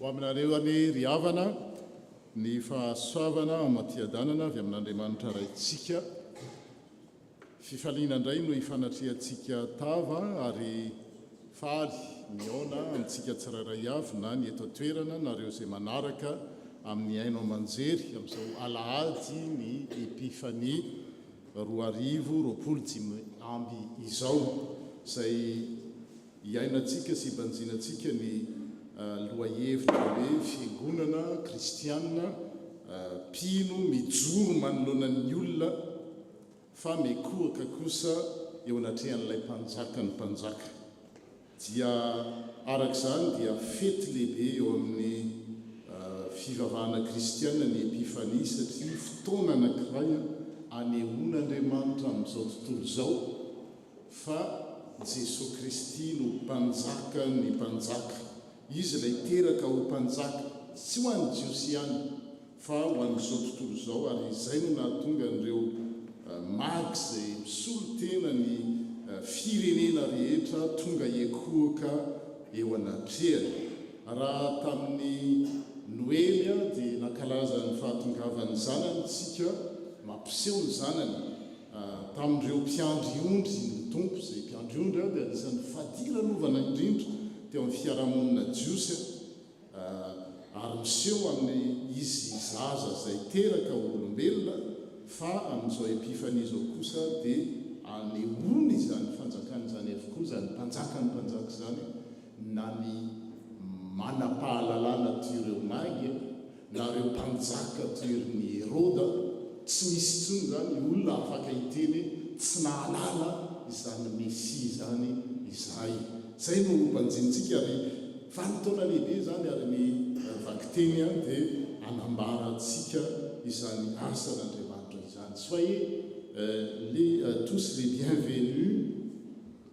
ho aminareo any ry havana ny fahasoavana amatiadanana avy amin'Andriamanitra raintsika. Fifaliana indray no ifanatriantsika tava ary faly miona amintsika tsirairay avy na ny eto toerana nareo izay manaraka amin'ny aino amanjery amin'izao alahady ny epifania 2020 amby izao izay iainantsika sy banjinantsika ny loahevitra hoe fiangonana kristianina pino mijoro manoloana ny olona fa mekohaka kosa eo anatrehan'ilay mpanjaka ny mpanjaka. Dia arak'izany dia fety lehibe eo amin'ny fivavahana kristianina ny epifania satria fotoana anankiray anehoan'Andriamanitra amin'izao tontolo izao fa Jesosy Kristy no mpanjaka ny mpanjaka. Izy ilay teraka ho mpanjaka tsy ho an'ny jiosy ihany fa ho an'izao tontolo izao, ary izay no nahatonga an'ireo magy izay misolo tena ny firenena rehetra tonga ekohaka eo anatrehany. Raha tamin'ny Noely dia nankalaza ny fahatongavany zanany tsika mampiseho ny zanany tamin'ireo mpiandry ondry ny tompo. Izay mpiandry ondry dia anisan'ny fadilanovana indrindra teo amin'ny fiarahamonina jiosy ary miseho amin'ny izy zaza izay teraka olombelona, fa amin'izao epifania izao kosa dia anehoany izany fanjakany izany avokoa, izany mpanjakany mpanjaka izany na ny manapahalalana toy ireo magy na ireo mpanjaka toy ny Heroda. Tsy misy tsony izany olona afaka hiteny tsy nahalala izany Mesia izany izay. Izay no mpanjintsika ary vanitaona lehibe izany, ary ny vakiteny dia anambarantsika izany asan'Andriamanitra izany. Soyez tous les bienvenus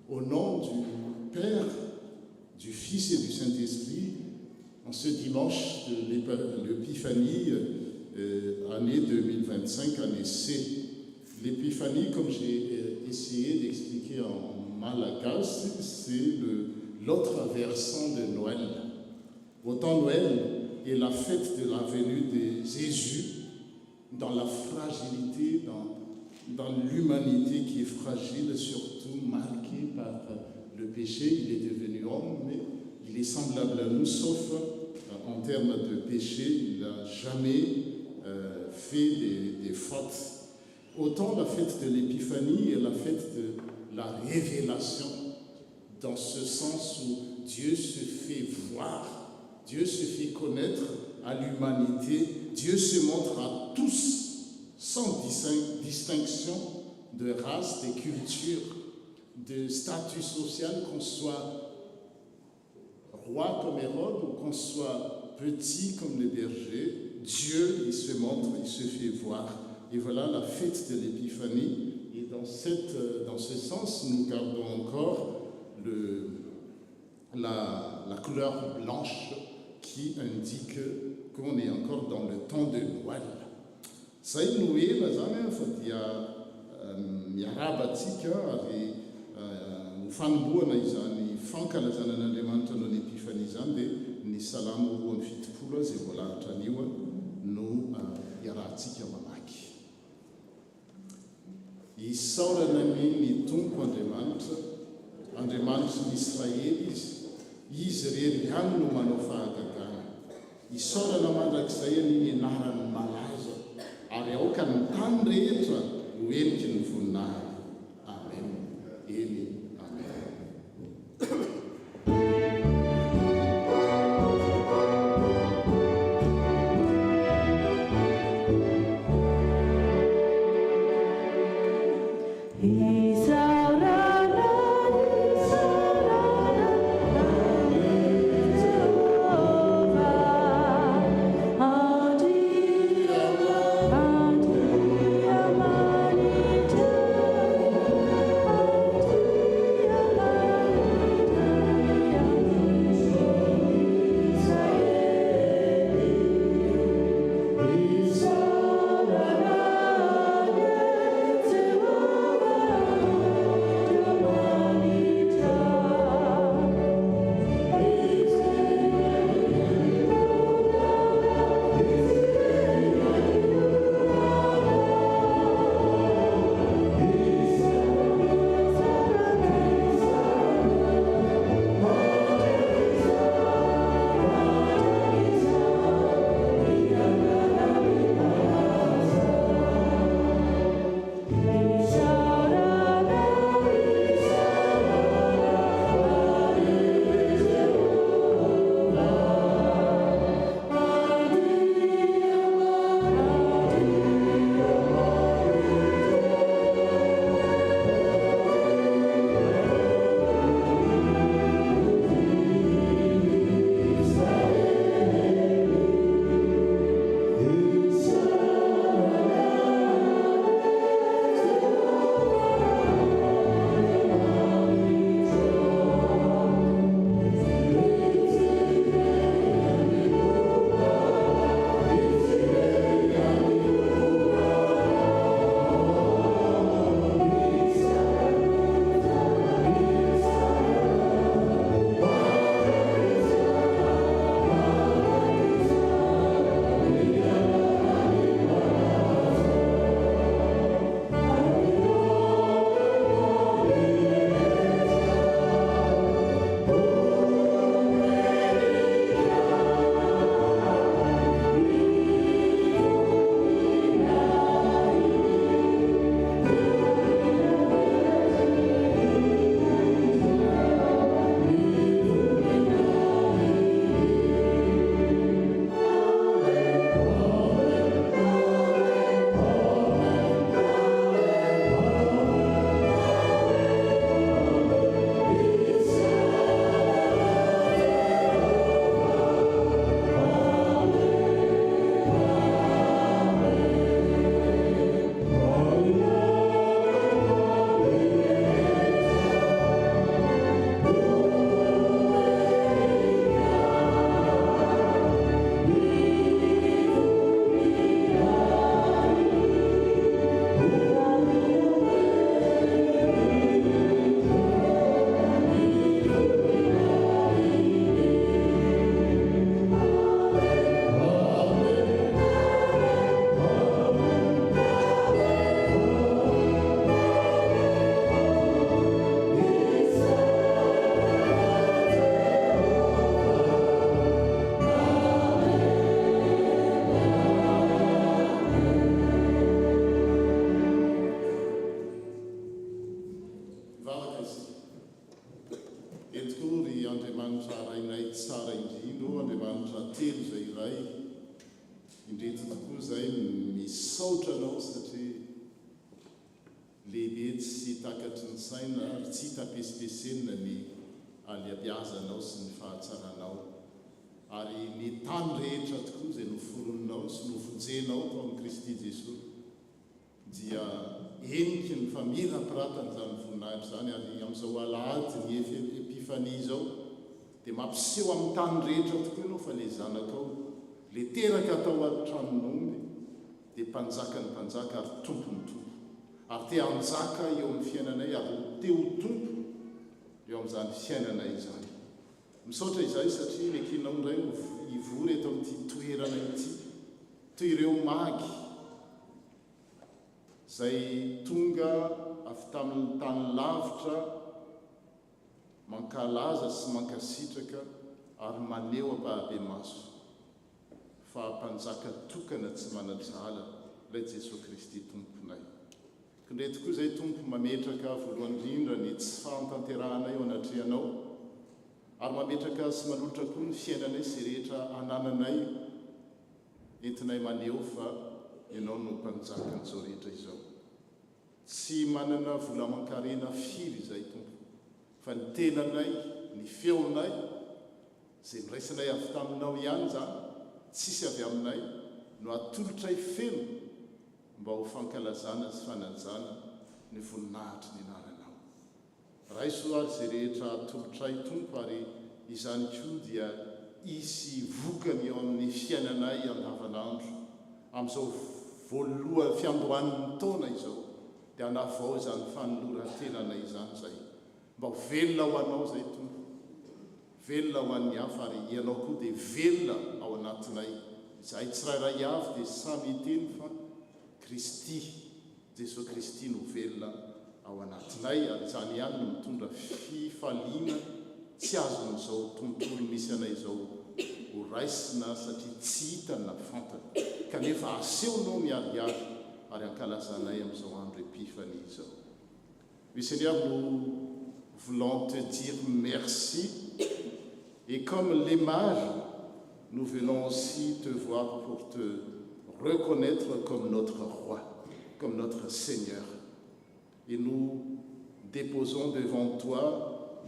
au nom du Père, du Fils et du Saint-Esprit en ce dimanche de l'Épiphanie, année 2025, année C. L'Épiphanie, comme j'ai essayé d'expliquer en malagasy, c'est l'autre versant de Noël. Autant Noël est la fête de la venue de Jésus dans la fragilité, dans l'humanité qui est fragile, surtout marquée par le péché. Il est devenu homme, mais il est semblable à nous, sauf en termes de péché, il n'a jamais fait des fautes. Autant la fête de l'Épiphanie est la fête de la révélation, dans ce sens où Dieu se fait voir, Dieu se fait connaître à l'humanité, Dieu se montre à tous, sans distinction de race, de culture, de statut social, qu'on soit roi comme Hérode ou qu'on soit petit comme les bergers. Dieu, il se montre, il se fait voir. Et voilà la fête de l'Épiphanie. Et dans ce sens, nous gardons encore la couleur blanche qui indique qu'on est encore dans le temps de Noël. Zay no ela zany fa dia miaraba atsika ary ho fanomboana izany fankalazana an'Andriamanitra noho ny epifania izany dia ny salamo 2:70 izay voalahatra anio no iarahantsika mamaky. Isaorana ny tompo Andriamanitra ny Israely izy rery ihany no manao fahagagana. Isaorana mandrakizay ny ianarany malaza ary aoka ny tany rehetra ho eniky ny voninahiny. Amen. Eny. Amen. tokoa izay misaotra anao satria lehibe tsy takatry ny saina ary tsy tapesipesenina ny aliabiazanao sy ny fahatsaranao ary ny tany rehetra tokoa izay noforononao sy novonjenao tao amin'i Kristy Jesosy dia eniky ny famirapiratanyizany voninahitra izany ary amin'izao alahady ny epifania izao dia mampiseho amin'ny tany rehetra tokoa ianao fa le zanakao le teraka atao atranon'omby dia mpanjaka ny mpanjaka ary tompony tompo ary te hanjaka eo amin'ny fiainanay ary teo tompo eo amin'izany fiainanay izany. Misaotra izay satria le kinao indray ivory eto amin'ity toerana ity toy ireo magy izay tonga avy tamin'ny tany lavitra mankalaza sy mankasitraka ary maneho ampahabe maso fa mpanjaka tokana tsy manadrala ilay Jesosy Kristy tomponay. Kindray tokoa izay tompo mametraka voalohany indrindra ny tsy fahatanteranay ao anatrehanao ary mametraka sy manolotra koa ny fiainanay sy rehetra anananay entinay maneho fa ianao no mpanjakan'izao rehetra izao. Tsy manana vola aman-karena firy izay tompo fa ny tenanay, ny feonay izay miraisinay avy taminao ihany zany tsisy avy aminay no atolotray feno mba ho fankalazana sy fananjana ny voninahitry ny anananao. Raisoary izay rehetra atolotray tompo ary izany koa dia isy vokany eo amin'ny fiainanay andavanandro amin'izao voaloha fiandohan'ny taona izao dia hanavao izany fanoloran-tenanay izany zay mba ho velona ho anao zay tompo, velona ho an'ny hafa ary ianao koa dia velona ao anatinay. Izay tsirairay avy dia samy hiteny fa Kristy, Jesosy Kristy no velona ao anatinay ary izany ihany no mitondra fifaliana tsy azon'izao tontolo misy anay izao ho raisina satria tsy hitany na fantany kanefa asehonao miariary ary ankalazanay amin'izao andro epifanie izao. Oui Seigneur, nous voulons te dire merci et comme les mages, nous venons aussi te voir pour te reconnaître comme notre roi, comme notre Seigneur. Et nous déposons devant toi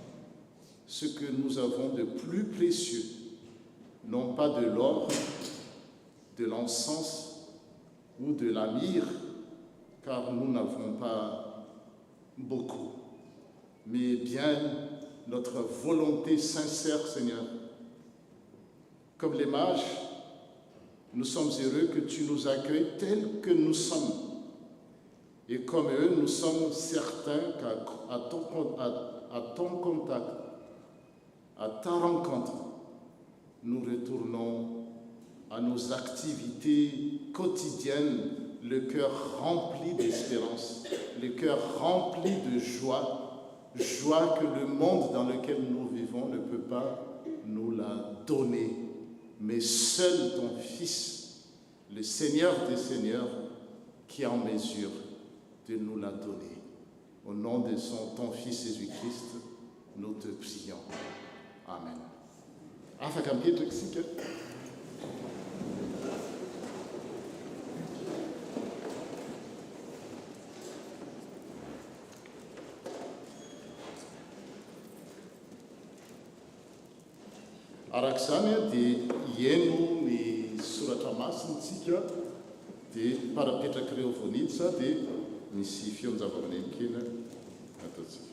ce que nous avons de plus précieux, non pas de l'or, de l'encens ou de la myrrhe, car nous n'avons pas beaucoup, mais bien notre volonté sincère, Seigneur. Comme les mages, nous sommes heureux que tu nous accueilles tels que nous sommes. Et comme eux, nous sommes certains qu'à ton contact, à ta rencontre, nous retournons à nos activités quotidiennes, le cœur rempli d'espérance, le cœur rempli de joie, joie que le monde dans lequel nous vivons ne peut pas nous la donner. Mais seul ton Fils, le Seigneur des Seigneurs, qui est en mesure de nous la donner. Au nom de ton Fils Jésus-Christ, nous te prions. Amen. Afaka mipetraka isika. Arak'izany dia hieno ny soratra masintsika dia parapetraka ireo voanitsa dia misy fionjavamaneny kely ataontsika.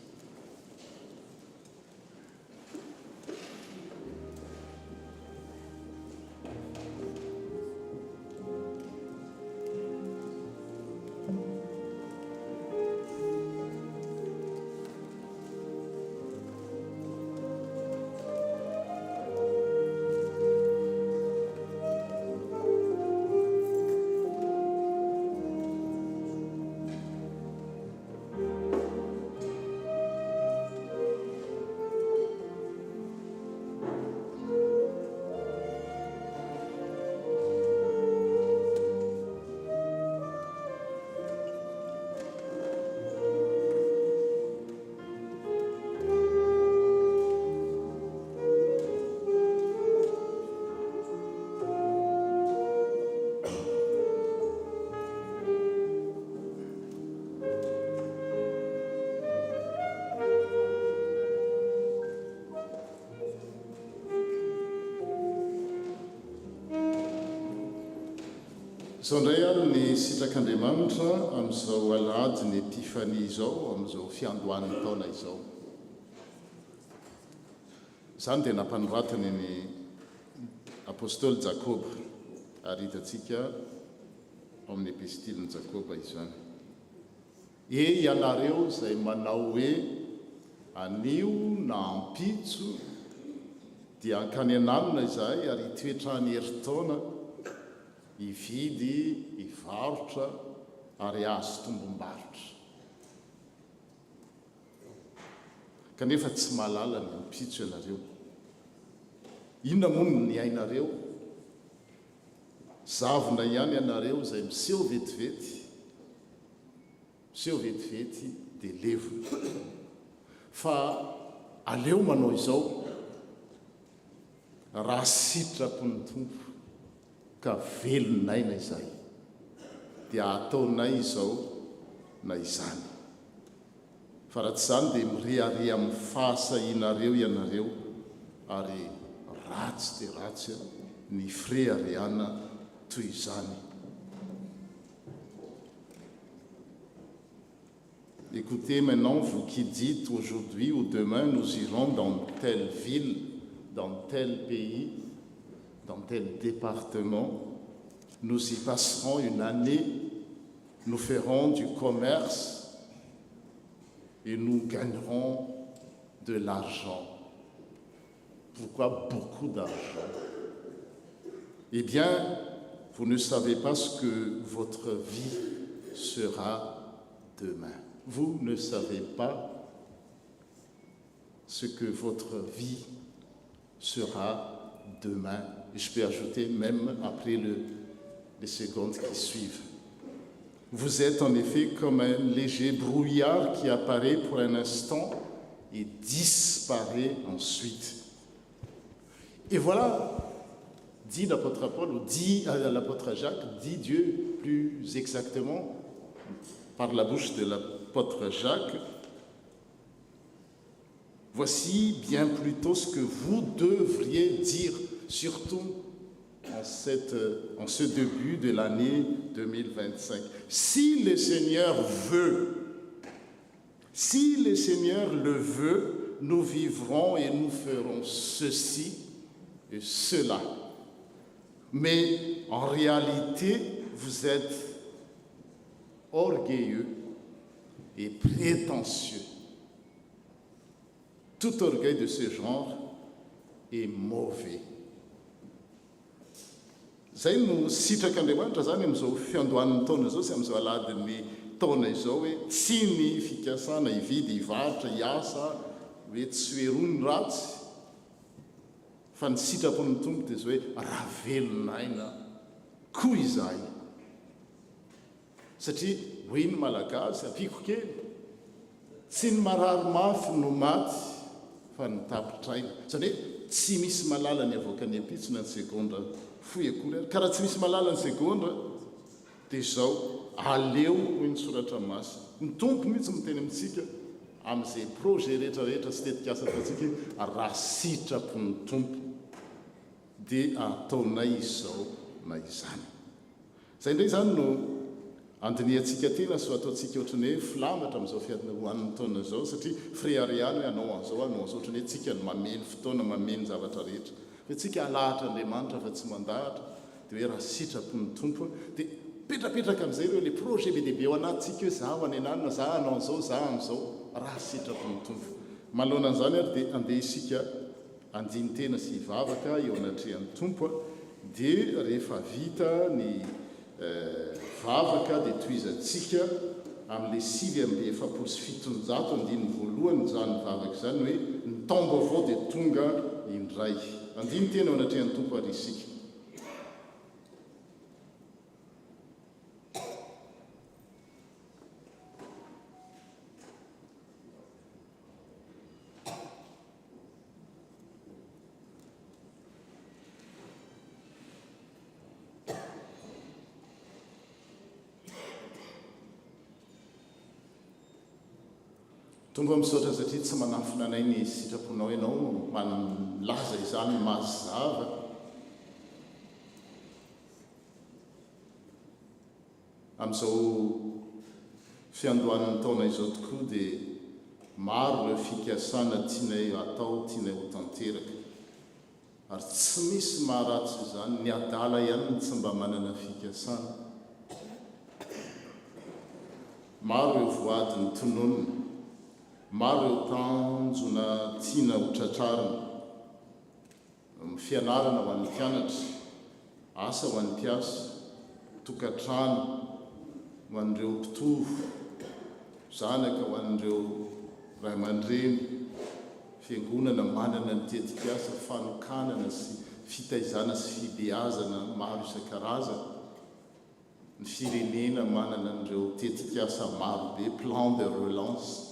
Sao ndray ary ny sitrak'Andriamanitra amin'izao alady ny epifania izao amin'izao fiandohan'ny taona izao. Izany dia nampanoratany ny apôstôly Jakoba ary hitantsika amin'ny epistiliny Jakoba izany. Ianareo izay manao hoe anio na ampitso dia ankany anamina izahay ary hitoetrany herintaona hividy, hivarotra ary azo tombom-barotra. Kanefa tsy mahalala ny ampitso ianareo. Inona moa ny ainareo? Zavona ihany ianareo izay miseho vetivety, dia levona. Fa aleo manao izao raha sitrapony tompo ka velonaina izay dia ataonay izao na izany. Fa raha tsy izany dia mirehare amin'ny fahasahianareo ianareo ary ratsy dia ratsy ny firehareana toy izany. Écoutez maintenant, vous qui dites aujourd'hui ou demain nous irons dans telle ville, dans tel pays, dans tel département, nous y passerons une année, nous ferons du commerce et nous gagnerons de l'argent. Pourquoi beaucoup d'argent? Eh bien, vous ne savez pas ce que votre vie sera demain. Vous ne savez pas ce que votre vie sera demain. Et je peux ajouter même après les secondes qui suivent. Vous êtes en effet comme un léger brouillard qui apparaît pour un instant et disparaît ensuite. Et voilà, dit l'apôtre Paul, ou dit l'apôtre Jacques, dit Dieu plus exactement par la bouche de l'apôtre Jacques, voici bien plutôt ce que vous devriez dire, surtout en ce début de l'année 2025. Si le Seigneur le veut, nous vivrons et nous ferons ceci et cela. Mais en réalité, vous êtes orgueilleux et prétentieux. Tout orgueil de ce genre est mauvais. Zay no sitrak'Andriamanitra zany amin'izao fiandohan'ny taona izao sy amin'izao aladin'ny taona izao hoe tsy ny fikasana hividy hivarotra hiasa hoe tsy hoerony ratsy fa ny sitrapon'ny tompo dia zao hoe raha velonaina koa izahay. Satria hoy ny malagasy apiko kely tsy ny marary mafy no maty fa ny tapitraina. Zany hoe tsy misy malala ny avoaka ny ampitso na ny segonda foy akory. Ka raha tsy misy malala ny segonda dia izao aleo hoy ny soratra masina. Ny tompo mihitsy miteny amintsika amin'izay projet rehetrarehetra sy tetikasa ataontsika raha sitrapon'ny tompo dia ataonay izao na izany. Zay indray zany no andiniantsika tena so ataontsika ohatran'ny hoe filamatra amin'izao fiandohan'ny taona izao satria firehareana hanao an'izao ohatran'ny hoe tsika mameno fotoana mameno zavatra rehetra. Fa tsika alahatra Andriamanitra fa tsy mandahatra dia hoe raha sitrapon'ny tompo dia petrapetraka amin'izay ireo le projet be dehibe ao anatintsika hoe zaho any ananina zaho hanao an'izao zaho amin'izao raha sitrapon'ny tompo. Manoloana an'izany ary dia andeha isika andiny tena sy hivavaka eo anatrehan'ny tompo dia rehefa vita ny vavaka dia tohizantsika amin'ilay 5,700 andininy voalohany izany vavaka izany hoe ny taom-baovao dia tonga indray. Andiny tena eo anatrehan'ny tompo ary isika. Tonga misaotra satria tsy manafina anay ny sitraponao ianao manlaza izany mazava amin'izao fiandohan'ny taona izao tokoa dia maro le fikasana tianay atao, tianay ho tanteraka. Ary tsy misy maharatsy izany, ny adala ihany ny tsy mba manana fikasana. Maro eo voadiny tononona, maro eo tanjona tiana ho tratrarina. Fianarana ho an'ny mpianatra, asa ho an'ny mpiasa, tokantrano ho an'ireo mpitovo, zanaka ho an'ireo ray aman-dreny, fiangonana manana ny tetikasa, fanokanana sy fitaizana sy fibeazana maro isan-karazana. Ny firenena manana an'ireo tetikasa maro be, plan de relance.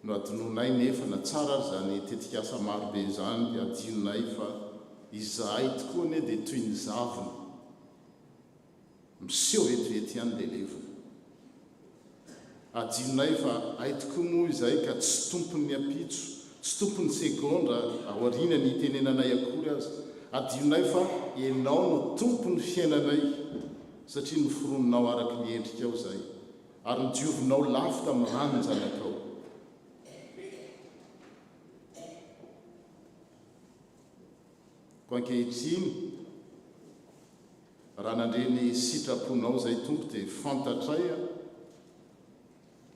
No atononay nefa na tsara ary zany tetikasa maro be izany dia adionay fa izahay tokoa ane dia toy ny zavona, miseho vetivety ihany dia levona. Adionay fa ay tokoa moa izahay ka tsy tompon'ny apitso, tsy tompon'ny segondra aoriana ny itenenanay akory azy. Adionay fa ianao no tompon'ny fiainanay satria noforononao araka ny endrikao izay, ary nodiovinao lafo tamin'ny rano ny zanakao. Ko ankehitriny, raha nandreny sitraponao izay tompo dia fantatray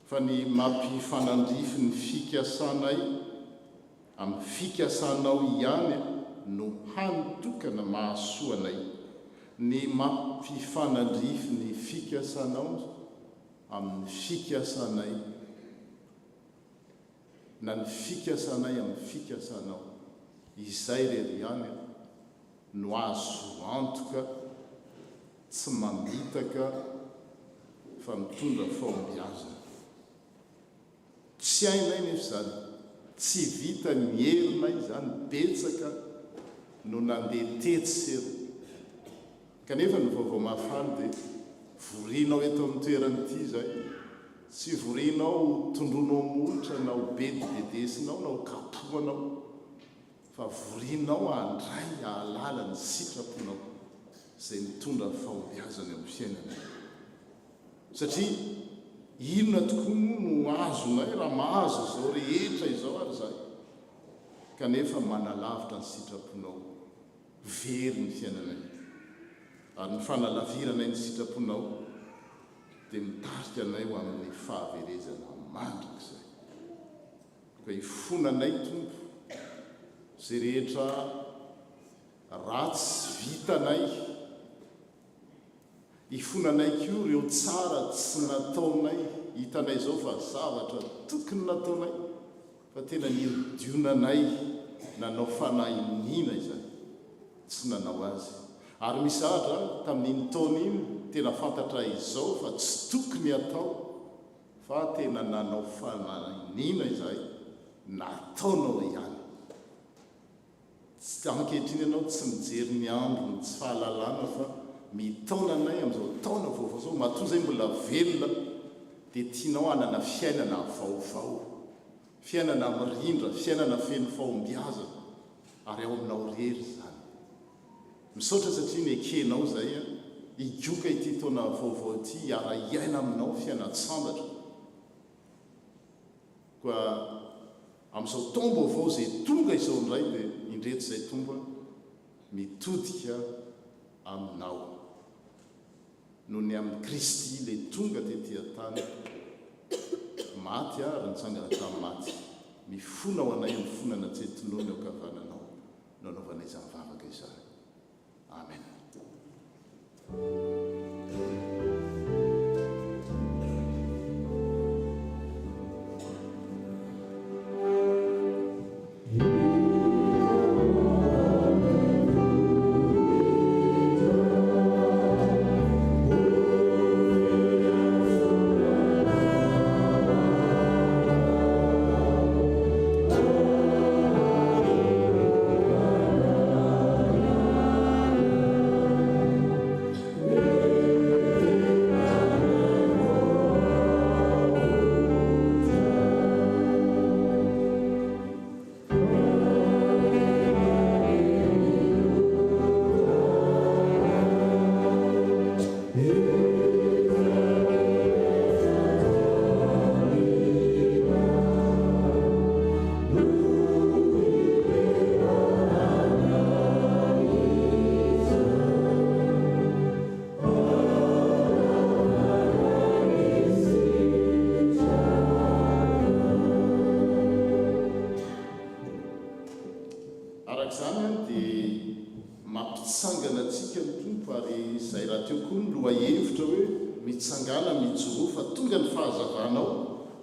fa ny mampifanandrify ny fikasanay amin'ny fikasanao ihany no hanotokana mahasoanay. Ny mampifanandrify ny fikasanao amin'ny fikasanay, na ny fikasanay amin'ny fikasanao, izay rery ihany no azo antoka, tsy mamitaka fa mitondra fahombiazana. Tsy hainay nefa zany, tsy vita ny herinay zany, betsaka no nandeha tetsery. Kanefa ny vaovao mahafaly dia vorinao eto amin'ny toeranyity izay, tsy vorinao tondronao molotra na ho bedibedesinao na ho kapohanao, fa vorinao andray ahalala ny sitraponao izay mitondra fahombiazana amin'ny fiainana. Satria inona tokoa no azonay raha mahazo izao rehetra izao ary zay, kanefa manalavitra ny sitraponao, very ny fiainanay. Ary ny fanalaviranay ny sitraponao dia mitarika anay ho amin'ny fahaverezana mandrakizay. Ka ifonanay tompo izay rehetra ratsy vitanay, ifonanay koa ireo tsara tsy nataonay, hitanay zao fa zavatra tokony nataonay fa tena niodionanay, nanao fanahiniana izany, tsy nanao azy. Ary misahatra tamin'iny taona iny tena fantatra izao fa tsy tokony atao, fa tena nanao fanahiniana izay, nataonao ihany. Tsy ankehitriny ianao tsy mijery ny andro, tsy fahalalana fa mitaona anay amin'izao taona vaovao zao, matoa izay mbola velona dia tianao hanana fiainana vaovao, fiainana mirindra, fiainana feno fahombiazana, ary ao aminao rery zany. Misaotra satria ny ekenao izay higioka ity taona vaovao ity, hiara-iaina aminao fiainatsambatra. Koa amin'izao taom-baovao izay tonga izao indray dia indreto izay tomba mitodika aminao. Noho ny amin'ny Kristy ilay tonga tetỳ tany, maty ary nitsangana tamin'ny maty, mifona ao anay amin'ny fonana tsy tonoana eo kavananao, no anaovanay izany vavaka izany. Amen. Yeah. mampitsangana antsika ny tompo ary izay raha teo koa ny loha-hevitra hoe mitsangana mijoro fa tonga ny fahazavanao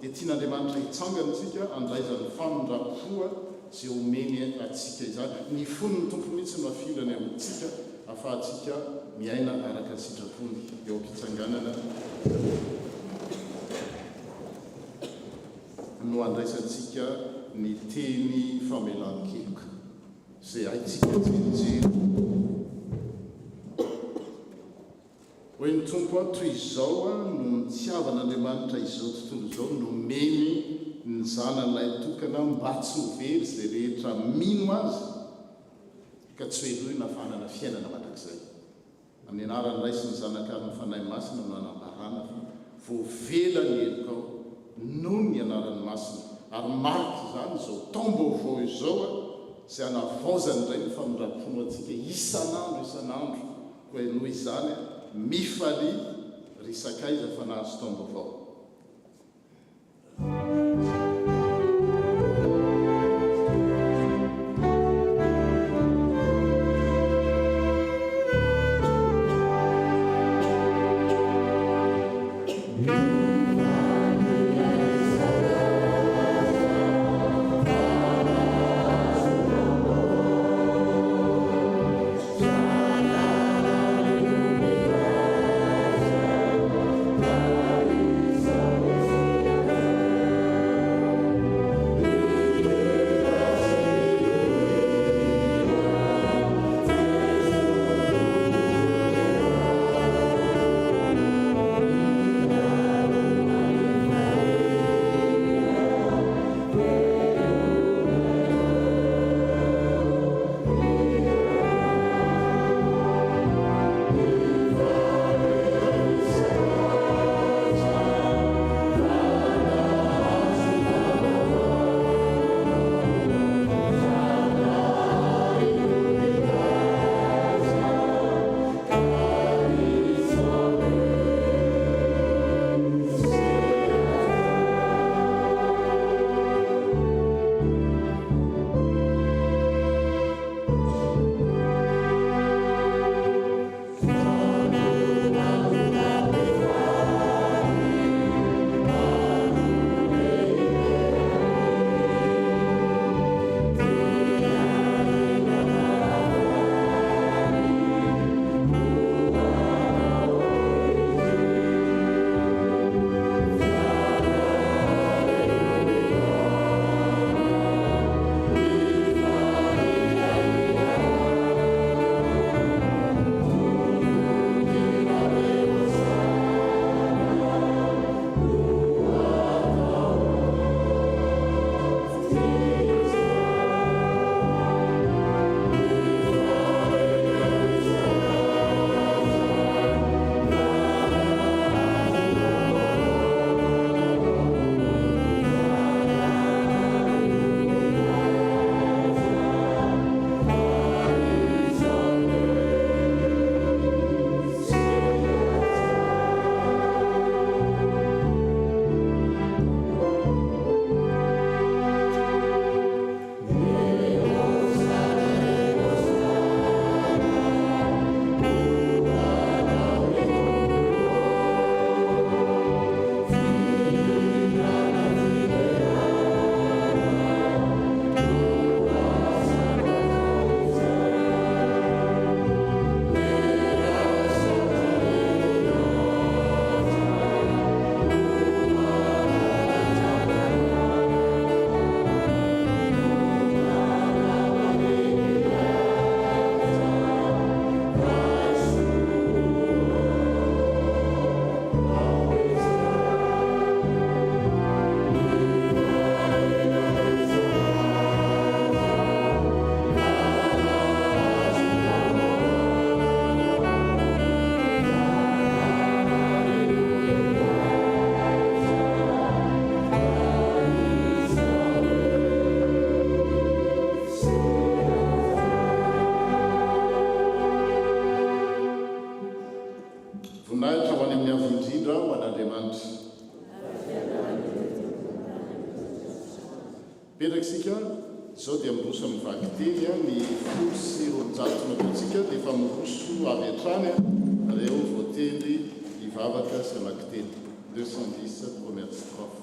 dia tian'Andriamanitra hitsangana antsika andraizany famindrapoa zay omeny atsika izany ny foniny tompo mihitsy mafilany amintsika afahantsika miaina araka ny sitrapony eo am-pitsanganana no andraisantsika ny teny famelan-keloka zay haitsika jerijery hoe ny tompo a toy izao a no nitiavan'Andriamanitra izao tontolo izao nomeny ny zanan'ilay tokana mba tsy ho very zay rehetra mino azy ka tsy hoe hoe nafanana fiainana mandrakizay amin'ny anarany raisy ny zanakary ny fanahy masina no anambarana fa voavela ny elokao noho ny anaran'ny masina ary mariky izany izao taom-baovao izao a zay anavaozany indray ny famindrapono antsika isan'andro hoe noho izany mifaly risakaiza fa nahazo taom-baovao petraksika Izao dia miroso amin'ny vaky teny ny folo sy roanjato nataontsika dia efa miroso avy hatrany reo voateny hivavaka sy amaky teny 210 première strophe.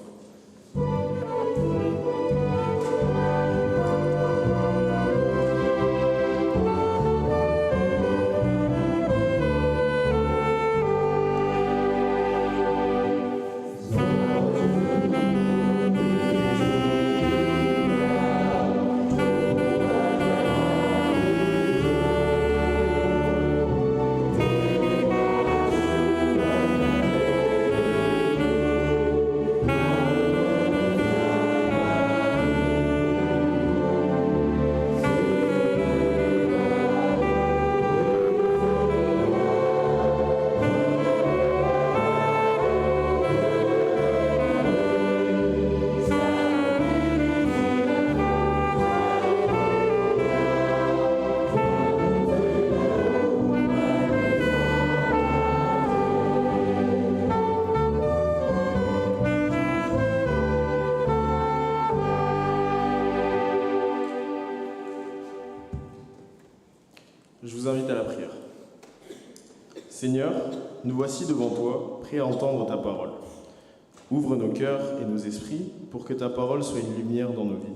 Je vous invite à la prière. Seigneur, nous voici devant toi, prêts à entendre ta parole. Ouvre nos cœurs et nos esprits pour que ta parole soit une lumière dans nos vies,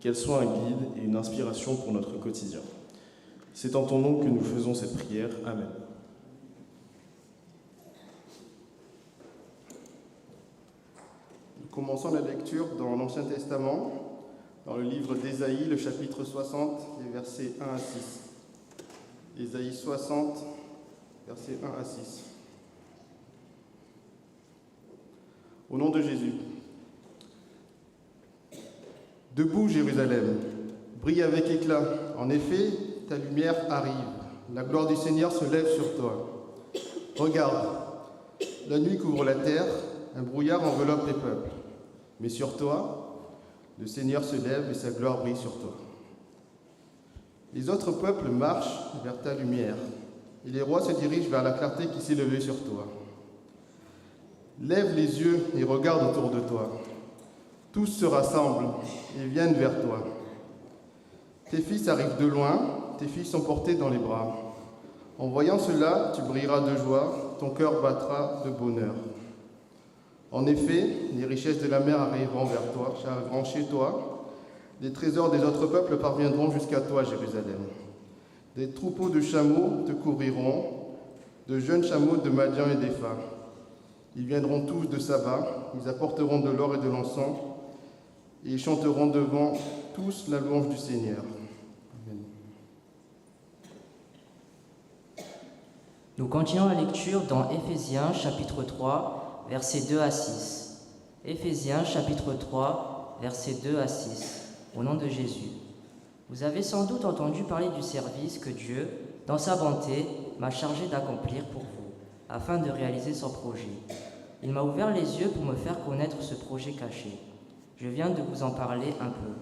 qu'elle soit un guide et une inspiration pour notre quotidien. C'est en ton nom que nous faisons cette prière. Amen. Nous commençons la lecture dans l'Ancien Testament, dans le livre d'Ésaïe, le chapitre 60, les versets 1 à 6. Ésaïe 60, versets 1 à 6. Au nom de Jésus. Debout, Jérusalem, brille avec éclat. En effet, ta lumière arrive. La gloire du Seigneur se lève sur toi. Regarde, la nuit couvre la terre, un brouillard enveloppe les peuples. Mais sur toi, le Seigneur se lève et sa gloire brille sur toi. Les autres peuples marchent vers ta lumière, et les rois se dirigent vers la clarté qui s'est levée sur toi. Lève les yeux et regarde autour de toi. Tous se rassemblent et viennent vers toi. Tes fils arrivent de loin, tes filles sont portées dans les bras. En voyant cela, tu brilleras de joie, ton cœur battra de bonheur. En effet, les richesses de la mer arriveront vers toi, arriveront chez toi. Les trésors des autres peuples parviendront jusqu'à toi, Jérusalem. Des troupeaux de chameaux te couvriront, de jeunes chameaux de Madian et d'Épha. Ils viendront tous de Saba, ils apporteront de l'or et de l'encens, et ils chanteront devant tous la louange du Seigneur. Amen. Nous continuons la lecture dans Éphésiens chapitre 3, versets 2 à 6. Éphésiens chapitre 3, versets 2 à 6. Au nom de Jésus. Vous avez sans doute entendu parler du service que Dieu, dans sa bonté, m'a chargé d'accomplir pour vous, afin de réaliser son projet. Il m'a ouvert les yeux pour me faire connaître ce projet caché. Je viens de vous en parler un peu.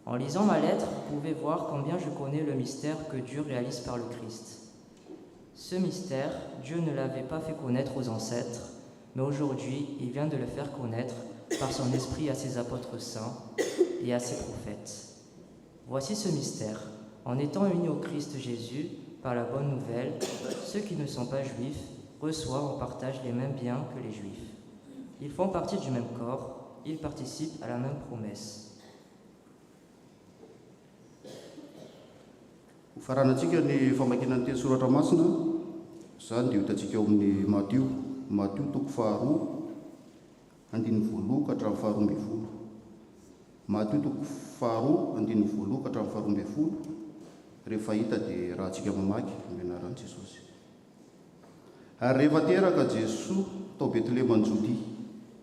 En lisant ma lettre, vous pouvez voir combien je connais le mystère que Dieu réalise par le Christ. Ce mystère, Dieu ne l'avait pas fait connaître aux ancêtres, mais aujourd'hui, il vient de le faire connaître par son esprit à ses apôtres saints et à ses prophètes. Voici ce mystère. En étant unis au Christ Jésus, par la bonne nouvelle, ceux qui ne sont pas juifs reçoivent en partage les mêmes biens que les juifs. Ils font partie du même corps, ils participent à la même promesse. Faranatsika ny famakinana ny teny soratra masina, izany dia hitantsika eo amin'ny Matio toko faharoa, 12 ka hatramin'ny 12. Matio toko faharoa, 12 ka hatramin'ny 12. Rehefa hita dia raha antsika mamaky amin'ny anaran'i Jesosy. Ary rehefa teraka Jesosy tao Betlehema ny Jodia,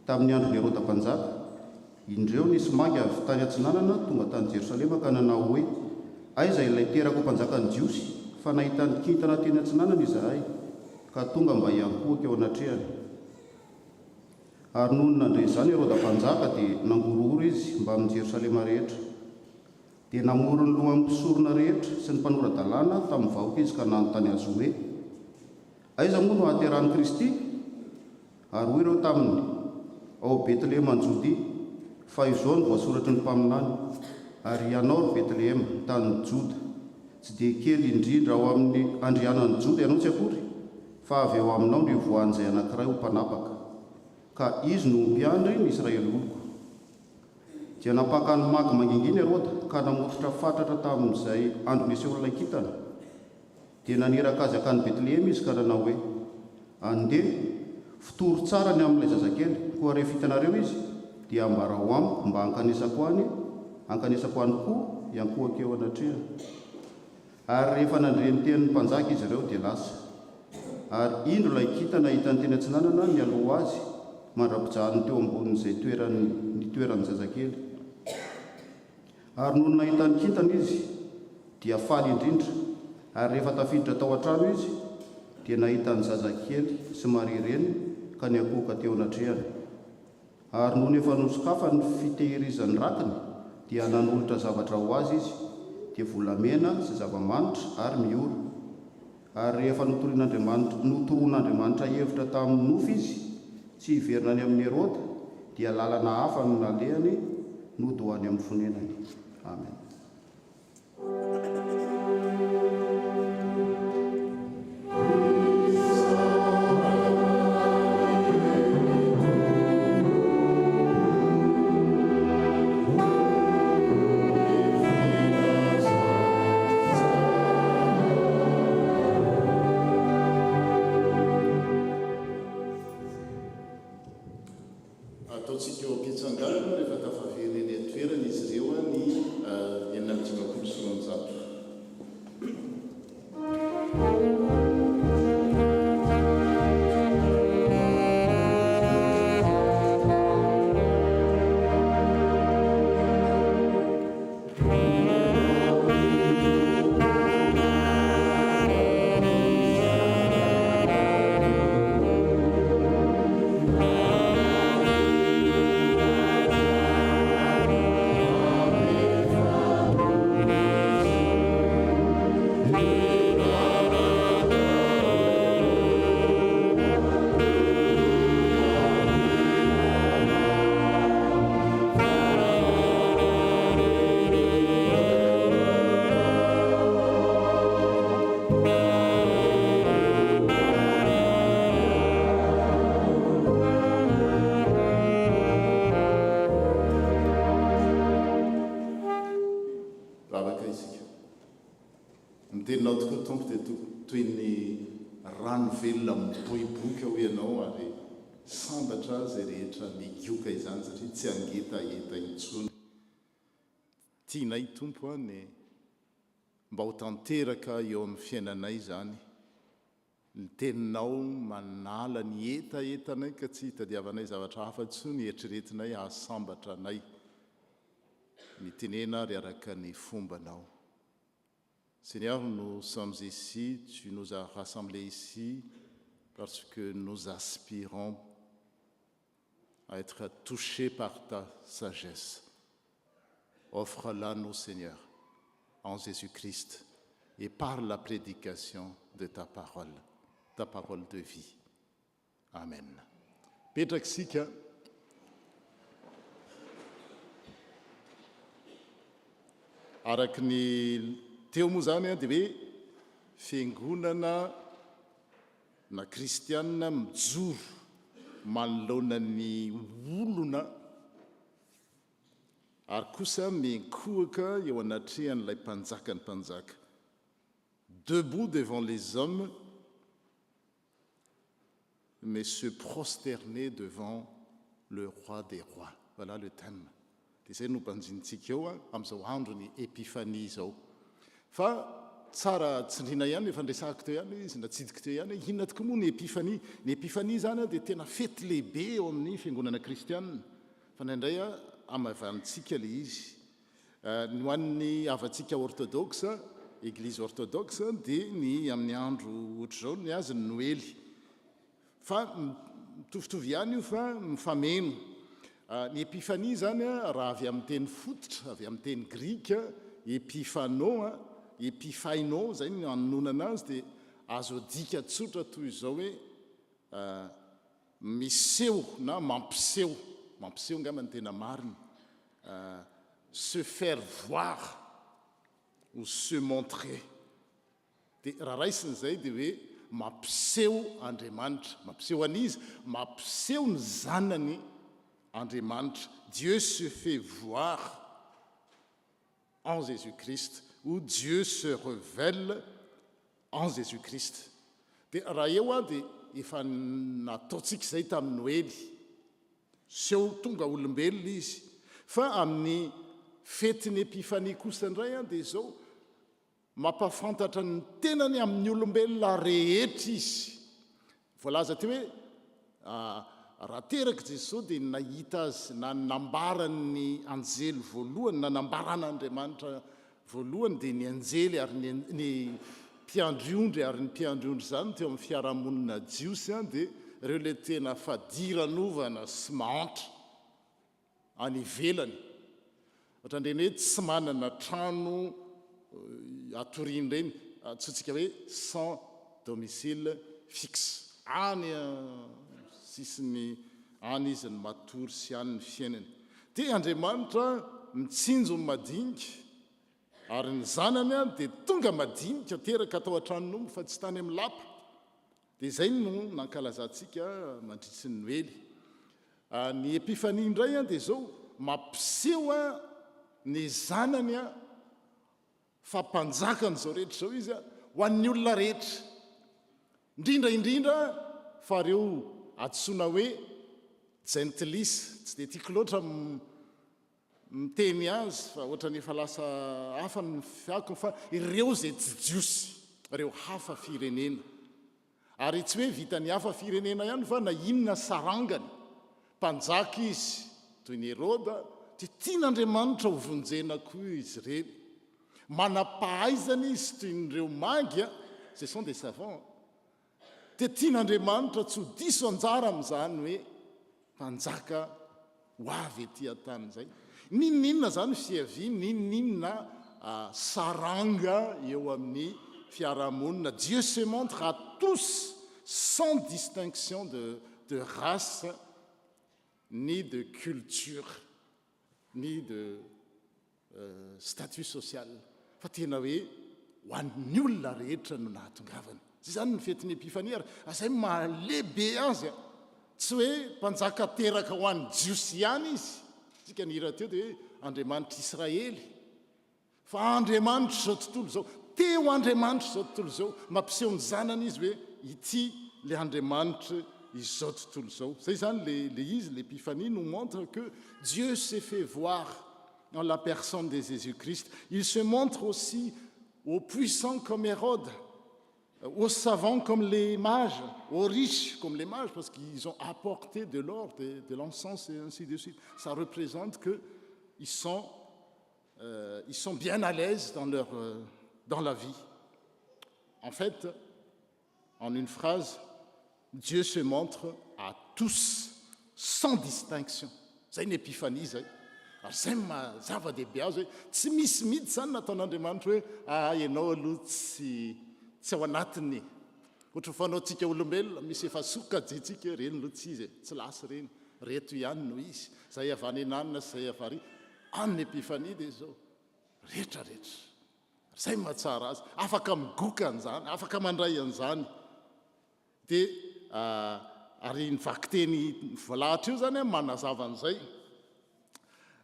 tamin'ny andron'ny Herôda mpanjaka, indreo nisy maga avy tany Atsinanana tonga tany Jerosalema ka nanao hoe: aiza ilay terako mpanjakan'ny Jiosy, fa nahitany kintana teny Atsinanana izahay, ka tonga mba hiankohako eo anatrehany. Ary noho nandre izany Herôda mpanjaka dia nangorohoro izy mba amin'ny Jerosalema rehetra. Dia namoro ny lohan'ny mpisorona rehetra sy ny mpanorandalàna tamin'ny vahoaka izy ka nanontany azy hoe: aiza moa no hahaterahan'i Kristy? Ary hoy ireo taminy: ao Betlehema ny Jodia, fa izao no voasoratry ny mpaminany. ary ianao ry betlehema tanyny joda tsy dia kely indrindra ao amin'ny andrianany joda ianao tsy akory fa avy eo aminao ny voan'izay anankiray ho mpanapaka ka izy no mpiandry ny israely oloko dia napaka ny magy manginginy Herôda ka namototra fatratra tamin'izay andro nisy olona kitana dia naneraka azy akany betlehema izy ka nanao hoe andeha fitory tsara ny amin'ilay zazakely koa rehefa hitanareo izy dia ambara ho amiko mba ankanesako any koa iankohaka eo anatrehana ary rehefa nandre ny tenin'ny mpanjaka izy ireo dia lasa ary indro ilay kitana hitany teny antsinanana mialoha azy mandra-pijahany teo ambonin'izay ny toeran'ny zazakely ary noho nahitany kitana izy dia faly indrindra ary rehefa tafiditra tao an-trano izy dia nahitany zazakely sy marireny ka niankohoka teo anatrehana ary noho nefa nosokafa ny fitehirizany rakiny dia nanolotra zavatra ho azy izy dia volamena sy zava-manitra ary miora ary rehefa notoroan'Andriamanitra hevitra tamin'ny nofo izy tsy hiverina any amin'ny Herôda dia lalana hafa no nalehany nody ho any amin'ny fonenany. Amen. Ataontsika eo am-pitsanganana rehefa tafavereny atoerana izy ireo ny enina amin'ny dimampolo sy roanjato. Miteninao tokoa tompo dia toy ny rano velona miboiboka ho ianao ary sambatra zay rehetra migioka izany satria tsy angetaeta intsony. Tianay tompo ny mba ho tanteraka eo amin'ny fiainanay izany. Ny teninao manala ny etaetanay ka tsy hitadiavanay zavatra hafa intsony eritreretinay ahasambatra anay. Mitenena ary araka ny fombanao. Seigneur, nous sommes ici, tu nous as rassemblés ici parce que nous aspirons à être touchés par ta sagesse. Offre-la nous, Seigneur, en Jésus-Christ et par la prédication de ta parole de vie. Amen. Petraksika. Arakni teo moa zany dia hoe fiangonana na kristianina mijoro manoloana ny olona ary kosa miankohaka eo anatrehan'ilay mpanjaka ny mpanjaka. Debout devant les hommes mais se prosterner devant le roi des rois. Voilà le thème. Dia izay no mpanjintsika eo amin'izao andro ny épifanie izao. Fa tsara tsindrina ihany efa ndresahako teo ihany izy natsidika teo ihany inona tokoa moa ny épifanie. Ny épifanie zany dia tena fety lehibe eo amin'ny fiangonana kristianina fa naindray amavantsika le izy. Ny ho an'ny avantsika orthodoxe, église orthodoxe dia ny amin'ny andro ohatr'izao ny azy ny Noely. Fa mitovitovy ihany io fa mifameno. Ny épifanie zany raha avy amin'ny teny fototra, avy amin'ny teny grika, epiphaino, zay ny anonona azy dia azo adika tsotra toy izao hoe miseho na mampiseho ngamba ny tena marina. se faire voir ou se montrer. Dia raha raisiny izay dia hoe mampiseho Andriamanitra, mampiseho an'izy, mampiseho ny zanany Andriamanitra. Dieu se fait voir en Jésus-Christ, ou Dieu se révèle en Jésus-Christ. Dia raha eo a dia efa nataontsika izay tamin'ny Noely, seho tonga olombelona izy. Fa amin'ny fetiny epifania kosa indray a dia zao mampafantatra ny tenany amin'ny olombelona rehetra izy. Voalaza teo hoe raha teraka Jesosy dia nahita azy na nambarany anjely voalohany na nambaran'Andriamanitra voalohany dia ny anjely ary ny mpiandriondry ary ny mpiandriondry zany teo amin'ny fiarahamonina jiosy a dia ireo le tena fadiranovana sy mahantra any ivelany. Ohatrandreny hoe tsy manana trano atoriany ireny, antsointsika hoe sans domicile fixe. Any sisiny any izy ny matory sy any ny fiainany. Dia Andriamanitra mitsinjo ny madinika ary ny zanany a dia tonga madinika teraka atao an-tranon'omby fa tsy tany amin'ny lapa. Dia izay no nankalazantsika mandritsy ny Noely. Ny epifania indray a dia zao mampiseho a ny zanany a fampanjakany zao rehetra zao izy a ho an'ny olona rehetra, indrindraindrindra fa reo antsoina hoe gentilisa, tsy dia tiako loatra miteny azy fa ohatra ny efa lasa hafa ny fiako, fa ireo zay tsy jiosy, reo hafa firenena. Ary tsy hoe vitany hafa firenena ihany fa na inona sarangany, mpanjaka izy toy ny Herôda, dia tian'Andriamanitra ho vonjena koa izy ireny. Manam-pahaizana izy toy nyreo mangy, ce sont des savants. Dia tian'Andriamanitra tsy ho diso anjara amin'izany hoe mpanjaka ho avy etỳ an-tany izay. Ninninona zany fiaviany, ninninona saranga eo amin'ny fiarahamonina. Dieu se montre à tous sans distinction de race, ni de culture, ni de statut social. Fa tena hoe ho an'ny olona rehetra no nahatongavany. Zay zany ny fetiny epifania ary azay mahalehibe azy a. Tsy hoe mpanjaka teraka ho an'ny jiosy ihany izy. Tsika nihira teo dia hoe Andriamanitra Israely. Fa Andriamanitra zao tontolo zao, teo Andriamanitra zao tontolo zao, mampiseho ny zanany izy hoe ity le Andriamanitra izao tontolo zao. Zay zany le izy, l'épifanie nous montre que Dieu s'est fait voir dans la personne de Jésus-Christ. Il se montre aussi aux puissants comme Hérode, aux savants comme les mages, aux riches comme les mages, parce qu'ils ont apporté de l'or, de l'encens et ainsi de suite. Ça représente qu'ils sont bien à l'aise dans la vie. En fait, en une phrase, Dieu se montre à tous, sans distinction. C'est une épiphanie, ça. Ary zay zava-dehibe azy hoe tsy misy mity zany nataon'Andriamanitra hoe ianao aloha tsy ao anatiny. Ohatra fanaontsika olombelona misy efa soka jetsika reny loha tsy izy, tsy lasy reny, reto ihany no izy, zay avy any ananina sy zay avy ary. Amin'ny epifanie dia zao rehetrarehetra, zay mahatsara azy, afaka migoka an'izany, afaka mandray an'izany. Dia ary nivaky teny voalahatra io zany manazava an'izay.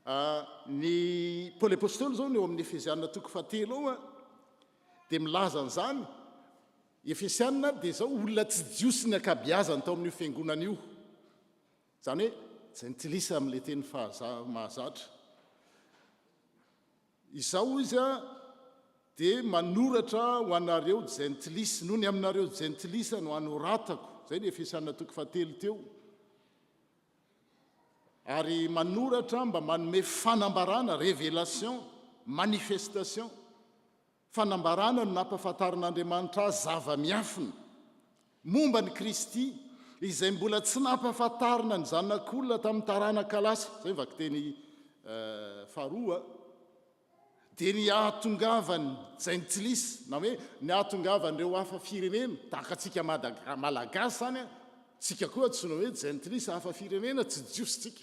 Ny Paoly apôstôly zao ny eo amin'ny Efesiana toko 7 ao dia milaza an'izany. Efesiana dia zao olona tsy jiosy ny akabiazany tao amin'io fiangonana io, zany hoe gentilisa amin'le teny mahazatra. Izao izy dia manoratra ho anareo gentilisa, noho ny aminareo gentilisa no anoratako. Zay ny Efesiana toko 7 teo. Ary manoratra mba manome fanambarana, révélation, manifestation, fanambarana no nampahafantarin'Andriamanitra azy zava-miafina momba ny Kristy izay mbola tsy nampahafantarina ny zanak'olona tamin'ny taranaka lasa. Zay vaky teny faharoa. Dia ny ahatongavany gentilisa, na hoe ny ahatongavan'ireo hafa firenena, tahaka antsika malagasy zany, tsika koa antsoina hoe gentilisa hafa firenena, tsy jiosy tsika.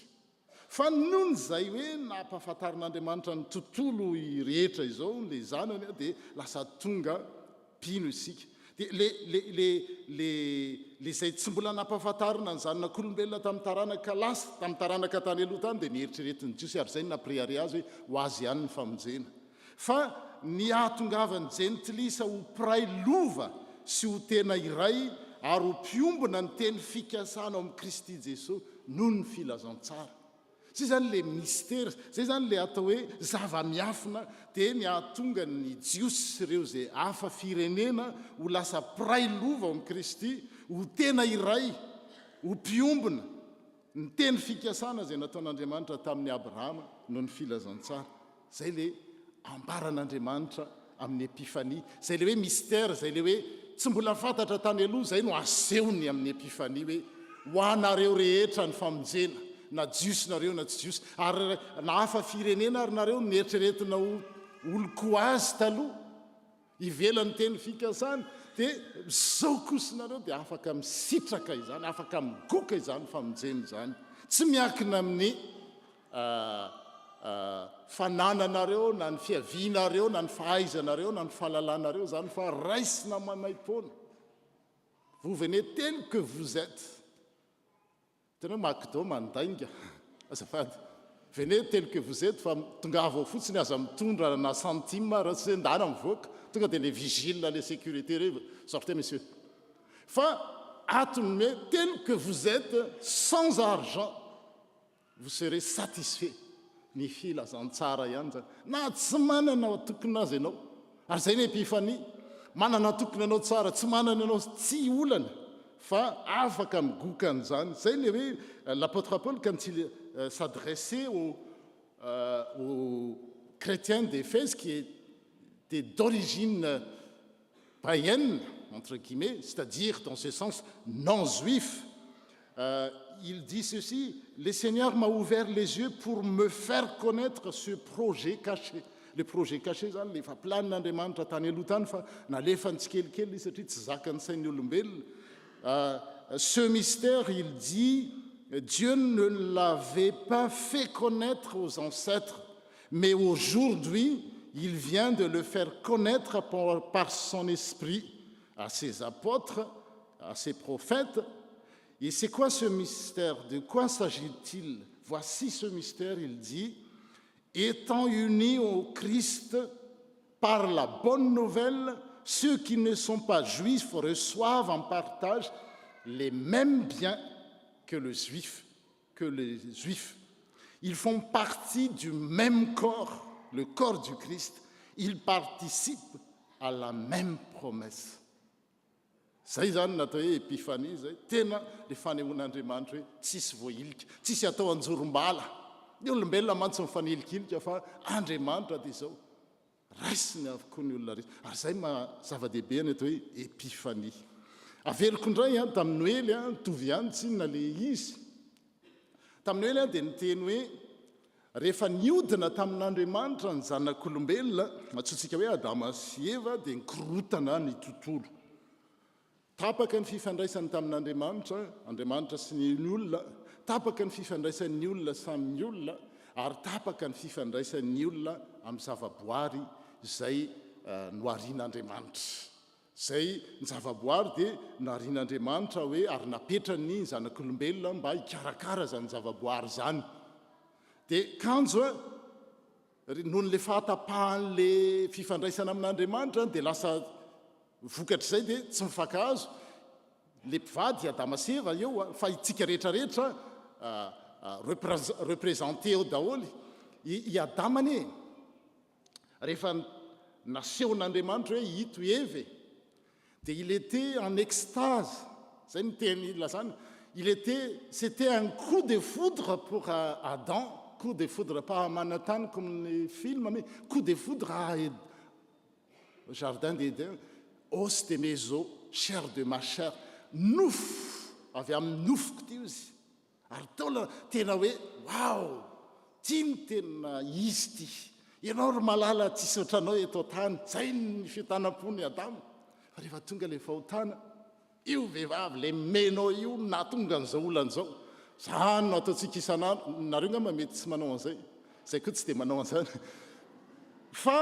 fa nohony zay hoe nampahafantarin'andriamanitra ny tontolo rehetra izao le zanany dia lasa tonga mpino isika dia le zay tsy mbola nampahafantarina ny zanonak'olombelona tamin'ny taranaka lasa tamin'ny taranaka tany aloha tany dia nieritrretiny jiosy ary zay ny napriary azy hoe ho azy ihany ny famonjena fa ny ahatongavany jentilisa ho piray lova sy ho tena iray ary ho mpiombona ny teny fikasana ao amin'i Kristy Jesosy noho ny filazantsara. Zay zany le mystera, zay zany le atao hoe zava-miafina dia ny ahatonga ny jiosy sy ireo zay hafa firenena ho lasa piray lova ao amin'i Kristy, ho tena iray, ho mpiombona ny teny fikasana zay nataon'Andriamanitra tamin'ny Abrahama noho ny filazantsara. Zay le ambaran'Andriamanitra amin'ny epifania, zay le hoe mystera, zay le hoe tsy mbola fantatra tany aloha, zay no asehony amin'ny epifania hoe ho anareo rehetra ny famonjena, na jiosy nareo na tsy jiosy, ary na hafa firenena ary nareo nieritreretina oloko azy taloha ivelany teny fikasana, dia zao kosa nareo dia afaka misitraka izany, afaka migoka izany famonjena izany, tsy miakina amin'ny fanananareo na ny fiavianareo na ny fahaizanareo na ny fahalalànareo zany, fa raisina manaim-poana. Vous venez tel que vous êtes. Tena makdo mandainga azafady, venez tel que vous êtes, fa tongava ao fotsiny aza mitondra na centime raha tsy endana mivoaka, tonga dia les vigiles, les sécurités reo sortez messieurs. Fa atony hoe tel que vous êtes, sans argent vous serez satisfait. Ny filazantsara ihany zany, na tsy manana tokony azy ianao, ary zay ny epifania, manana tokony anao tsara, tsy manana anao tsy olana, fa afaka migoka an'izany. Zay le hoe l'apôtre Paul quand il s'adressait aux chrétiens d'Éphèse qui étaient d'origine païenne, entre guillemets, c'est-à-dire dans ce sens non juif, il dit ceci: le Seigneur m'a ouvert les yeux pour me faire connaître ce projet caché. Le projet caché zany le efa planin'Andriamanitra tany aloha tany fa nalefa ny tsikelikely satria tsy zakany sain'ny olombelona. Ce mystère, il dit, Dieu ne l'avait pas fait connaître aux ancêtres, mais aujourd'hui, il vient de le faire connaître par son esprit à ses apôtres, à ses prophètes. Et c'est quoi ce mystère? De quoi s'agit-il? Voici ce mystère, il dit, étant unis au Christ par la bonne nouvelle, ceux qui ne sont pas juifs reçoivent en partage les mêmes biens que les juifs. Ils font partie du même corps, le corps du Christ. Ils participent à la même promesse. Zay zany natao hoe epifania zay, tena le fanehoan'Andriamanitra hoe tsisy voailika, tsisy atao anjorom-bala. Ny olombelona mantsy mifanelikilika fa Andriamanitra dia izao raisiny avokoa ny olona rehetra. Ary zay zava-dehibe ny atao hoe epifania. Aveliko indray tamin'ny Noely nitovy ihany tsinona le izy. Tamin'ny Noely dia niteny hoe rehefa niodina tamin'Andriamanitra ny zanak'olombelona, matsotsika hoe Adama sy Eva, dia nikorotana ny tontolo. Tapaka ny fifandraisany tamin'Andriamanitra, Andriamanitra sy ny olona, tapaka ny fifandraisan'ny olona samy olona, ary tapaka ny fifandraisan'ny olona amin'ny zavaboary zay noarian'Andriamanitra. Zay ny zavaboary dia noarian'Andriamanitra hoe ary napetrany zanak'olombelona mba hikarakara zany zavaboary zany. Dia kanjo noho n'le fahatapahan'le fifandraisana amin'Andriamanitra dia lasa vokatra zay dia tsy mifankahazo. Le mpivady Adama sy Eva eo fa itsika rehetrarehetra représenté ao daholy. I Adama anie rehefa nasehon'Andriamanitra hoe hito Eve, dia il était en extase. Zay ny teny lazana. C'était un coup de foudre pour Adam, coup de foudre pas à Manhattan comme les films, mais coup de foudre au jardin d'Éden. Os de mes os, chair de ma chair, nouf, avy amin'ny nofoko ty izy. Ary taola tena hoe wow, ty ny tena izy ty. Ianao ry malala tsisy ohatranao eto tany, zay ny fitanam-pony Adama. Fa rehefa tonga le fahotana, io vehivavy le menao io natonga an'izao olan'izao. zany no ataontsika isan'andro nareo ngamba mety tsy manao an'izay zay koa tsy dia manao an'izany fa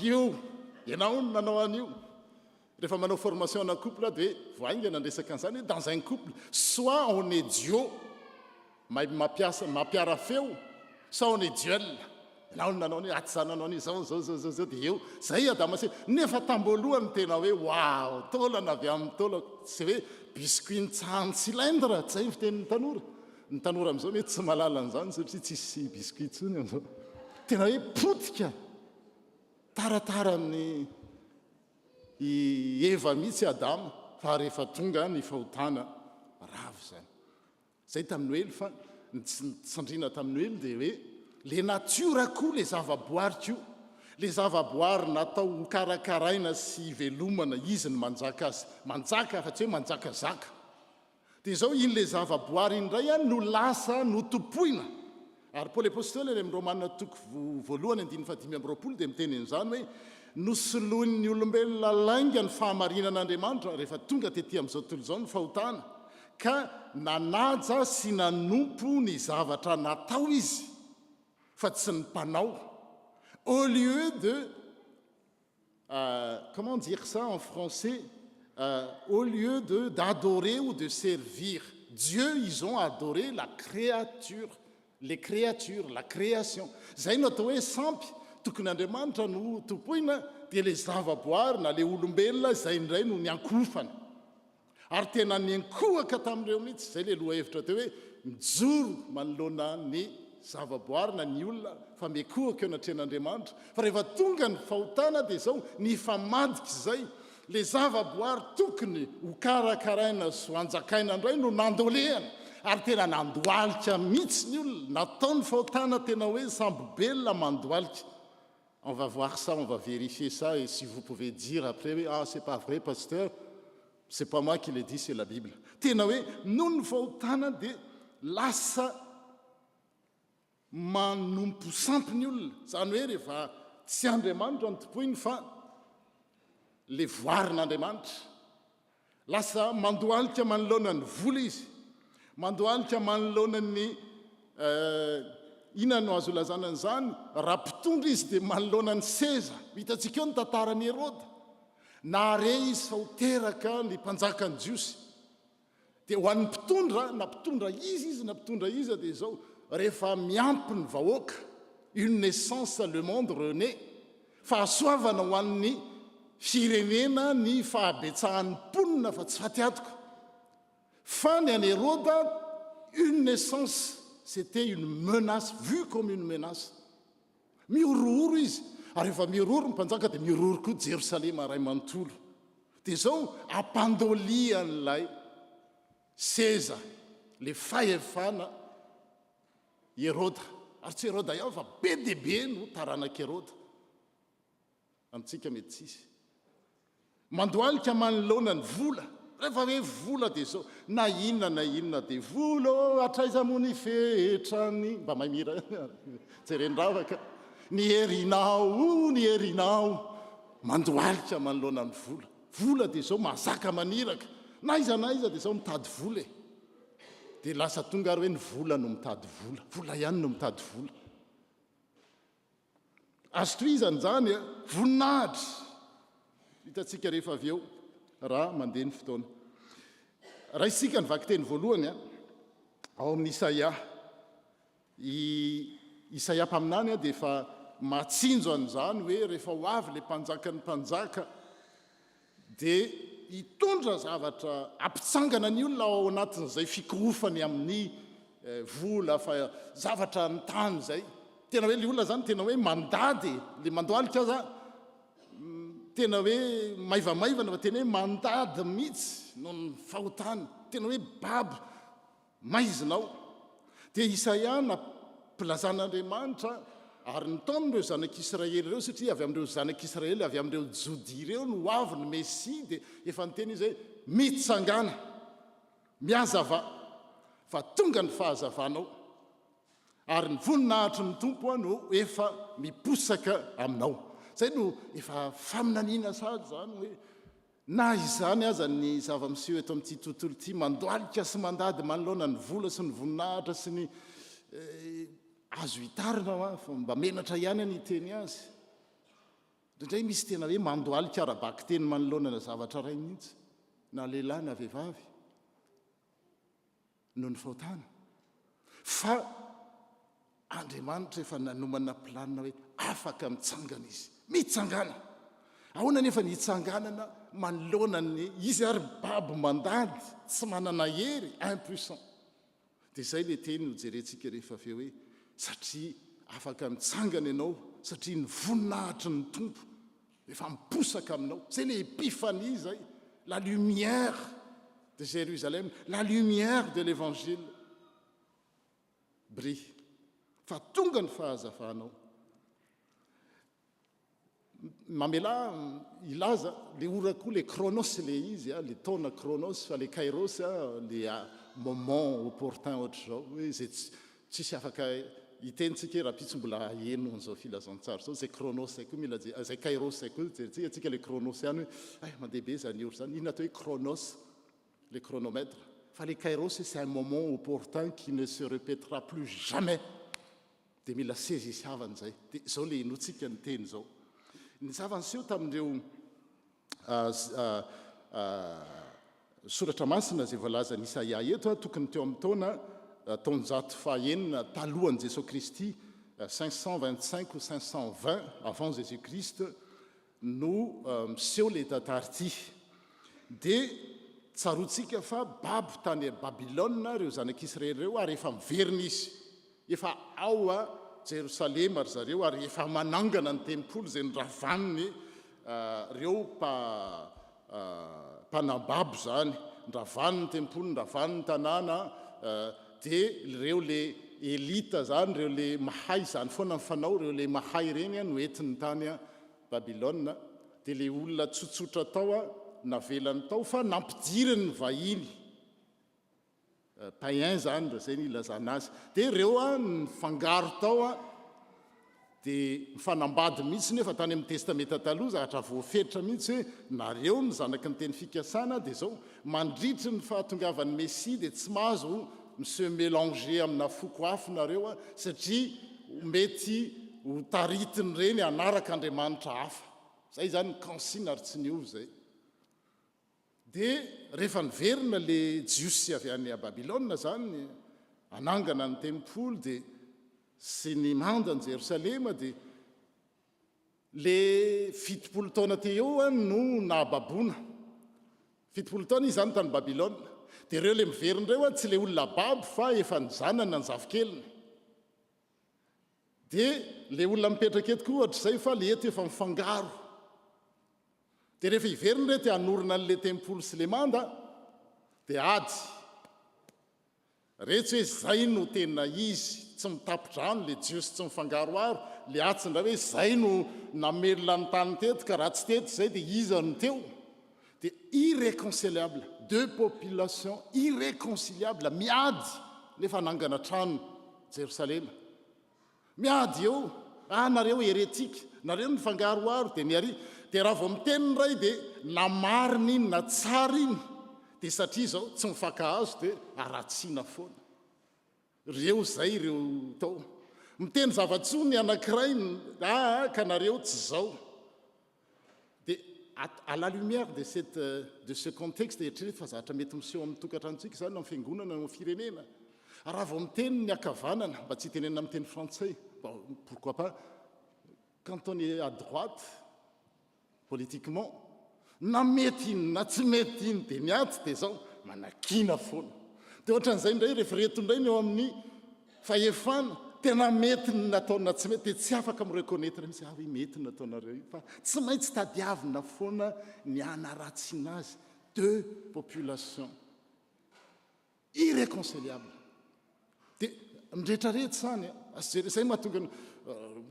io ianao no nanao an'io rehefa manao formation na couple dia voaingana andresaka an'izany hoe dans un couple soit on est duo mahay mampiara feo soit on est duel ianao no nanao ny aty zany nanao ny zao dia eo zay adama se nefa tamboalohany tena hoe wow taolana avy amin'ny taola tsy hoe biscuit nitsahany cylindre tsy zay fitenin'ny tanora ny tanora amin'izao mety tsy malala an'izany satria tsisy biscuit tsony amin'izao tena hoe potika taratara amin'ny eva mihitsy adama fa rehefa tonga ny fahotana ravo zany zay tamin'ny oely fa nitsandrina tamin'ny oely dia hoe le natiora koa le zavaboary ko le zavaboary natao karakaraina sy velomana izy ny manjaka azy manjaka fa tsy hoe manjakazaka dia zao iny le zavaboary indray a no lasa no topoina ary paoly apôstôly any amin'ny romanina toko voalohany 5:5 dia miteny an'izany hoe nosoloin'ny olombelona lainga ny fahamarinan'andriamanitra rehefa tonga tetỳ amin'izao tontolo izao ny fahotana ka nanaja sy nanompo ny zavatra natao izy fa tsy ny mpanao au lieu de comment dire ça en français au lieu d'adorer ou de servir Dieu ils ont adoré la créature les créatures la création zay no atao hoe sampy tokony andriamanitra no topoina dia le zavaboary na le olombelona zay indray no niankofana ary tena niankohaka tamin'ireo mihitsy zay le loha hevitra teo hoe mijoro manoloana ny zavaboary na ny olona fa mikohaka eo anatrehan'andriamanitra fa rehefa tonga ny fahotana dia zao ny famadika izay le zavaboary tokony ho karakaraina sy ho anjakaina indray no nandolehana ary tena nandoalika mihitsy ny olona nataony fahotana tena hoe sambobelona mandoalika on va voir ça on va vérifier ça et si vous pouvez dire après oui ah c'est pas vrai pasteur c'est pas moi qui l'ai dit c'est la Bible tena hoe noho ny fahotana dia lasa manompo sampy ny olona zany hoe rehefa tsy andriamanitra ny topoiny fa le voarin'andriamanitra lasa mandoalika manoloana ny vola izy mandoalika manoloana ny inona no azo lazana an'izany raha mpitondra izy dia manoloana ny seza hitantsika eo ny tantarany Herôda nare izy fa ho teraka ny mpanjakany jiosy dia ho an'ny mpitondra na mpitondra izy na mpitondra izy dia zao rehefa miampy ny vahoaka une naissance le monde rené fahasoavana ho an'ny firenena ny fahabetsahan'ny mponina fa tsy fatiatoko fa ny any Herôda une naissance c'était une menace vue comme une menace miorooro izy ary rehefa miorooro ny mpanjaka dia miorooro koa Jérusalema ray manontolo dia zao ampandolian'ilay seza le fahefana Herôda ary tsy Herôda ihany fa be dia be no taranaka Herôda amintsika mety tsisy mandoalika manoloana ny vola rehefa hoe vola dia zao na inona dia vola atraiza mony fetrany mba mamira jerenravaka ny herinao mandoalika manoloana ny vola dia zao mazaka maniraka na iza dia zao mitady vola e dia lasa tonga ary hoe ny vola no mitady vola ihany no mitady vola azo toizany zany voninahitra hitantsika rehefa avy eo raha mandeha ny fotoana raha isika ny vaky teny voalohany ao amin'ny Isaia mpaminany dia efa matsinjo an'izany hoe rehefa ho avy le mpanjaka ny mpanjaka dia hitondra zavatra ampitsangana ny olona ao anatin'izay fikorofany amin'ny vola fa zavatra ny tany zay tena hoe le olona zany tena hoe mandady le mandoalika za tena hoe maivamaivana fa tena hoe mandady mihitsy no ny fahotana tena hoe babo maizinao dia Isaia nampilazan'Andriamanitra ary nytaon'ireo zanak'Israely ireo satria avy amin'ireo zanak'Israely avy amin'ireo jodi ireo no avy ny Mesia dia efa nyteny izy hoe mitsangana miazava fa tonga ny fahazavanao ary ny voninahitry ny tompo no efa miposaka aminao zay no efa faminaniana sady zany hoe na izany aza ny zava-miseho eto amin'ity tontolo ity mandoalika sy mandady manoloana ny vola sy ny voninahitra sy ny azo hitarina fa mba menatra ihany any iteny azy indray misy tena hoe mandoalika arabaky teny manoloana na zavatra ray mihitsy na lehilahy na vehivavy no ny fahotana fa Andriamanitra efa nanomana planina hoe afaka mitsangana izy mitsangana ahoana nefa nitsanganana manoloana ny izy ary babo mandady tsy manana hery impuissant dia izay le teny no jerentsika rehefa avy hoe satria afaka mitsangana ianao satria ny voninahitry ny tompo efa miposaka aminao zay le épifanie zay la lumière de Jérusalem la lumière de l'évangile brille fa tonga ny fahazavanao mamela ilaza le ora koa le chronos le izy le taona chronos fa le kairos le moment opportun ohatr'izao hoe zay tsisy afaka hitentsika raha pitsy mbola eno an'izao filazantsara zao zay chronos zay koa mila zay kairos zay koa jerentsika atsika le chronos ihany hoe mandehabe zany ora zany ino atao hoe chronos le chronomètre fa le kairos c'est un moment opportun qui ne se répétera plus jamais dia mila saisissavana zay dia zao le inotsika ny teny zao ny zavanyseho tamin'ireo soratra masina zay voalaza ny Isaia eto tokony teo amin'ny taona taonjato fahaenina talohan'i Jesosy Kristy 525 ou 520 avant Jésus-Christ no miseho le tantara ity dia tsarotsika fa babo tany Babilôna reo zanak'Israely reo ary efa miverina izy efa ao Jerosalema ry zareo ary efa manangana ny tempolo zay nravaniny reo mpanambabo zany nravaniny tempolo nravaniny tanàna dia reo le elita zany reo le mahay zany foana mifanao reo le mahay reny no entiny tany Babilôna dia le olona tsotsotra tao navelany tao fa nampidiriny ny vahiny païen zany raha zay ny ilazana azy dia reo ny fangaro tao dia mifanambady mihitsy nefa tany amin'ny testamenta taloha zahatra voafetritra mihitsy hoe nareo ny zanaky ny teny fikasana dia zao mandritry ny fahatongavan'ny Messia dia tsy mahazo se mélanger amina foko hafa nareo satria mety ho taritiny reny anaraka Andriamanitra hafa zay zany ny consigne ary tsy niovy zay dia rehefa niverina le jiosy avy any Babilôna zany anangana ny tempolo dia sy ny manda ny Jerosalema dia le 70 taona teo no nahababoana 70 taona izy zany tany Babilôna dia reo le miverina reo tsy le olona babo fa efa ny zanana ny zavikeliny dia le olona mipetraka eto koa ohatr'izay fa le eto efa mifangaro dia rehefa hiverina rety hanorina n'le tempolo sy le manda dia ady retsy hoe zay no tena izy tsy mitapidrano le jiosy tsy mifangaro aro le atsindra hoe zay no namelona ny tany teto ka raha tsy teto zay dia iza no teo dia irréconciliable deux populations irréconciliable miady nefa nangana trano Jerosalema miady eo nareo hérétique nareo nifangaro aro dia niary dia raha vao miteniny ray dia namarina iny na tsara iny dia satria zao tsy mifankahazo dia aratsiana foana reo zay reo tao miteny zava-tsoa ny anankiray ka nareo tsy zao dia à la lumière de ce contexte eritrereto fa zavatra mety miseho amin'ny tokantranontsika zany amin'ny fiangonana amin'ny firenena raha vao miteny ny akavanana mba tsy tenenina amin'ny teny frantsay pourquoi pas quand on est à droite politiquement na mety iny na tsy mety iny dia miady dia zao manakina foana dia ohatran'izay ndray rehefa retondray ny eo amin'ny fahefana tena mety ny nataona tsy mety dia tsy afaka mireconnaître mihitsy hoe mety ny nataonareo fa tsy maintsy tadiavina foana ny anaratsiana azy deux populations irréconciliable dia mindrehetrarehetra zany zay mahatonga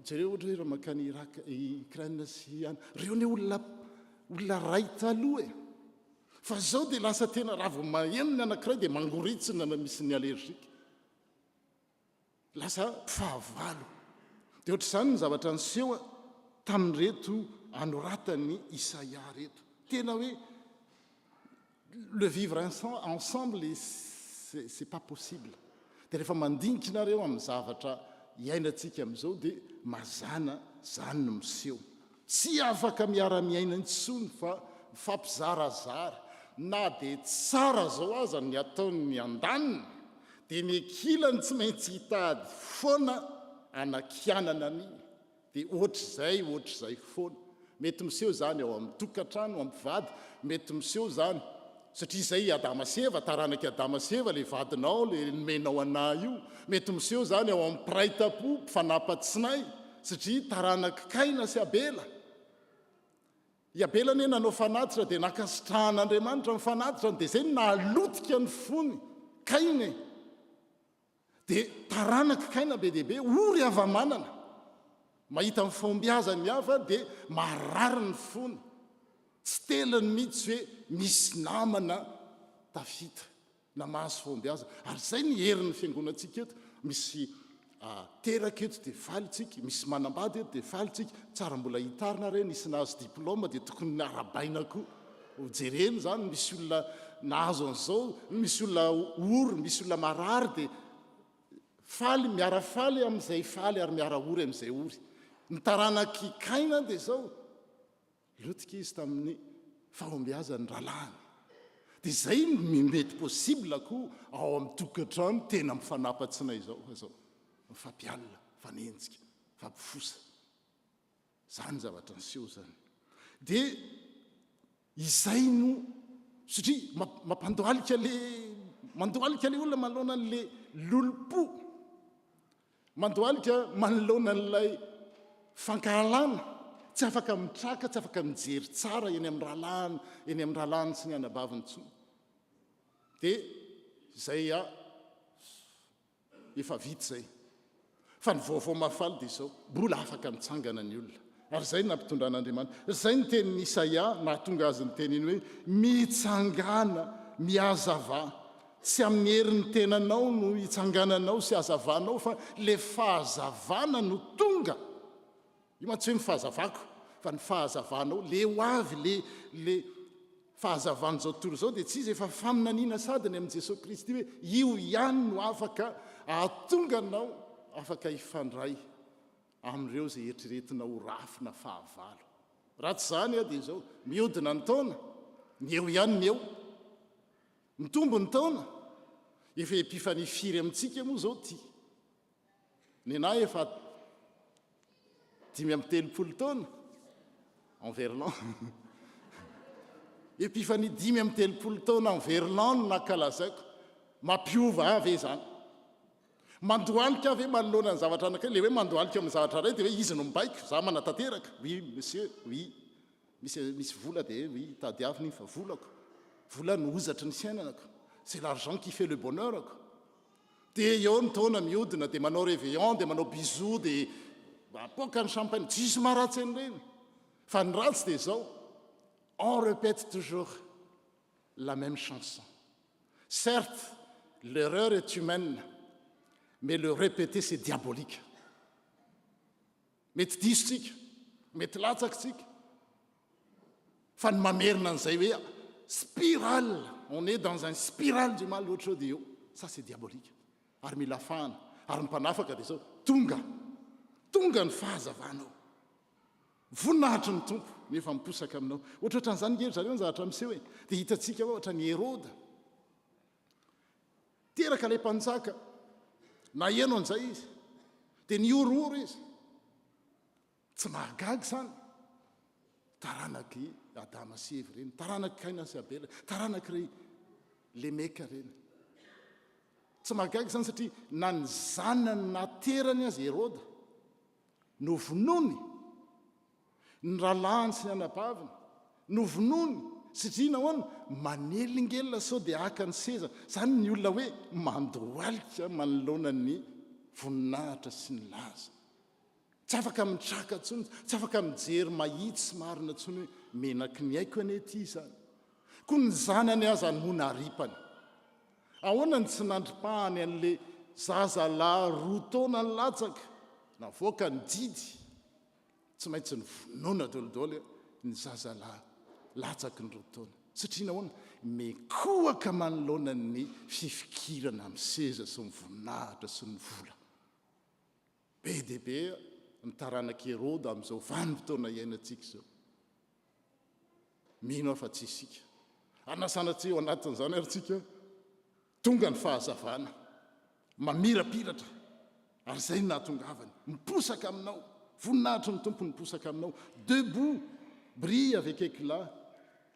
jereo ohatra hoe raha makany Ukraine sy any reo ny olona ray taloha fa zao dia lasa tena raha vao maheno ny anankiray dia mangoritsina na misy ny allergique lasa fahavalo dia ohatr'izany ny zavatra niseho tamin'reto anoratany Isaia reto tena hoe le vivre ensemble c'est pas possible. Dia rehefa mandinikinareo amin'ny zavatra iainantsika amin'izao dia mazana zany no miseho. Tsy afaka miara-miaina intsony fa fampizarazara. Na dia tsara zao aza ny ataony an-daniny dia ny ankilany tsy maintsy hitady foana anakianana an'iny. Dia ohatr'izay foana. Mety miseho zany ao amin'ny tokantrano, amin'ny vady, mety miseho zany satria izay Adama sy Eva, taranaka Adama sy Eva le vadinao, le nomenao anahy io. Mety miseho zany ao amin'ny mpiray-tam-po, mpifanapatsinay, satria taranaka Kaina sy Abela. I Abela ne nanao fanatitra dia nakasitrahan'Andriamanitra mifanatitra dia izay nahalotika ny fony Kaina. Dia taranaka Kaina be deaibe ory hava-manana. Mahita amin'ny fombiazany hafa dia marary ny fony. Tsy telany mihitsy hoe misy namana tafita na mahazo fombiaza. Ary izay ny herin'ny fiangonantsika eto. Misy teraka eto dia falitsika, misy manambady eto dia falitsika. Tsara mbola hitarina reny, nisy nahazo diplôma dia tokony arabaina koa. Jereny zany misy olona nahazo an'izao, misy olona ory, misy olona marary dia faly, miara faly amin'izay faly ary miara ory amin'izay ory. Ny taranaky Kaina dia zao lotika izy tamin'ny fahombiazany ralàny. Dia izay mety possible koa ao amin'ny tokantrano tena mifanapatsinay zao mifampialina, fanenjika, fampifosa. Zany zavatra niseho zany. Dia izay no satria mampandohalika mandohalika le olona manoloana an'le lolo-po, mandohalika manoloana an'ilay fankahalana, tsy afaka mitraka, tsy afaka mijery tsara eny amin'ny ralàny sy ny anabaviny intsony. Dia izay efa vita zay. Fa ny vaovao mafaly dia izao, mbola afaka mitsangana ny olona. Ary izay nampitondraan'Andriamanitra. Izay ny tenin'ny Isaia nahatonga azy ny teniny hoe mitsangana, mihazava. Tsy amin'ny herin'ny tenanao no hitsangananao sy hazavanao fa le fahazavana no tonga. Io ma tsy hoe mifahazavako fa ny fahazavanao le ho avy le fahazavana zao tontolo zao dia tsy izy efa faminaniana sadiny amin'i Jesosy Kristy hoe io ihany no afaka ahatonga anao afaka hifandray amin'ireo zay eritreretina ho rafina fahavalo. Raha tsy zany dia izao mihodina ny taona, ny eo ihany ny eo, mitombo ny taona, efa epifany firy amintsika moa zao ty. Ny anahy efa 5 taona en verlan. Epifany 5 taona en verlan no nankalazaiko. Mampiova ave zany. Mandohalika ave manoloana ny zavatra anakay. Le hoe mandohalika amin'ny zavatra ray dia hoe izy no mibaiko. Za manatanteraka. Oui, monsieur, oui. Misy vola dia oui, tadiaviny fa volako. Vola no hozatry ny fiainanako. C'est l'argent qui fait le bonheur. Dia eo ny taona mihodina dia manao réveillon, dia manao bisou, dia apoka ny champagne. Tsisy maharatsy an'ireny. Fa ny ratsy dia izao, on répète toujours la même chanson. Certes, l'erreur est humaine, mais le répéter c'est diabolique. Mety disotsika, mety latsakitsika. Fa ny mamerina an'izay hoe spirale, on est dans un spirale du mal l'autre dia eo. Ça c'est diabolique. Ary mila fahana, ary ny mpanafaka dia zao tonga ny fahazavanao. Voninahitry ny tompo nefa miposaka aminao. Ohatrohatran'izany ngery zareo ny zavatra miseho hoe dia hitantsika ohatra ny Herôda. Teraka ilay mpanjaka, na eno an'izay izy, dia niorooro izy. Tsy mahagagy zany. Taranaky Adama sy Eva reny, taranaky Kaina sy Abela, taranaky Lemeka reny. Tsy mahagagy zany satria na ny zanany naterany azy Herôda no vonony, ny ralàny sy ny anabaviny no vonony satria nahoana manelingelina sao dia haka ny seza. Zany ny olona hoe mandohalika manoloana ny voninahitra sy ny laza. Tsy afaka mitraka ntsony, tsy afaka mijery mahitsy sy marina ntsony hoe menaky ny aiko ane ty zany. Koa ny zanany aza no naripany. Ahoana ny tsy nandripahany an'le zazalahy 2 taona ny latsaka navoaka ny didy. Tsy maintsy ny vonoana dolidoly ny zazalahy latsaky ny 2 taona. satria nahoana mekoaka manoloanany fifikirana amin'ny seza sy ny voninahitra sy ny vola. Be deaibe ny taranaka Herôda amin'izao vanim-potoana iainantsika izao. Mino aho fa tsy isika. Anasanatsika eo anatin'izany ary tsika tonga ny fahazavana, mamirapiratra, ary izay ny nahatongavany, miposaka aminao, voninahitra ny tompo miposaka aminao. Debout, brille avec éclat,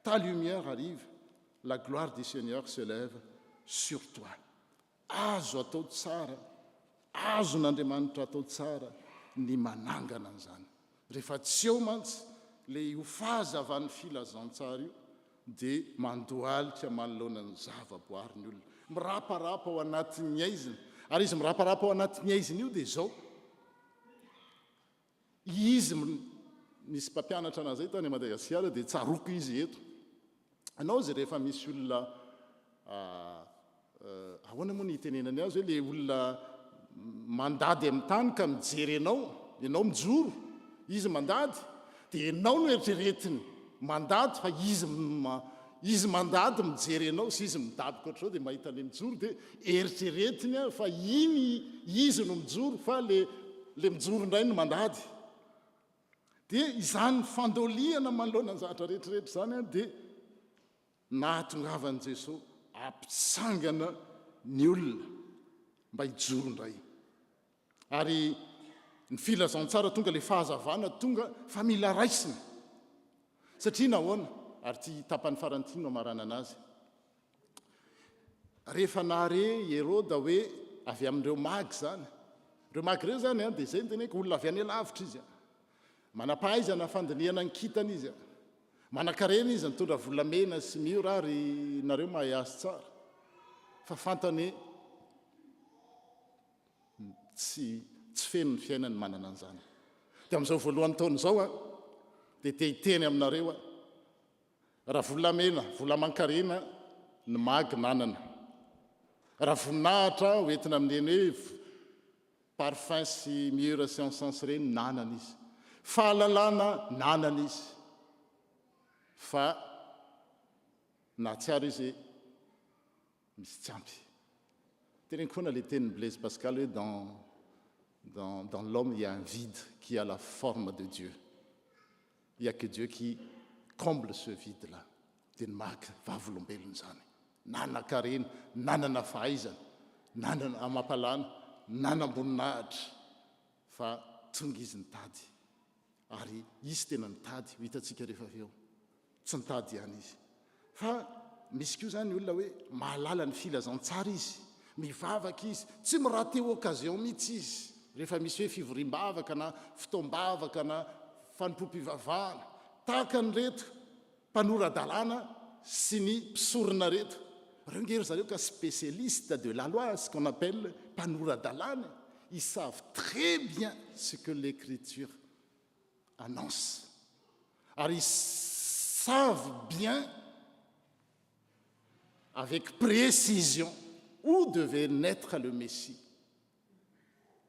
ta lumière arrive, la gloire du Seigneur se lève sur toi. Azo atao tsara, azo n'Andriamanitra atao tsara ny manangana an'izany. Rehefa tsy eo mantsy le io fahazavan'ny filazantsara io dia mandohalika manoloana ny zavaboary ny olona. Miraparapa ao anatin'ny aiziny. Ary izy miraparapa ao anatin'ny aiziny io dia izao. Izy nisy mpampianatra an'izay tany Madagasikara dia tsaroko izy eto. Anao zay rehefa misy olona ahoana moa ny itenenany azy hoe le olona mandady amin'ny tany ka mijery ianao mijoro, izy mandady, dia ianao no eritreretiny mandady fa izy mandady mijery ianao sy izy midaboka ohatr'izao dia mahita le mijoro dia eritreretiny fa iny izy no mijoro fa le mijoro indray no mandady. Dia izany fandoliana manoloana ny zavatra rehetrarehetra izany dia nahatongavan'i Jesosy ampitsangana ny olona mba hijoro indray. Ary ny filazantsara tonga le fahazavana tonga fa mila raisina. Satria nahoana? Ary ty tapany farantiny no amarana anazy. Rehefa nahare Herôda hoe avy amin'ireo magy zany. Ireo magy ireo zany dia izay ny teneko olona avy any lavitra izy. Manam-pahaizana fandiniana ny kitana izy. Manan-karena izy nitondra volamena sy miora ary nareo mahay azy tsara. Fa fantany tsy feno ny fiainany manana an'izany. Dia amin'izao voalohany taona izao dia te hiteny aminareo raha volamena, volaman-karena ny magy nanana. Raha voninahitra hoentina amin'eny hoe parfum sy miura sy encens ireny nanana izy. Fahalalana nanana izy. Fa na tsy ary izy misy tsy ampy. Teneniko foana le tenin'ny Blaise Pascal hoe dans l'homme il y a un vide qui a la forme de Dieu. Il n'y a que Dieu qui comble ce vide-là. Dia ny magy vavolombelona izany. Nanan-karena, nanana fahaizana, nanana amam-palana, nanam-boninahitra. Fa tonga izy nitady. Ary izy tena nitady, ho hitantsika rehefa avy eo. Tsy nitady ihany izy. Fa misy koa zany olona hoe mahalala ny filazantsara izy, mivavaka izy, tsy miraty occasion mihitsy izy. Rehefa misy hoe fivoriam-bavaka na fotoam-bavaka na fanompom-pivavahana, tahaka ny reto mpanora-dalàna sy ny mpisorona reto. Reo ngery zareo ka spécialiste de la loi, ce qu'on appelle mpanora-dalàna. Ils savent très bien ce que l'écriture annonce. Alors ils savent bien avec précision où devait naître le Messie.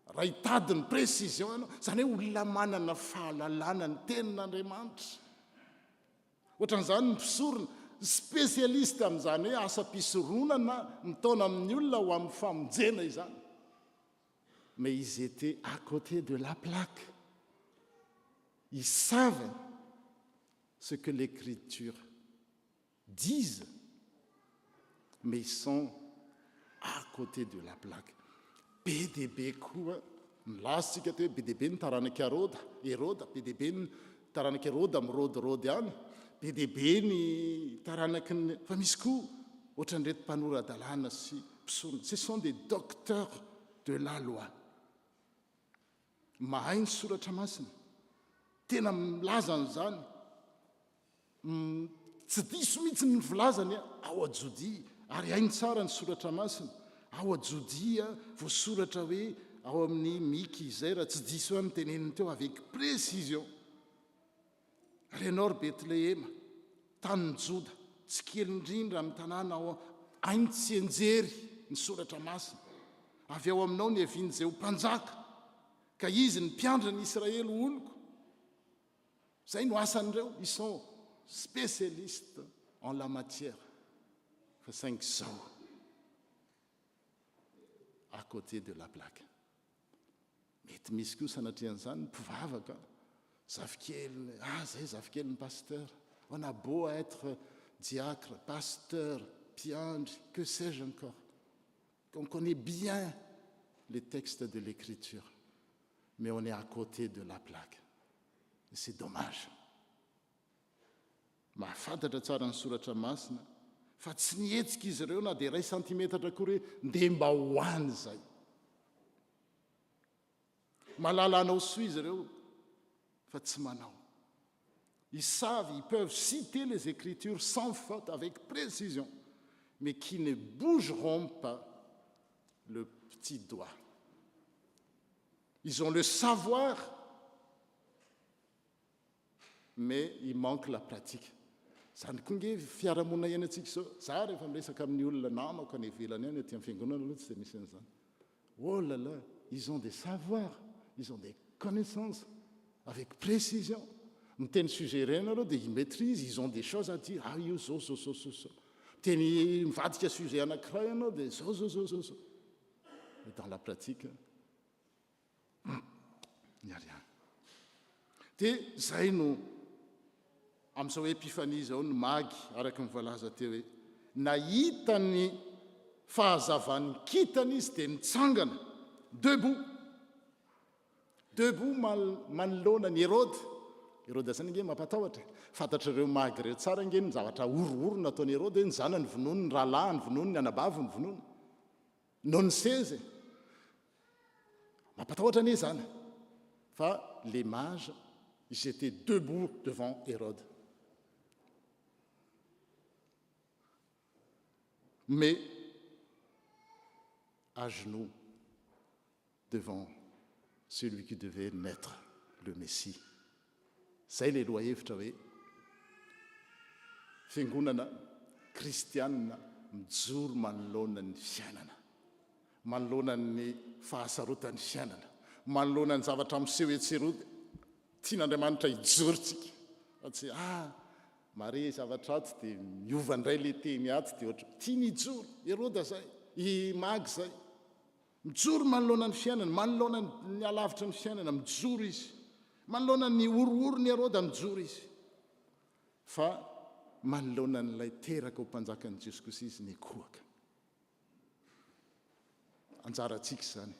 Raha hitadiny précision ianao, zany hoe olona manana fahalalana ny tenin'Andriamanitra. Ohatran'izany ny mpisorona, spécialiste amin'izany hoe asa-pisoronana mitaona amin'ny olona ho amin'ny famonjena izany. Mais ils étaient à côté de la plaque. Ils savent ce que l'Écriture dise, mais ils sont à côté de la plaque. Be deaibe koa milasitsika te hoe be deaibe ny taranaka Herôda, be deaibe ny taranaka Herôda mirodorody any, be deaibe ny taranaka ny fa misy koa ohatran'ireto mpanora-dalàna sy mpisorona. Ce sont des docteurs de la loi. Mahay ny soratra masina, tena milaza an'izany. Tsy diso mihitsy ny volazany ao ajodi, ary hainy tsara ny soratra masina. Ao ajodi voasoratra hoe ao amin'ny miky izay raha tsy diso any teneniny teo avec précision. Renor Betlehema, tany ny Joda, tsy kely indrindra amin'ny tanàna ao hainy tsy enjery ny soratra masina. Avy ao aminao ny eviany izay ho mpanjaka, ka izy ny mpiandra ny Israely oloko. Zay no asan'ireo, ils sont spécialistes en la matière fa saingy zao à côté de la plaque. Mety misy koa sanatrean'izany mpivavaka zafikely zay zafikely ny pasteur, on a beau être diacre, pasteur, piandry, que sais-je encore, qu'on connaît bien les textes de l'écriture, mais on est à côté de la plaque. Et c'est dommage. Mahafantatra tsara ny soratra masina fa tsy nihetsika izy ireo na dia 1 centimetatra kory hoe ndeha mba hoany zay. Malala anao soa izy ireo fa tsy manao. Ils savent, ils peuvent citer les Écritures sans faute, avec précision, mais qui ne bougeront pas le petit doigt. Ils ont le savoir, mais il manque la pratique. Zany koa nge fiarahamonina iainantsika zao. Za rehefa miresaka amin'ny olona namako any ivelany any aty amin'ny fiangonana aloha tsy dia misy an'izany. Oh là là, ils ont des savoirs, ils ont des connaissances, avec précision. Miteny sujet reny aloha dia ils maîtrisent, ils ont des choses à dire. Ah io zao. Miteny mivadika sujet anankiray ianao dia zao. Et dans la pratique, il n'y a rien. Dia zay no amin'izao épifanie zao no magy araka ny voalaza teo hoe nahita ny fahazavan'ny kitana izy dia nitsangana debout manoloana ny Hérode zany nge mampatahotra. Fantatrareo magy reo tsara nge ny zavatra orooro nataony Hérode, ny zanany vonono, ny rahalahy ny vonono, ny anabavy ny vonono, no ny seze. Mampatahotra anie zany. Fa les mages, ils étaient debout devant Hérode. Mais à genoux devant celui qui devait naître, le Messie. Zay le loha hevitra hoe fiangonana kristianina mijoro manoloana ny fiainana, manoloana ny fahasarotan'ny fiainana, manoloana ny zavatra miseho etserody. Tian'Andriamanitra hijorontsika fa tsy mare zavatra ato dia miova indray le teny ato dia ohatra tia nijoro Hérode zay, i magy zay mijoro manoloana ny fiainana, manoloana ny alavitra ny fiainana, mijoro izy. Manoloana ny orooro ny Hérode mijoro izy. Fa manoloana n'ilay teraka ho mpanjakan'i Jesosy Kristy izy nikohaka. Anjarantsika zany.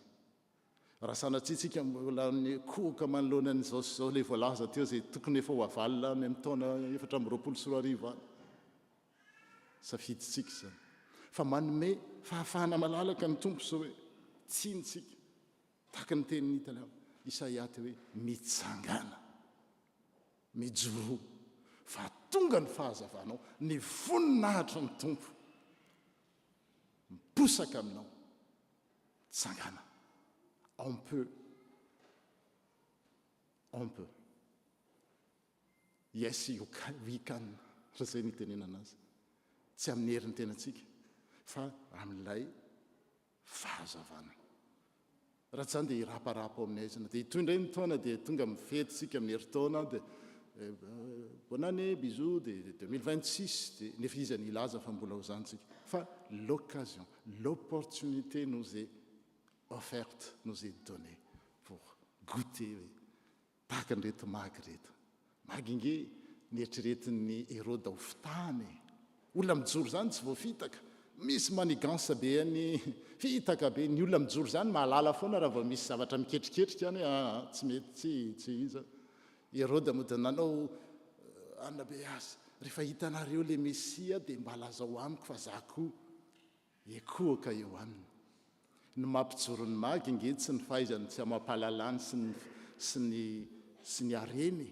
Raha sanatsitsika mbola nikohaka manoloana n'izao sy izao le voalaza teo zay tokony efa ho avalona any amin'ny taona 420 any. Safiditsika zany. Fa manome fahafahana malalaka ny tompo zao hoe tsinitsika. Tahaka ny tenin'ny Italien. Isaia teo hoe mitsangana, mijoro, fa tonga ny fahazavanao, ny voninahitra ny tompo miposaka aminao, tsangana. On peut. Yes, we can. Raha zay ny tenenana azy. Tsy amin'ny herin'ny tenantsika, fa amin'ilay fahazavana. Raha tsy zany dia iraparapa amin'ny aizana. Dia itondray ny taona dia tonga mifety sika amin'ny herintaona dia bonne année, bisous, dia 2026 dia nefa izy ny ilaza fa mbola ho zantsika. Fa l'occasion, l'opportunité nous est offerte, nous est donnée pour goûter tahaka an'ireto magy reto. Magy inge nieritreretin'ny Hérode ho fitany. Olona mijoro zany tsy voafitaka. Misy manigance be any fitaka be. Ny olona mijoro zany mahalala foana raha vao misy zavatra miketriketrika any tsy mety tsy iza. Hérode moa dia nanao anabe azy. Rehefa hitanareo le Mesia dia mba lazao amiko fa za koa ekohaka eo aminy. Ny mampijoro ny magy nge tsy ny fahaizany tsy amampahalalany sy ny areny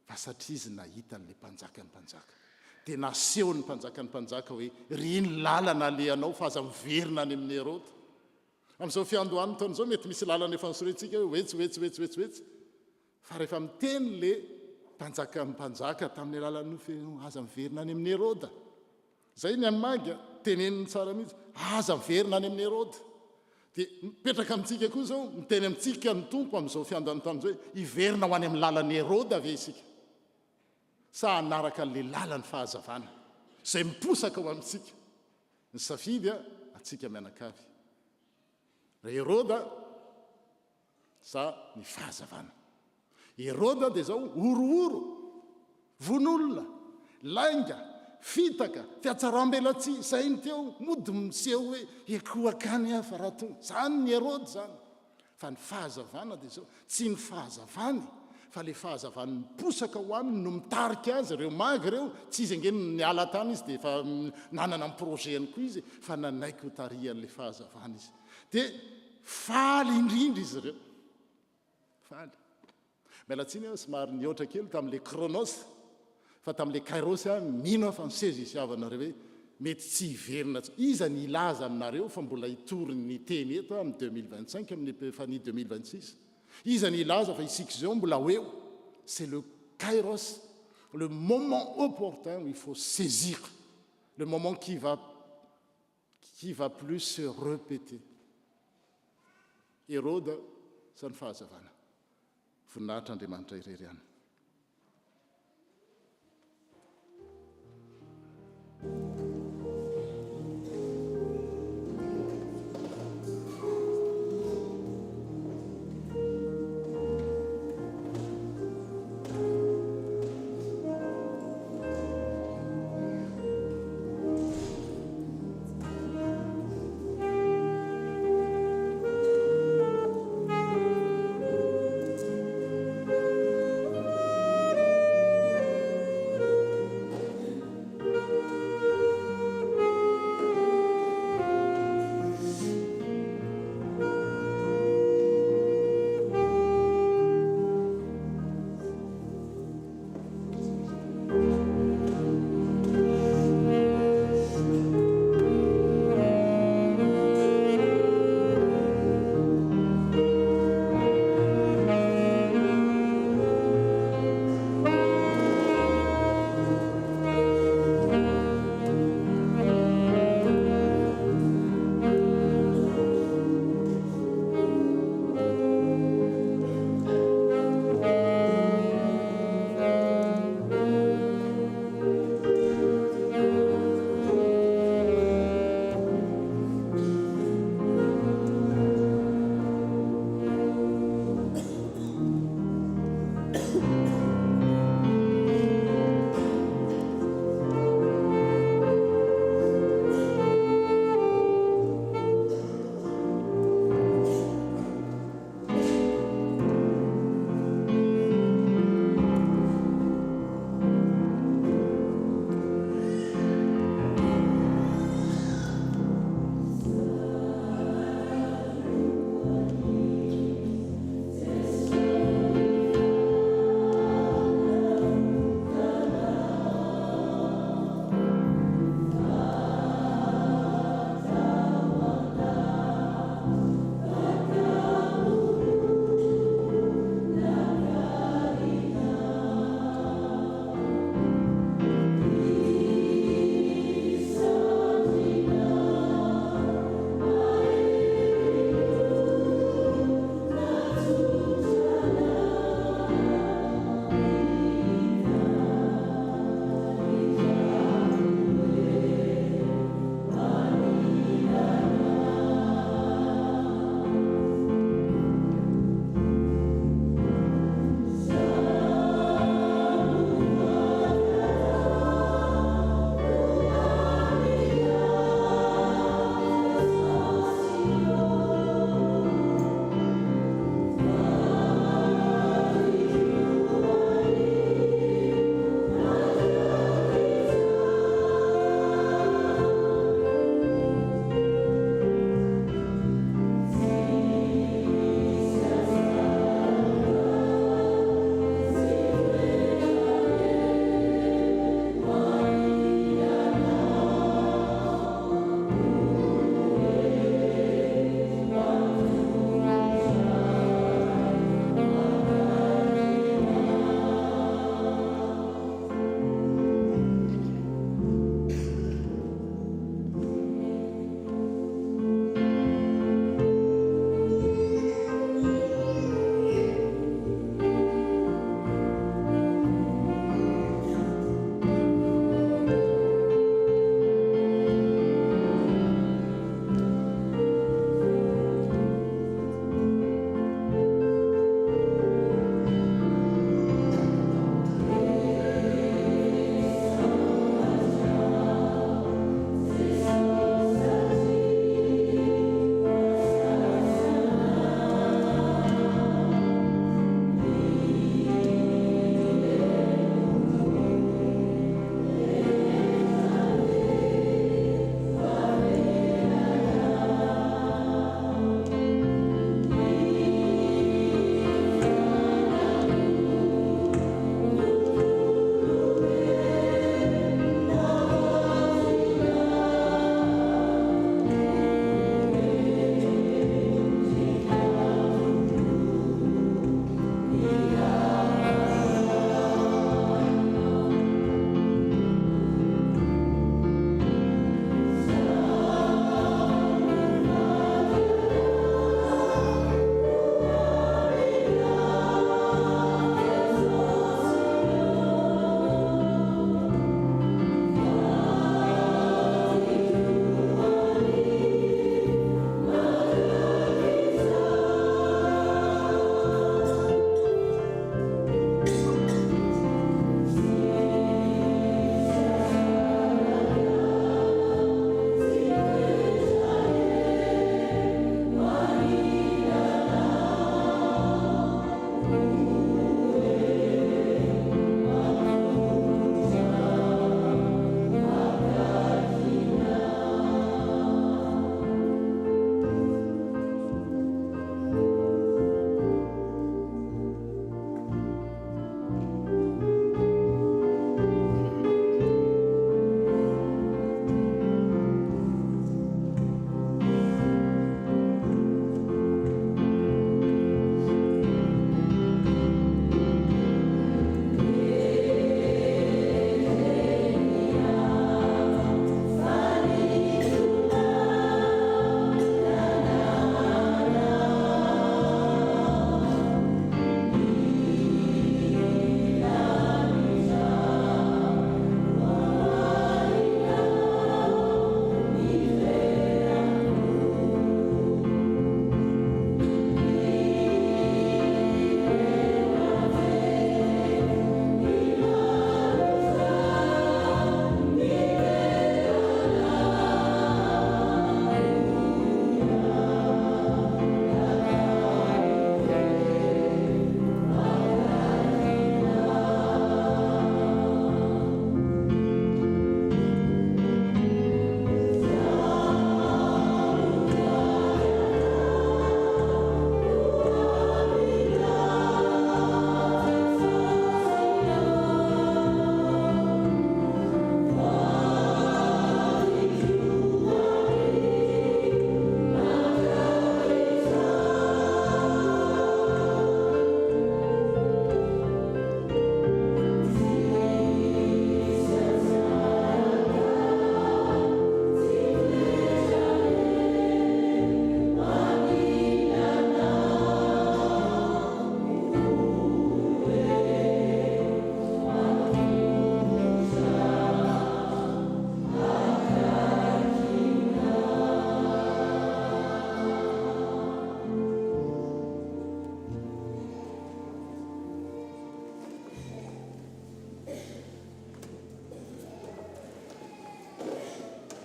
fa satria izy nahita n'le mpanjaka ny mpanjaka. Dia naseho ny mpanjaka ny mpanjaka hoe ry ny lalana alehanao fa aza miverina any amin'ny Hérode. Amin'izao fiandohan'ny taona izao mety misy lalana efa nisoretsika hoe wetsy. Fa rehefa miteny le mpanjaka ny mpanjaka tamin'ny alalan'ny aza miverina any amin'ny Hérode. Zay ny amin'ny magy teneniny tsara mihitsy, aza miverina any amin'ny Hérode. Dia mipetraka amintsika koa zao miteny amintsika ny tompo amin'izao fiandohan'ny taona izao hoe hiverina ho any amin'ny lalan'ny Hérode ave isika. Sa hanaraka le lalan'ny fahazavana. zay miposaka ho amintsika ny safidy a atsika mianakavy ra Herôda za ny fahazavana. Herôda dia zao orooro vonolona lainga fitaka fiatsaram-belatsia zay ny teo mody miseho hoe ekoakany afa raha tony zany ny Herôda zany. Fa ny fahazavana dia zao tsy ny fahazavany fa le fahazavany miposaka ho aminy no mitarika azy reo magy reo tsy izy angeny ny ala tany izy dia efa nanana ny projetany koa izy fa nanaiky ho tarihan'le fahazavana izy dia faly indrindra izy reo faly. Mialatsiny aho somary nioatra kely tamin'le Kronos fa tamin'le Kairos mino aho fa niseza isiavanareo hoe mety tsy hiverina iza ny ilaza aminareo fa mbola hitory ny teny eto amin'ny 2025 amin'ny fany 2026 iza ny ilaza fa isika zao mbola hoeo c'est le Kairos, le moment opportun où il faut saisir, le moment qui va plus se répéter. Hérode sa ny fahazavana voninahitra Andriamanitra irery ihany.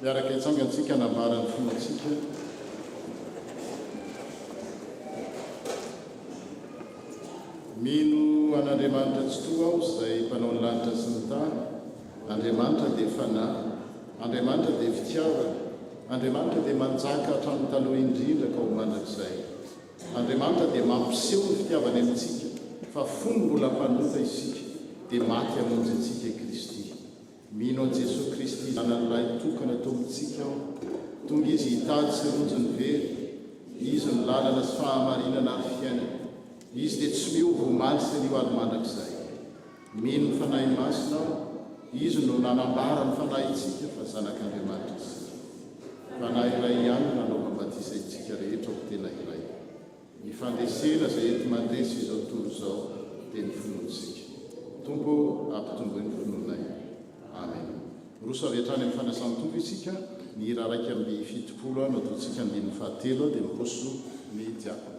miaraka itsangantsika nambarany fonatsika mino an'andriamanitra tsy toa aho izay mpanao ny lanitra sy ny tany. Andriamanitra dia fanahy, Andriamanitra dia fitiavana, Andriamanitra dia manjaka hatramin'ny taloha indrindra ka ho mandrakizay. Andriamanitra dia mampiseho ny fitiavany amintsika fa fony mbola mpanota isika dia maty hamonjy antsika Kristy. Mino an' Jesosy Kristy zanan'ilay tokana tombontsika aho, tonga izy hitady sy ronjony very, izy ny lalana sy fahamarinana ary fiainana. Izy dia tsy miova omaly sy ny hoaly mandrakizay. Mino ny fanahy masina aho, izy no nanambara ny fanahintsika fa zanak'Andriamanitra isika. Fanahy iray ihany nanao mambatiza itsika rehetra ho tena iray. Ny fandresena izay ety mandresy izao tontolo izao dia ny finoantsika. Tompo ampitombo ny finoanay. Amen. Roso avy hatrany amin'ny fanasan-tompo isika, ny hira raiky amin'ny fitopolo no ataontsika andininy fahatelo dia miroso ny diakona.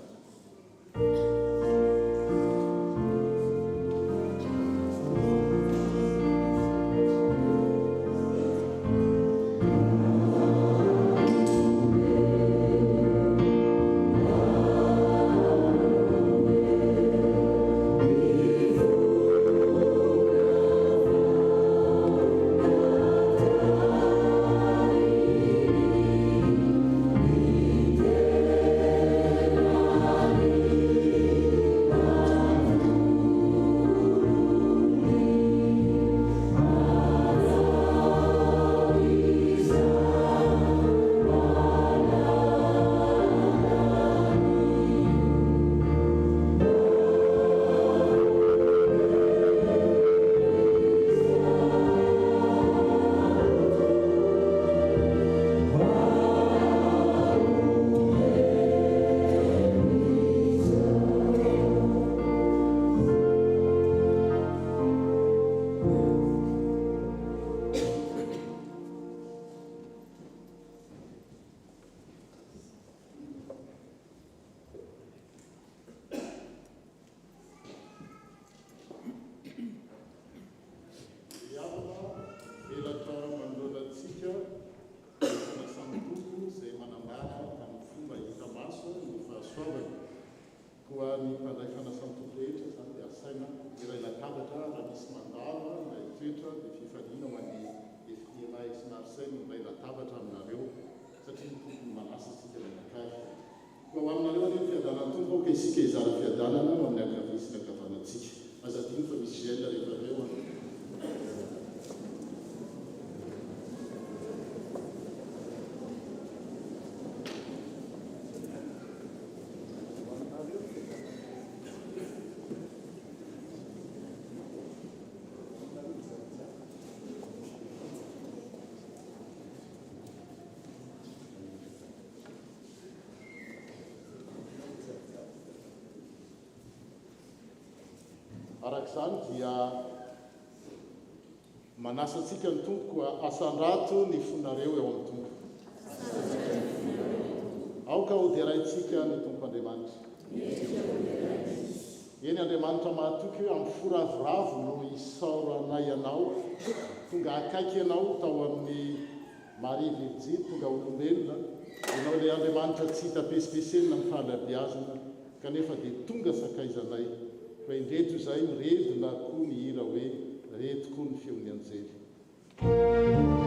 Isika izara fiadanana amin'ny ankavitsina ankavanantsika. Aza dino fa misy gel rehefa aveo. Arak'izany dia manasa antsika ny tompoko asan-drato ny fonareo eo amin'ny tompo. Aoka ho deraintsika ny tompo Andriamanitra. Eny Andriamanitra mahatoky hoe amin'ny foravoravo no isaoranay ianao, tonga akaiky ianao tao amin'ny Maria Virjiny, tonga olombelona, ianao ilay Andriamanitra tsy hita pesipesena amin'ny fahalebiazana, kanefa dia tonga sakaizanay. Fa indreto izay miredona koa ny hira hoe reto koa ny feon'ny anjely. Amen.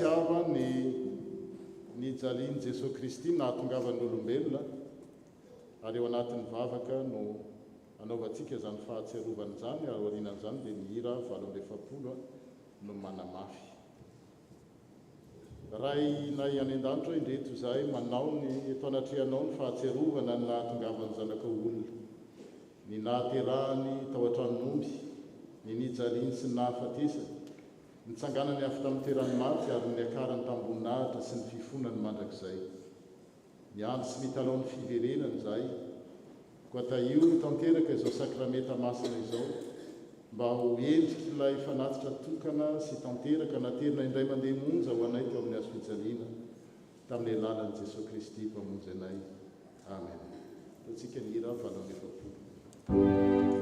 fahasiava ny jaliany Jesosy Kristy nahatongavan'olombelona ary eo anatin'ny vavaka no anaovantsika zany fahatsiarovana zany ary orinan'izany dia mihira 7 no manamafy ray nay any an-danitra indreto izahay manao ny eto anatrehanao ny fahatsiarovana ny nahatongavany zanak'olona ny nahaterahany tao an-tranomby ny nijaliany sy ny nahafatesany nitsanganany avy tamin'ny toerany maty ary ny akarany tambonahitra sy ny fifonany mandrakizay miandro sy mitalao ny fiverenany izay koa taio tanteraka izao sakramenta masina izao mba ho endriky ilay fanatitra tokana sy tanteraka naterina indray mandeha monja ho anay teo amin'ny azo fijaliana tamin'ny alalan'i Jesosy Kristy mpamonjy anay. Amen. Taontsika ny hira 7.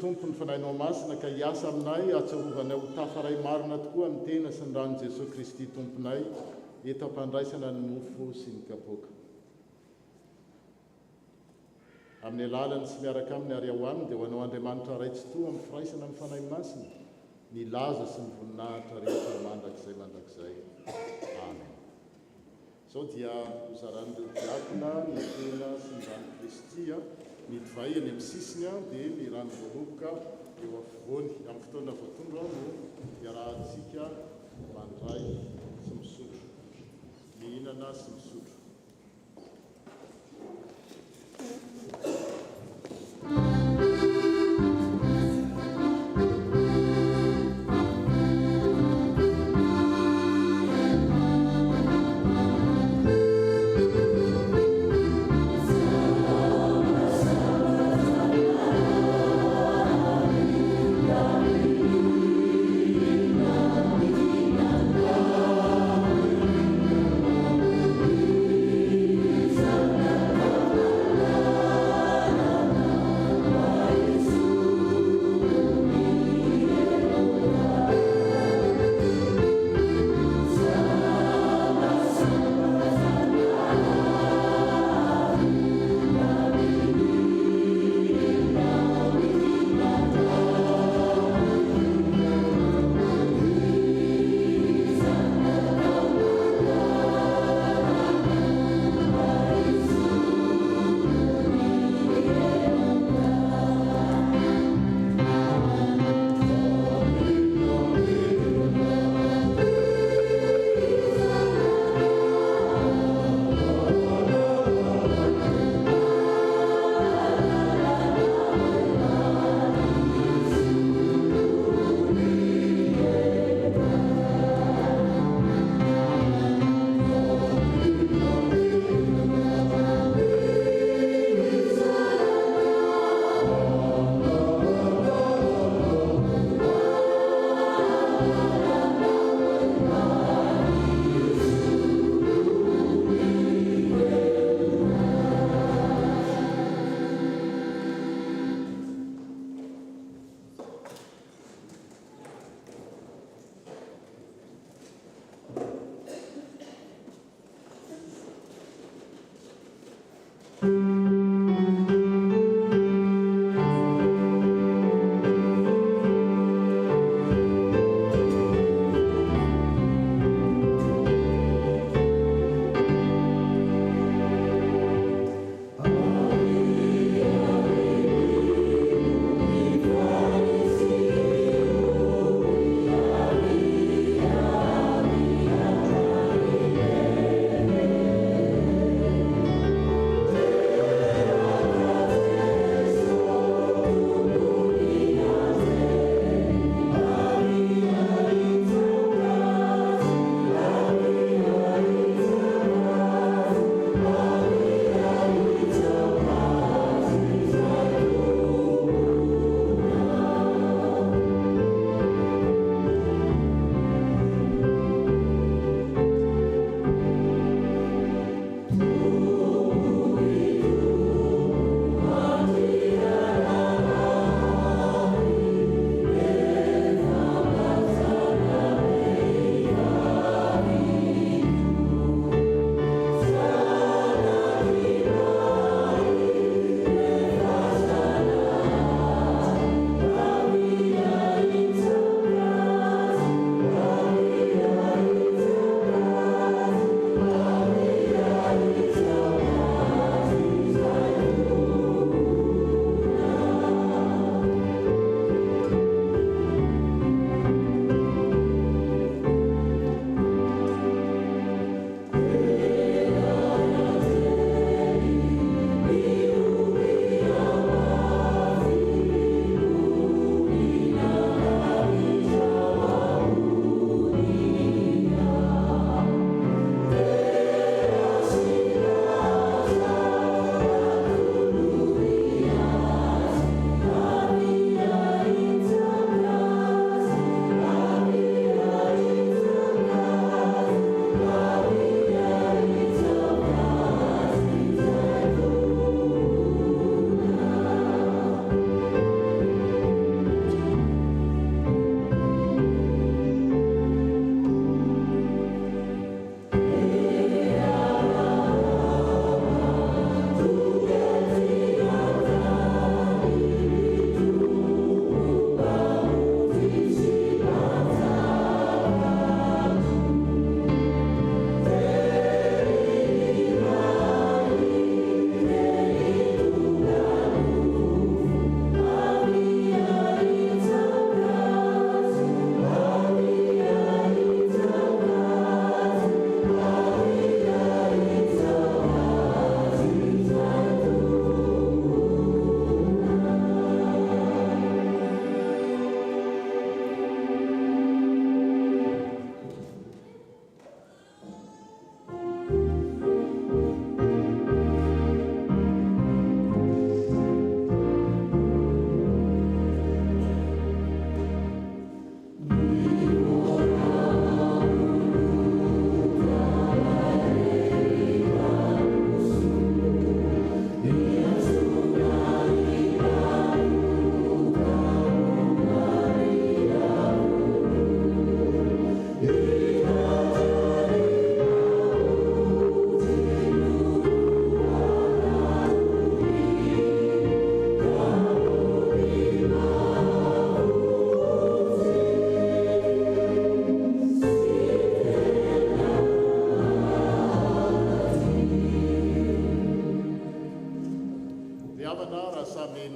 Tompony fanainao masina ka hiasa aminay atsarovana ho tafaray marina tokoa ny tena sy ny rano Jesosy Kristy tomponay eto ampandraisana ny mofo sy ny kapoaka amin'ny alalany sy miaraka aminy ary ahoaniny dia ho anao Andriamanitra raitsy toa amin'ny firaisana ny fanahy masina ny laza sy ny voninahitra rehetra mandrakizay. Amen. Zao dia hozaran'ireo diakona ny tena sy ny rano Kristy ny divay any amin'ny sisiny dia ny rano voaloboka eo afovoany amin'ny fotoana voatondro no iarahantsika mandray sy misotro mihinana sy misotro. Amen.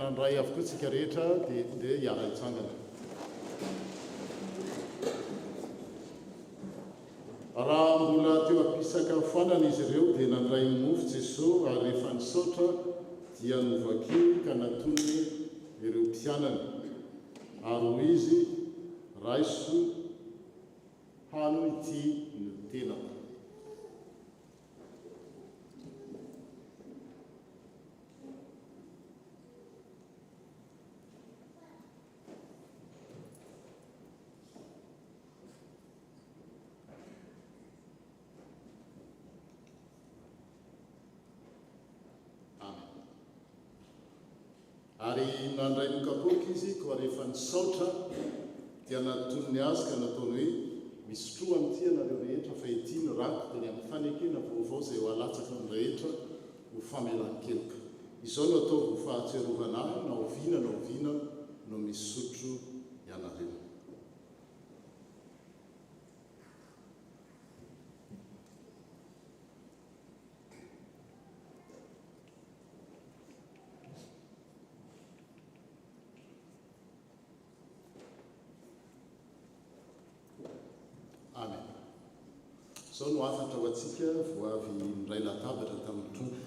nandray avokoa tsika rehetra dia ndeha hiara hitsangana. Raha mbola teo ampisakafoanana izy ireo dia nandray mofo Jesosy ary rehefa nisaotra dia novakeo ka natony ireo mpianany ary hoy izy raiso hano ity no tenako. Ary nandray mokapoky izy koa rehefa nisaotra dia natonony azy ka nataony hoe misotro amin'ity ianareo rehetra fa ity no rako dia ny amin'ny fanekena vaovao izay ho alatsaka ny rehetra ho famelan-keloka. Izao no atao ho fahatserovana ahy na oviana no misotro ianareo. Amen. Zao no afatra ho antsika vao avy miray latabatra tamin'ny tompo.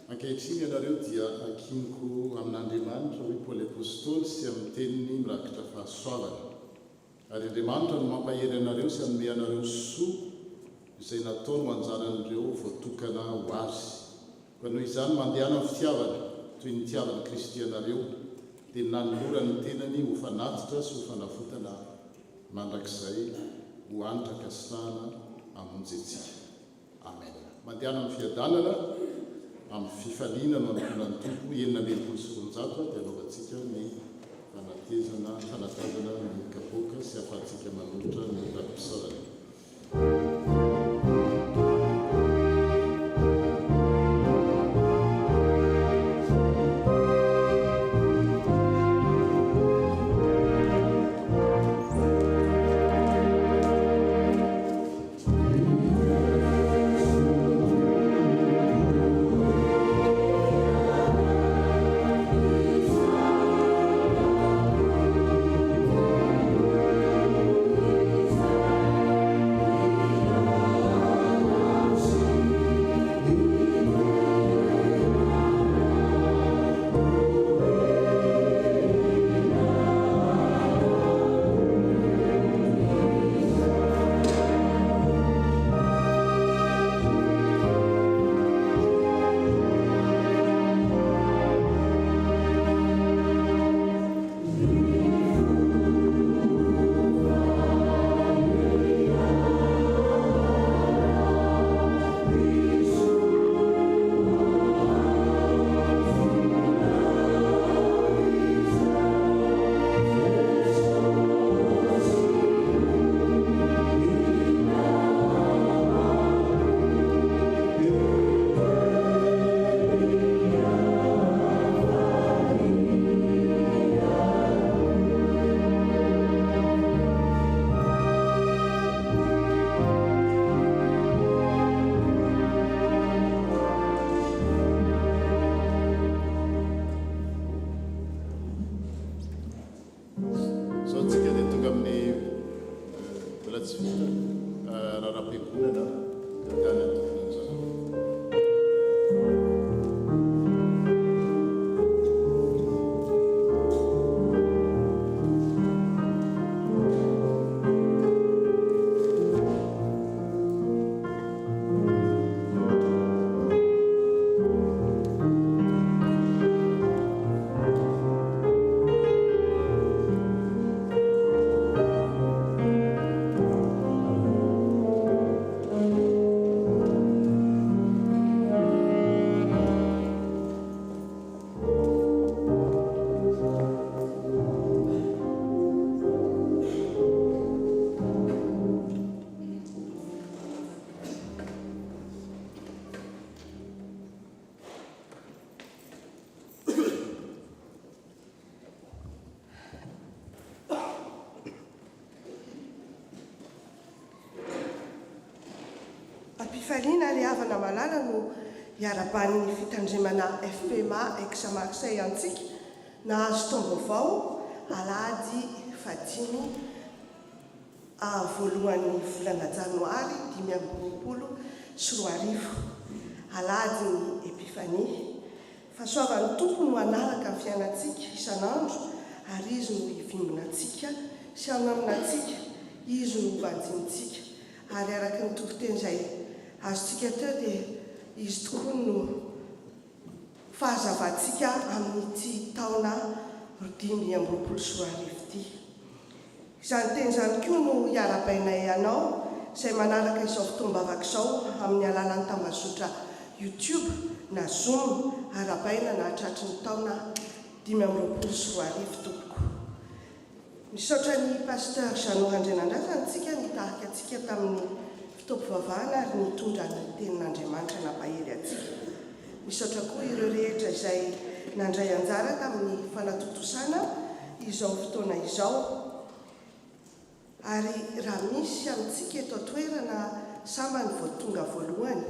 Ankehitriny ianareo dia ankiniko amin'Andriamanitra hoe Paoly apôstôly sy amin'ny teniny mirakitra fahasoavana. Ary Andriamanitra no mampahery anareo sy hanome anareo soa izay nataony ho anjaran'ireo voatokana ho azy. Fa noho izany mandehana amin'ny fitiavana toy ny tiavany Kristy ianareo dia nanolora ny tenany ho fanatitra sy ho fanafotana mandrakizay ho anitra kasihana hamonjy antsika. Amen. Mandehana amin'ny fiadanana amin'ny fifaliana no anotonany tompo 920 dia anaovantsika ny fanatazana ny kapoaka sy afahantsika manolotra ny rakom-pisarana. Fifaliana ry havana malala no hiaraban'ny fitandremana FPMA Aix-Marseille antsika nahazo taom-baovao alahady 5 voalohan'ny volana janoary 2024 alahady ny Epifanie. Fahasoavan'ny tompo no analaka amin'ny fiainantsika isan'andro ary izy no hivimbina antsika sy haminaminantsika, izy no vanjintsika ary araky ny toriteny izay azotsika teo dia izy tokoa no fahazavantsika amin'ity taona 2024 ity. Izany teny izany koa no hiarabainay ianao izay manaraka izao fotoam-bavaka izao amin'ny alalan'ny tambazotra YouTube na Zoom arabaina na hatratry ny taona 2024 tompoko. Misaotra ny pasteur Jeannot Andrenandrasa antsika nitahaka antsika tamin'ny fitaom-pivavahana ary nitondra ny tenin'Andriamanitra nampahery antsika. Misaotra koa ireo rehetra izay nandray anjara tamin'ny fanatotosana izao fotoana izao. Ary raha misy amintsika eto toerana sambany voatonga voalohany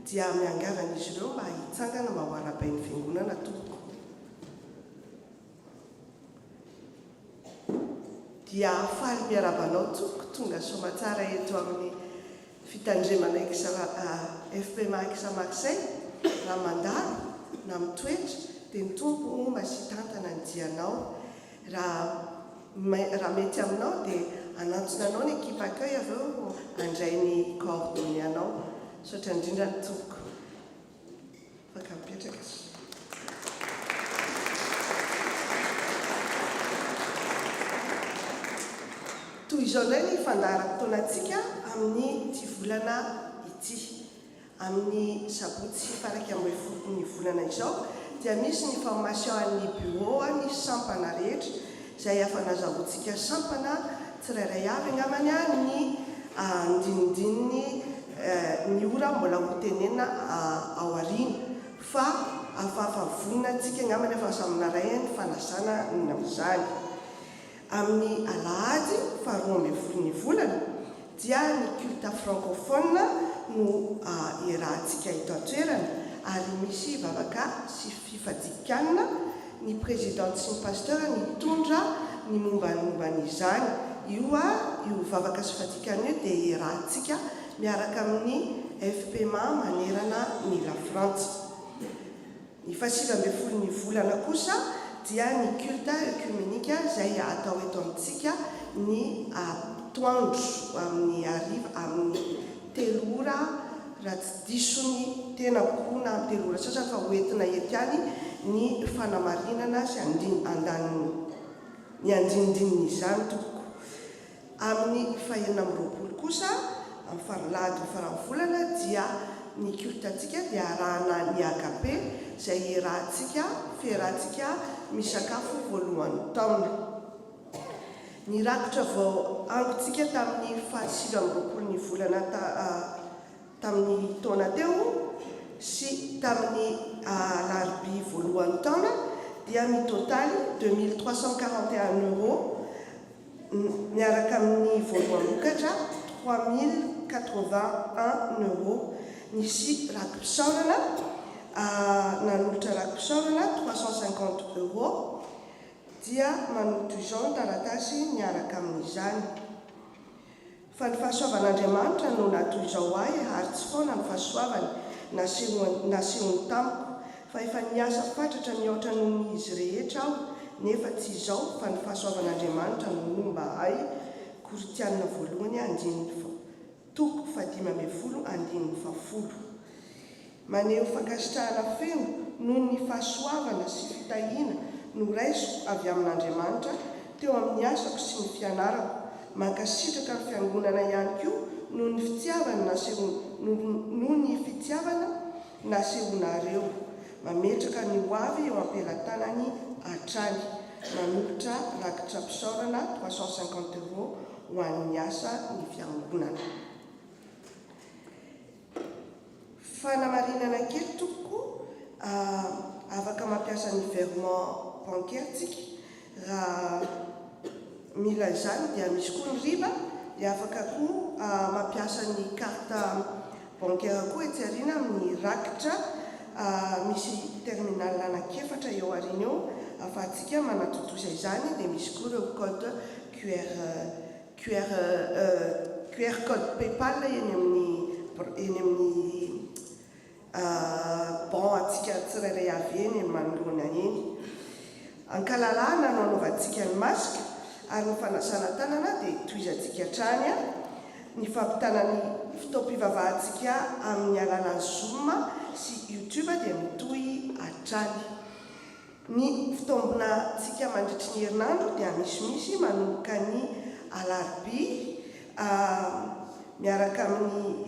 dia miangavana izy ireo mba hitsangana mba ho arabain'ny fiangonana tompoko. Dia faly miarabanao tompoko tonga somatsara eto amin'ny fitandremana FPMA Aix-Marseille raha mandalo na mitoetra dia ny tompo masitantana ny dianao. Raha mety aminao dia anantsona anao ny ekipa accueil avy eo andray ny coordonné anao sotra indrindra ny toko afaka mipetraka sy toy izao indray ny fandaharam-potoanantsika amin'ny ty volana ity amin'ny sabotsy faraky amin'ny folo ny volana izao dia misy ny formation an'ny bureau ny sampana rehetra izay afanazahoantsika sampana tsirairay avy angamany ny andinindininy ny ora mbola ho tenena ao arina fa afafa vonina antsika angamany afa saminaray ny fanasana ny amin'izany amin'ny alahady faharoa ambin'ny folo ny volana dia ny culte francophone no iarahantsika eto an-toerana ary misy vavaka sy fifadikanina ny présidente sy ny pasteur nitondra ny momban'izany io vavaka sy fifadikana io dia iarahantsika miaraka amin'ny FPMA manerana ny La France. Ny fahasivy ambin'ny folo ny volana kosa dia ny culte œcuménique izay atao eto amintsika ny atoandro amin'ny ariva amin'ny 3 ora raha tsy diso ny tenako na amin'ny 3 ora sasany fa hoentina eto ihany ny fanamarinana sy ny andinindininy izany toko. Amin'ny fahaenina amby 20 kosa amin'ny farilady faramvolana dia ny culte antsika dia arahana ny agape izay ferahantsika misakafo voalohany taona. Ny rakotra vao angontsika tamin'ny fahasivy amby 20 ny volana tamin'ny taona teo sy tamin'ny alarobia voalohany taona dia mitotaly 2341 euro miaraka amin'ny voalohany vokatra 3081 euro. Nisy rakom-pisaorana nanolotra rakom-pisaorana 350 euro dia manoto izao ny taratasy miaraka amin'izany. Fa ny fahasoavan'Andriamanitra no natoy izao ahy ary tsy foana ny fahasoavany nasehony tamiko fa efa niasa fatratra mihoatra noho izy rehetra aho nefa tsy izao fa ny fahasoavan'Andriamanitra no nomba ahy. Koritianina voalohany andininy toko 5:10 maneho fankasitrahana feno noho ny fahasoavana sy fitahiana no raisiko avy amin'Andriamanitra teo amin'ny asako sy ny fianarako mankasitraka ny fiangonana ihany koa noho ny fitiavana nasehonareo mametraka ny hoavy eo ampelantanany hatrany manolotra rakotra pisaorana 350 euro ho an'ny asa ny fiangonana. Fanamarinana kely toko afaka mampiasa ny virement bancaire tsika raha mila izany dia misy koa ny riba dia afaka koa mampiasa ny carte bancaire koa etsy arina amin'ny rakotra misy terminal anankefatra eo arina eo afahantsika manatotosa izany dia misy koa ireo code QR code PayPal eny amin'ny bon atsika tsirairay avy eny manoloana eny. Ankalalana no anaovantsika ny masika ary ny fanasana tanana dia toizantsika hatrany ny fampitana ny fitaom-pivavahantsika amin'ny alalan'ny Zoom sy YouTube dia mitoy hatrany. Ny fitaombona tsika mandritry ny herinandro dia misimisy manomboka ny alarobia miaraka amin'ny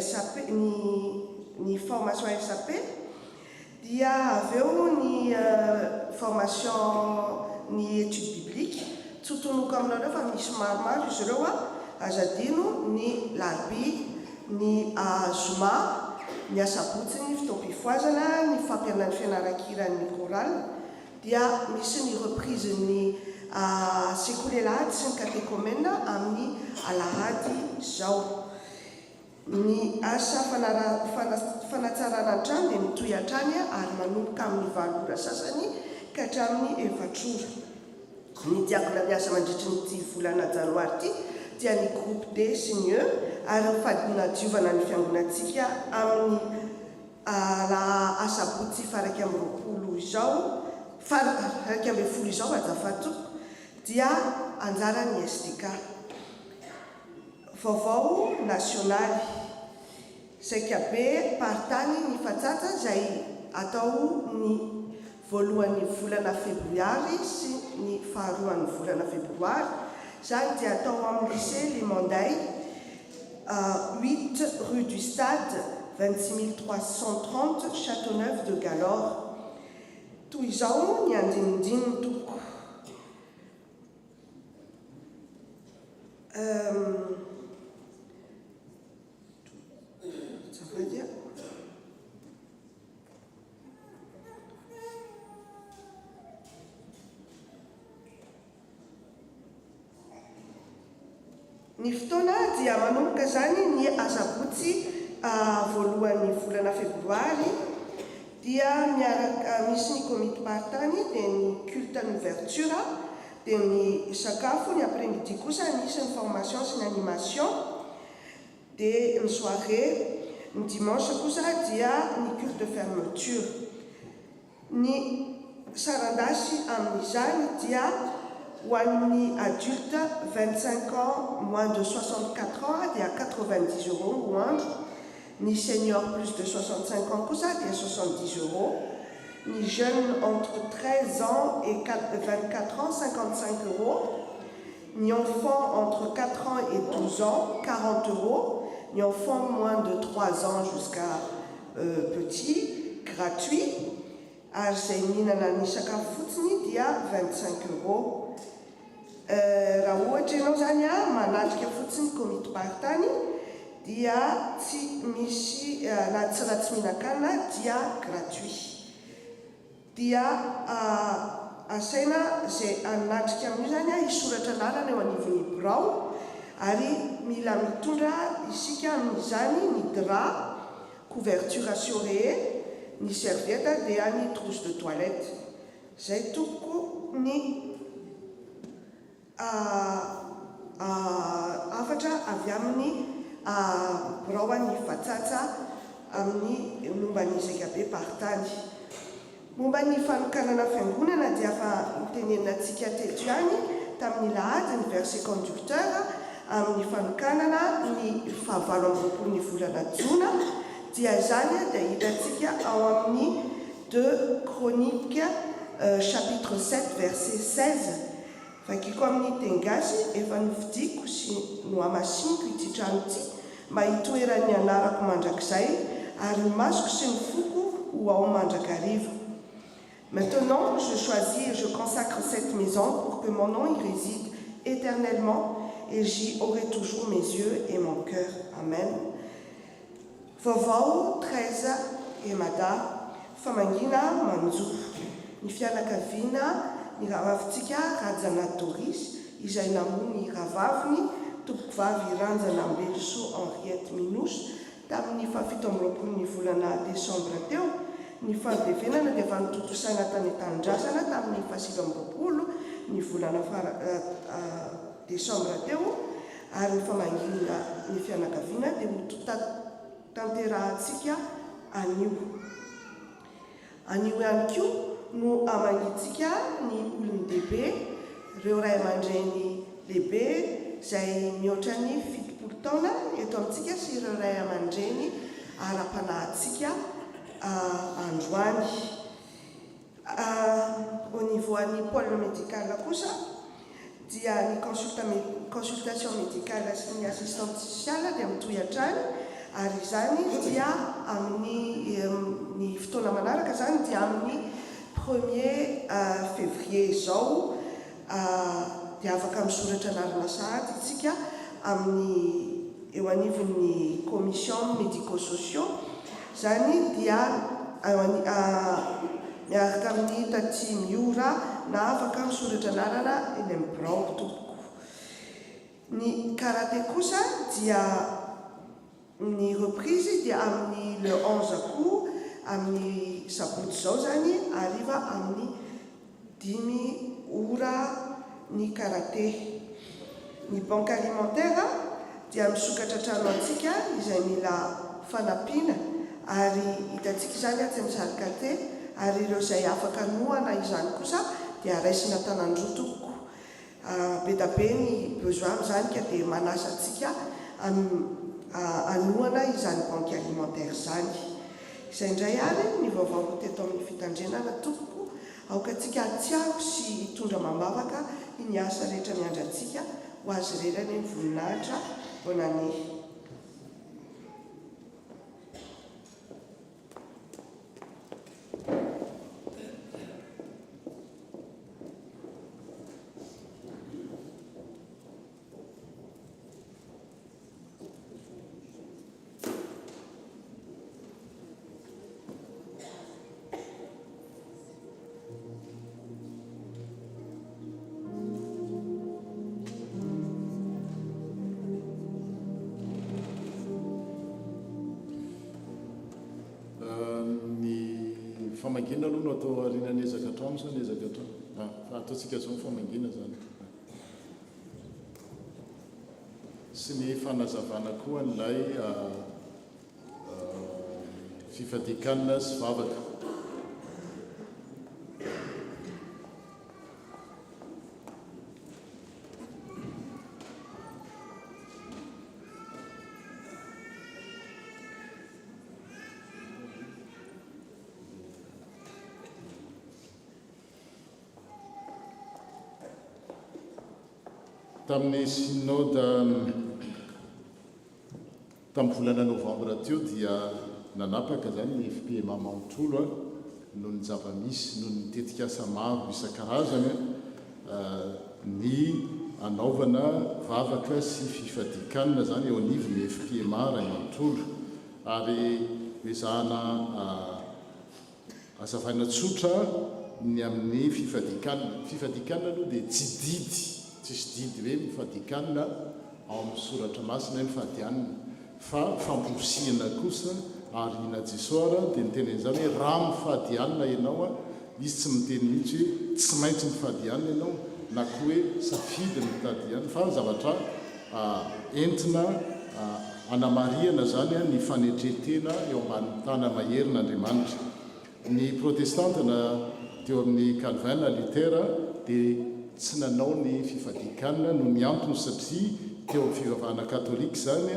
SAP ny formation SAP dia avy eo ny formation ny étude biblique tsotonoko aminareo fa misy maromaro izy ireo azadino ny larobia ny zoma ny asabotsy ny fitaom-pifoazana ny fampianan'ny fianaran-kiran'ny choral dia misy ny reprise ny sekoly alahady sy ny katekômena amin'ny alahady zao. Ny asa fanatsarana an-trano dia mitoy hatrany ary manomboka amin'ny 9 ora sasany ka hatramin'ny 4 ora. Ny diakona miasa mandritry ny ty volana janoary ty dia ny groupe D sy ny E ary ny fadinadiovana ny fiangonantsika amin'ny asabotsy faraky amby 20 izao faraky amby 10 izao azafady dia anjara ny SDK vaovao nasionaly saikabe partany ny fatsatsa izay atao ny voalohan'ny volana febroary sy ny faharoan'ny volana febroary. Zany dia atao amin'ny lycée Limanday, 8 rue du Stade, 26 330 Châteauneuf de Galore. Toy izao ny andinindininy toko. Ny fotoana dia manomboka zany ny asabotsy voalohan'ny volana febroary dia miaraka misy ny comité partany dia ny culte d'ouverture dia ny sakafo ny après-midi kosa misy ny formation sy ny animation dia ny soirée ny dimanche kosa dia ny culte de fermeture. Ny sarandasy amin'izany dia ho an'ny adulte 25 ans moins de 64 ans dia 90 € ho andro, ny senior plus de 65 ans kosa dia 70 €, ny jeune entre 13 ans et 24 ans 55 €, ny enfant entre 4 ans et 12 ans 40 €, ny enfant moins de 3 ans jusqu'à petit gratuit, ary izay mihinana ny sakafo fotsiny dia 25 €. Raha ohatra ianao zany manatrika fotsiny comité partany dia tsy misy na tsy raha tsy mihinan-kanina dia gratuit. Dia asaina zay anatrika amin'io zany isoratra lalana eo anivon'ny birao ary mila mitondra isika amin'izany ny drap, couverture assurée, ny serviette dia ny trousse de toilette. Zay toko ny afatra avy amin'ny biraoan'ny fatsatsa amin'ny momban'ny zakabe partany. Momba ny fanokanana fiangonana dia fa niteneninantsika teto ihany tamin'ny lahady ny verset conducteur amin'ny fanokanana ny fahavalo amby roapolo ny volana jona dia zany dia hitantsika ao amin'ny 2 Chroniques chapitre 7 verset 16. Vakiko amin'ny teny gasy efa novidiko sy no amasiniko ity trano ity mba hitoeran'ny anarako mandrakizay ary ny masoko sy ny foko ho ao mandrakariva. Maintenant, je choisis et je consacre cette maison pour que mon nom y réside éternellement et j'y aurai toujours mes yeux et mon cœur. Amen. Vaovao 13 Emada famangina manjo ny fianakaviana ny ravavintsika Rajana Doris izay namony ravaviny tompokovavy Ranjana Ambeliso Henriette Minous tamin'ny fafito amby roapolo ny volana Desambra teo. Ny fahabevenana dia efa nitotosaina tany an-tanindrazana tamin'ny fahasivy amby roapolo ny volana Desambra teo ary ny famangina ny fianakaviana dia tanterahantsika anio ihany koa no amangitsika ny olon-dehibe ireo ray aman-dreny lehibe izay mihoatra ny 70 taona eto amintsika sy ireo ray aman-dreny ara-panahintsika androany. Au niveau an'ny pôle médical kosa dia ny consultation médicale sy ny assistante sociale dia mitohy hatrany ary izany dia amin'ny ny fotoana manaraka zany dia amin'ny 1er février zao dia afaka misoratra anarana sahady itsika amin'ny eo anivon'ny commission médico-sociaux zany dia miaraka amin'ny taty miora na afaka misoratra anarana eny amin'ny birao tompoko. Ny karaté kosa dia ny reprise dia amin'ny le 11 août amin'ny sabotsy zao zany arriva amin'ny 5 ora ny karaté. Ny banque alimentaire dia misokatra trano antsika izay mila fanampiana ary hitantsika zany aty amin'ny sarikate ary ireo izay afaka noana izany kosa dia raisina tanandroa tompoko. Be da be ny besoin zany ka dia manasa antsika anoana izany banky alimentaire zany. Izay indray ary ny vaovao teto amin'ny fitandrenana tompoko aokantsika atsiaro sy hitondra mambavaka ny asa rehetra miandrantsika ho azy rerany ny voninahitra bonane. famangina aloha no atao arinany ezaka trano sa ny ezaka trano fa ataontsika zao famangina zany sy ny fanazavana koa n'ilay fifadikanina sy vavaka. Tamin'ny synode tamin'ny volana novambra teo dia nanapaka zany ny FPMA Manontolo noho ny zava-misy noho ny tetika asa maro isan-karazany ny anaovana vavaka sy fifadikanina zany eo anivon'ny FPMA Ray Manontolo ary ezahana azavaina tsotra ny amin'ny fifadikanina aloha dia tsy didy tsisy didy hoe mifadikanina ao amin'ny soratra masina ny fadianina fa famposihana kosa ary ina jesora dia nitenen'izany hoe raha mifadianina ianao izy tsy miteny mihitsy hoe tsy maintsy mifadianina ianao na koa hoe safidy mitadiana fa zavatra entina anamariana zany ny fanetretena eo ambanin'ny tana maherin'Andriamanitra. Ny protestantana teo amin'ny Calvin na Luther dia tsy nanao ny fifadikanina no ny antony satria teo amin'ny fivavahana katolika zany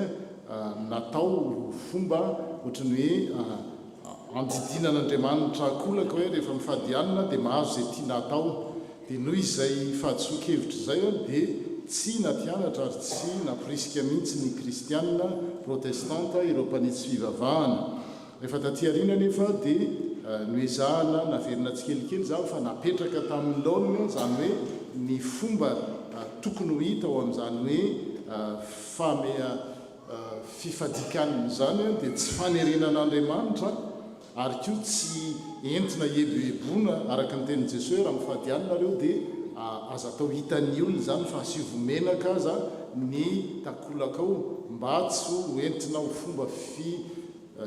natao fomba ohatrany hoe andidinan'Andriamanitra akolaka hoe rehefa mifadianina dia mahazo zay tiana atao dia noho izay fahadsoa-kevitra zay dia tsy natianatra ary tsy naporisika mihitsy ny kristianina protestanta ireo mpanitsy fivavahana. Rehefa taty ariana nefa dia noezahana naverina tsikelikely zany fa napetraka tamin'ny laonina zany hoe ny fomba tokony ho hita ao amin'izany hoe fifadikanina zany dia tsy fanerenan'Andriamanitra ary koa tsy entina eboebona araka ny tenin' Jesosy hoe raha mifadianina reo dia aza atao hitan'ny olona zany fa asyvomenaka aza ny takolakao mba tsy ho entina ho fomba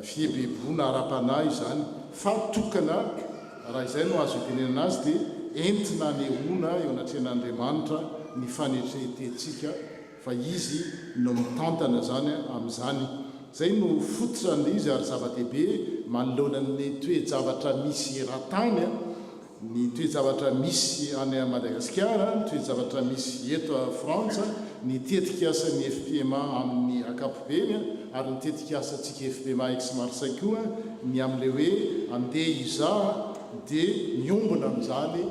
fiebebona ara-panahy zany fa tokana raha izay no azo itenenana azy dia entina nehoana eo anatrehan'Andriamanitra ny fanetretentsika fa izy no mitantana zany amin'izany. Zay no fototrany'izy ary zava-dehibe manoloana ny toe-javatra misy eran-tany ny toe-javatra misy any Madagasikara, ny toe-javatra misy eto a Frantsa, ny tetika asan'ny FPMA amin'ny ankapobeny ary ny tetika asantsika FPMA Aix-Marseille koa ny amin'ilay hoe andeha izaha dia miombona amin'izany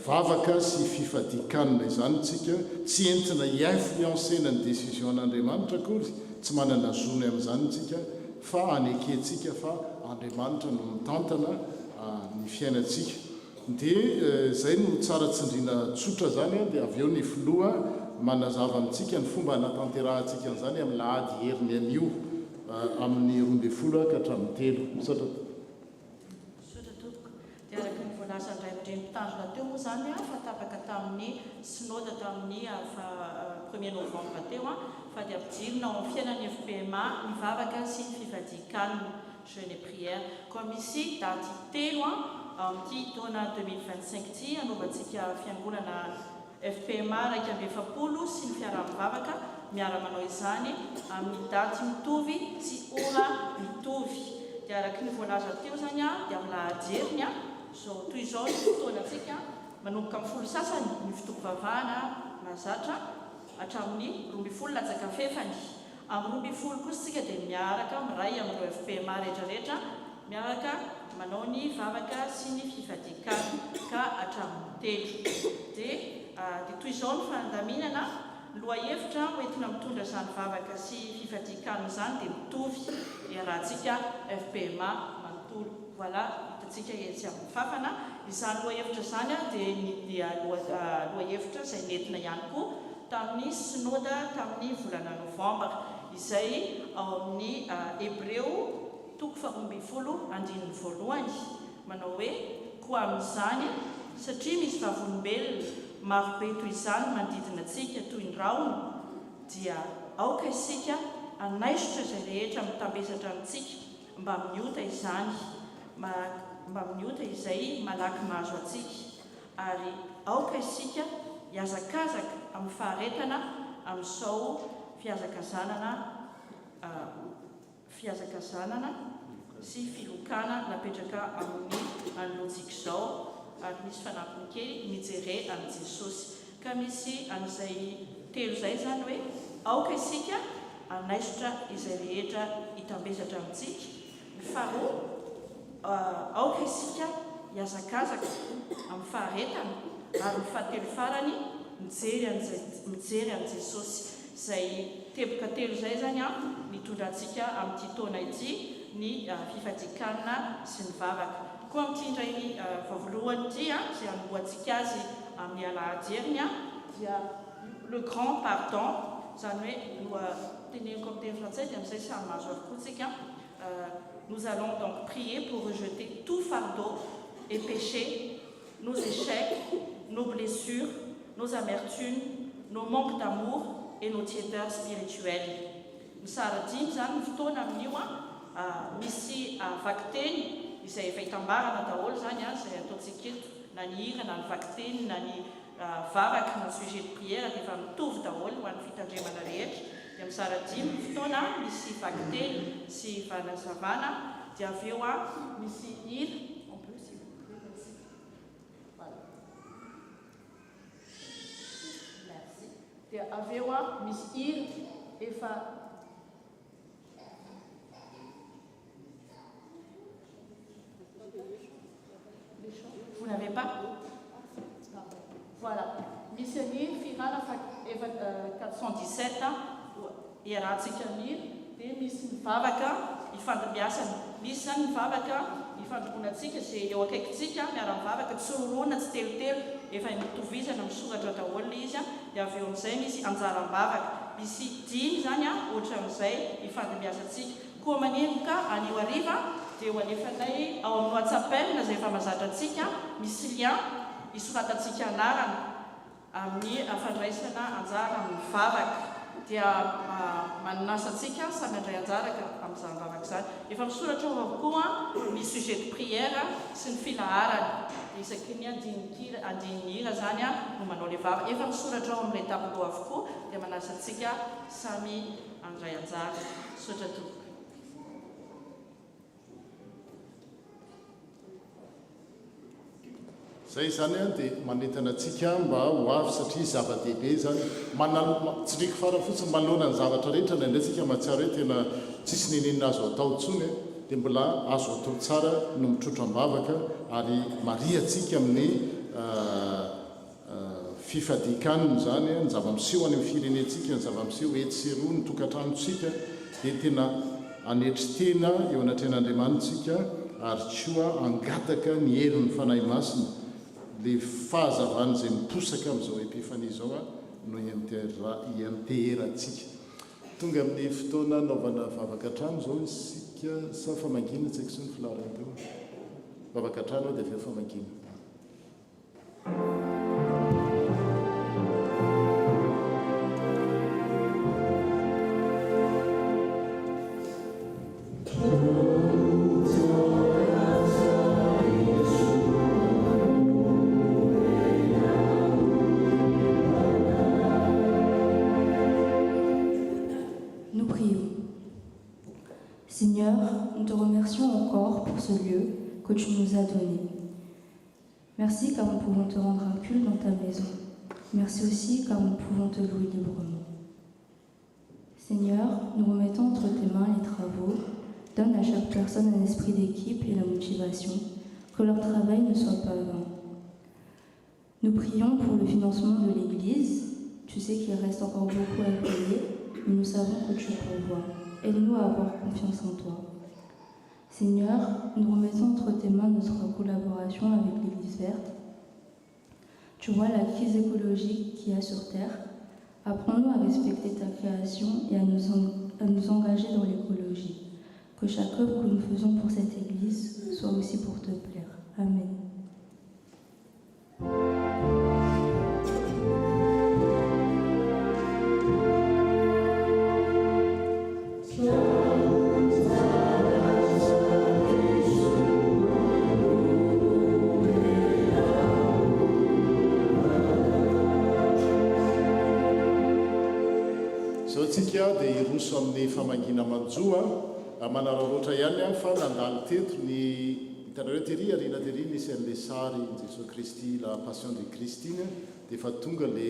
vavaka sy fifadikanina izany tsika tsy entina hi-influencena ny décision an'Andriamanitra akory tsy manana zony amin'izany tsika fa anekentsika fa Andriamanitra no mitantana ny fiainantsika. Dia zay no tsara tsindriana tsotra zany dia avy eo ny filoha manazava amintsika ny fomba natanterahantsika an'izany amin'ny lahady heriny anio amin'ny 12 ka hatramin'ny 3 araka ny voalazany ray aman-dreny mitandrina teo moa zany fa tapaka tamin'ny synode tamin'ny 1er novembre teo fa dia ampidirina ao amin'ny fiainan'ny FPMA ny vavaka sy ny fifadikanina jeûne et prière koa misy daty telo amin'ity taona 2025 ty anaovantsika fiangonana FPMA raika amby efapolo sy ny fiaraha-mivavaka miara-manao izany amin'ny daty mitovy sy ora mitovy dia araka ny voalaza teo zany dia amin'ny lahady zao toy izao ny fotoana antsika manomboka amin'ny folo sasany ny fitoko-vavahana mazatra hatramin'ny 12 latsaka fefany. Amin'ny 12 kosa isika dia miaraka miray amin'ireo FPMA rehetrarehetra miaraka manao ny vavaka sy ny fifadikana ka hatramin'ny 3. Dia toy izao ny fandaminana lohahevitra hoentina mitondra izany vavaka sy fifadikana izany dia mitovy iarahantsika FPMA manontolo. Voilà, hitantsika etsy amin'ny fafana izany lohahevitra izany dia lohahevitra izay nentina ihany koa tamin'ny synoda tamin'ny volana novambra izay ao amin'ny Hébreo 12:12 manao hoe koa amin'izany satria misy vavolombelona marobe toy izany manodidina antsika toy ny rahona dia aoka isika anaisotra izay rehetra mitambesatra amintsika mba miota izany mba miota izay malaky mahazo antsika ary aoka isika hiazakazaka amin'ny faharetana amin'izao fiazakazanana sy filokana napetraka amin'ny anoloantsika izao ary misy fanampiny kely mijere amin'ny Jesosy ka misy an'izay telo izay zany hoe aoka isika anaisotra izay rehetra hitambesatra amintsika. Ny faharoa aoka isika hiazakazaka amin'ny faharetana ary ny fahatelo farany mijery amin'ny Jesosy izay teboka telo izay zany mitondra antsika amin'ity taona ity ny fifadikana sy ny vavaka. Koa amin'ity indray ny voalohany ity izay anomboantsika azy amin'ny alahady heriny dia le grand pardon zany hoe teneniko amin'ny teny frantsay dia amin'izay samy mahazo avokoa tsika. Nous allons donc prier pour rejeter tout fardeau et péché, nos échecs, nos blessures, nos amertumes, nos manques d'amour et nos tiédeurs spirituels. Misara dimy zany ny fotoana amin'io misy vakiteny izay efa hitambarana daholo zany izay ataontsika eto na ny hira na ny vakiteny na ny vavaka na sujet de prière dia efa mitovy daholo ho an'ny fitandremana rehetra. Dia misara dimy ny fotoana misy vakiteny sy vanazavana dia avy eo misy hira dia avy eo misy hira efa vous n'avez pas? Voilà. Misy hira firana efa 417 iarahantsika hira dia misy ny vavaka ifandimbiasana. Misy zany ny vavaka ifandromonantsika izay eo akaikintsika miara-mivavaka tsy rorona tsy telotelo efa mitovizana misoratra daholo izy dia avy eo amin'izay misy anjaram-bavaka misy 10 zany ohatra amin'izay ifandimbiasantsika. Koa manemoka anio hariva dia ho alefanay ao amin'ny WhatsApp na izay efa mahazatra antsika misy lien isoratantsika anarana amin'ny fandraisana anjara amin'ny vavaka dia manasa antsika samy andray anjaraka amin'izany vavaka izany. Efa misoratra ao avokoa ny sujet de prière sy ny filaharana isaky ny andininy hira zany no manao le vavaka efa misoratra ao amin'ilay tableau avokoa dia manasa antsika samy andray anjara sotra tompoko. Zay zany dia manentana antsika mba ho avy satria zava-dehibe zany tsiriko fara fotsiny manoloana ny zavatra rehetra na indraitsika mahatsiaro hoe tena tsisy nenenina azo atao ntsony dia mbola azo atao tsara no mitrotram-bavaka ary mariatsika amin'ny fifadikaniny zany ny zava-miseho any amin'ny firenentsika ny zava-miseho etseroa ny tokantranontsika dia tena anetry tena eo anatren'Andriamanitsika ary koa angataka ny herin'ny fanahy masina le fahazavana izay miposaka amin'izao epifania zao no ianteherantsika. Tonga amin'ny fotoana naovana vavaka trano zao isika sa famangina tsy haiko sy ny filaharana teo vavaka trano dia aveo famangina. Seigneur, nous te remercions encore pour ce lieu que tu nous as donné. Merci car nous pouvons te rendre un culte dans ta maison. Merci aussi car nous pouvons te louer librement. Seigneur, nous remettons entre tes mains les travaux. Donne à chaque personne un esprit d'équipe et la motivation, que leur travail ne soit pas vain. Nous prions pour le financement de l'Église. Tu sais qu'il reste encore beaucoup à payer, mais nous savons que tu pourvois. Aide-nous à avoir confiance en toi. Seigneur, nous remettons entre tes mains notre collaboration avec l'Église verte. Tu vois la crise écologique qu'il y a sur Terre. Apprends-nous à respecter ta création et à nous engager dans l'écologie. Que chaque œuvre que nous faisons pour cette Église soit aussi pour te plaire. Amen. Zao tsika dia iroso amin'ny famangina manjoa manararaoatra ihany fa nandalo teto ny hitanareo tery arina tery nisy an'le sary Jesosy Kristy la passion de Christine dia efa tonga le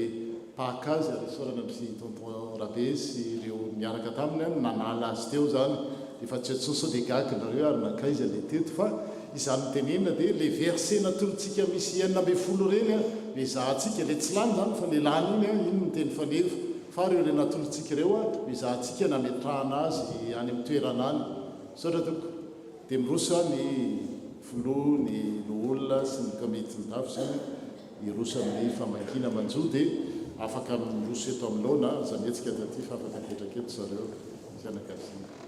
pakazy ary sorana sy tonton rabe sy ireo miaraka taminy nanala azy teo zany efa tsy atsoso de gaky nareo ary nakaiza le teto fa izany tenenina dia le verset natolotsika misy 9 reny le zahantsika le tsy lany zany fa le lany iny iny miteny fanevo fa reo le natolotsika ireo mizahantsika nametrahana azy any amin'ny toerana any sotra toko dia miroso ny filoha ny olona sy ny kamety ny dafo zany iroso amin'ny famangina manjoa dia afaka miroso eto amin'ny laona zametsika taty fa afaka apetraka eto zareo fianakaviana.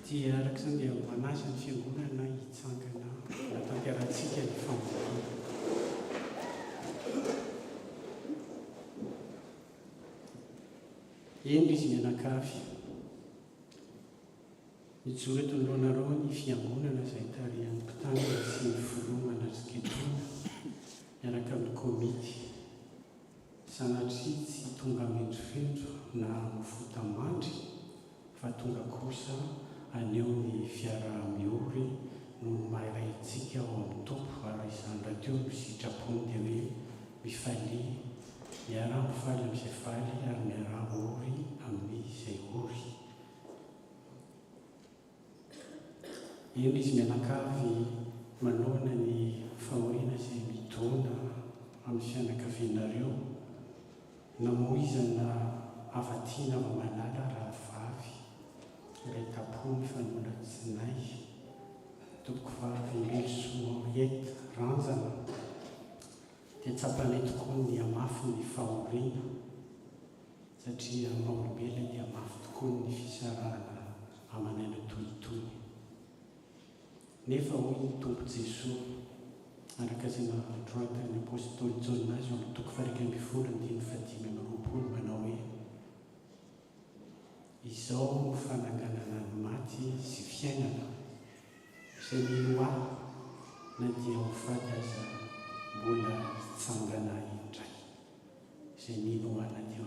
dia araka izany dia manasa ny fiangonana hitsangana natanterantsika ny fambolena. Eny izy mianakavy mijoro eto nolonareo ny fiangonana izay tarihan'ny mpitandrina sy ny filomana ziketona miaraka amin'ny komity sanatria tsy tonga mendrofendro na mofotamandry fa tonga kosa aneo ny fiaraha-miory no maharaintsika ao amin'ny tompo ary izany raha teo no sitrapony dia hoe mifalia miara-mifaly amin'izay faly ary miara-ory amin'izay ory. Eny izy mianakavy manoana ny fahoriana izay mitona amin'ny fianakavianareo namoizana avatiana vamanala raha vavy ilay tapony fanola tsinay toko vavy melosoa hety ranjana dia tsapanay tokoa ny amafy ny fahoriana satria maolombelona dia mafy tokoa ny fisarahana amanaina tohitoy. Nefa hoy ny tompo Jesosy araka izay nandroata ny apôstôly Jaona azy amin'ny toko 2:5-20 manao hoe izao no fananganana ny maty sy fiainana izay mino ahy na dia ho fady aza mbola hitsangana indray, izay mino ahy na dia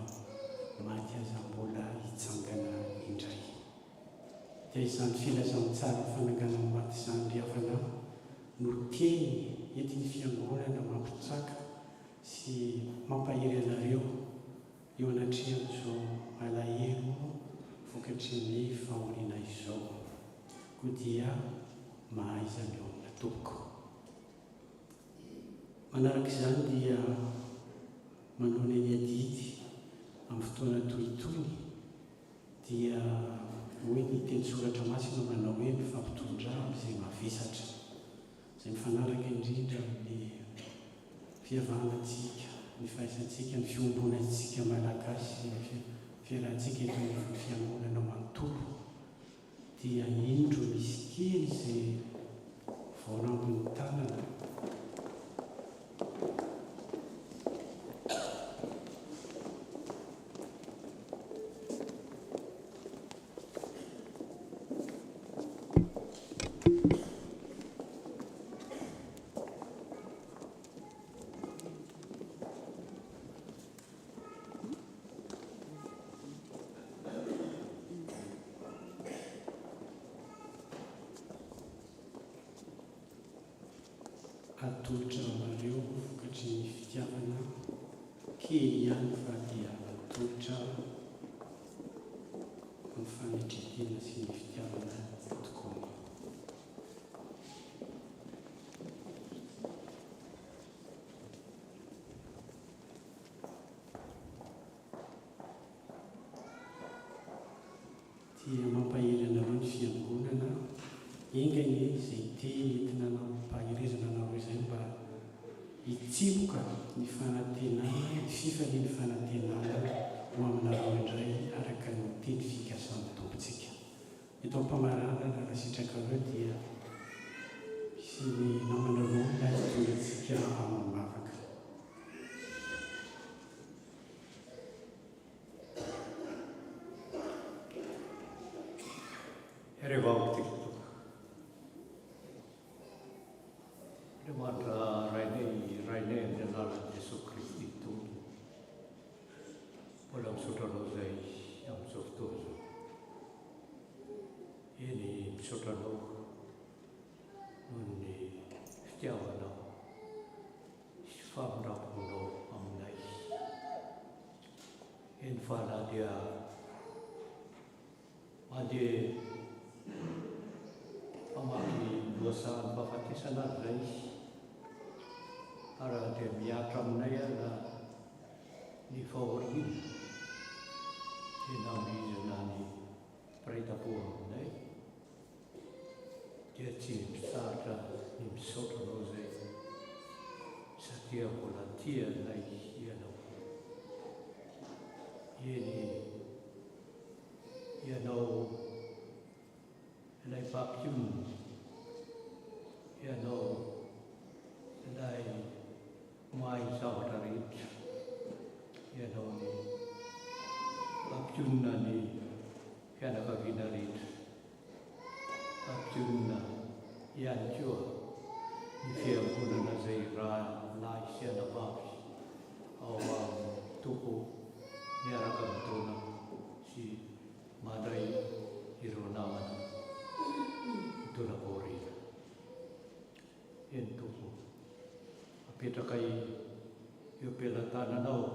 maty aza mbola hitsangana indray. Dia izany filazana tsara fananganana maty izany riavana no teny entin'ny fiangonana mampitsaka sy mampahery anareo eo anatrehan'izao alahelo vokatry ny fahoriana izao koa dia mahaizany eo amin'ny toko. Manaraka izany dia manoloana ny adidy amin'ny fotoana tohitony dia hoe ny teny soratra masina manao hoe mifampitondra amin'izay mavesatra, izay mifanaraka indrindra amin'ny fihavanantsika, ny fahaisantsika, ny fiombonantsika malagasy, ny fiarahantsika eto amin'ny fiangonana manontolo, dia indro misy kely izay voarambon'ny tanana atolotra anareo vokatry ny fitiavana kely ihany fa dia atolotra ny fanetretena sy ny fitiavana tokoa. Dia mampahery anareo ny fiangonana engany izay teny entina nampahirezana anareo izay mba hitsiboka ny fanantenana, ny fifalian'ny fanantenana ho aminareo indray araka ny teny fikasan'ny tompontsika. Eto ampamarana raha sitraka aveo dia misy ny namana roa azy tongatsika amin'ny mavaka. Andra rainay amin'ny anaran'i Jesu Kristy tompony, mbola misaotra anao izay amin'izao fotoana izao. Eny misaotra anao noho ny fitiavanao sy famindraponao aminay. Eny fa na dia mandeha mamaky loasan'ny fahafatesana azy izay, raha dia miatra aminay na ny fahoriana tena mizana ny firaita-po aminay, dia tsy misahatra ny misaotra anao izay satria mbola tianay ianao. Ianao ilay mpampiony, ianao ilay mahay zavatra rehetra, ianao ny mpampiona ny fianakaviana rehetra, mpampiona ihany koa ny fiangonana izay raha lahy sy anavavy ao amin'ny tompo miaraka amintaona sy mandray ireo namana mitona baorina. Eny tompo, apetraka eo am-pelantananao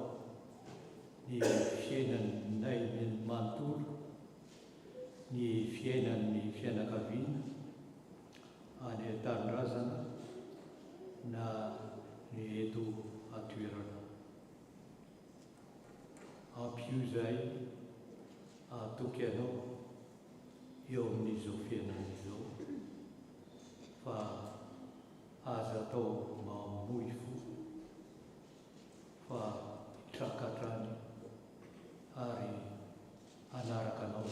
ny fiainanay manontolo, ny fiainan'ny fianakaviana any an-tanindrazana na ny eto atoerana. Ampio izay atoky anao eo amin'izao fiainan'izao, fa aza atao mamoy fo, fa hitrakatrany ary anaraka anao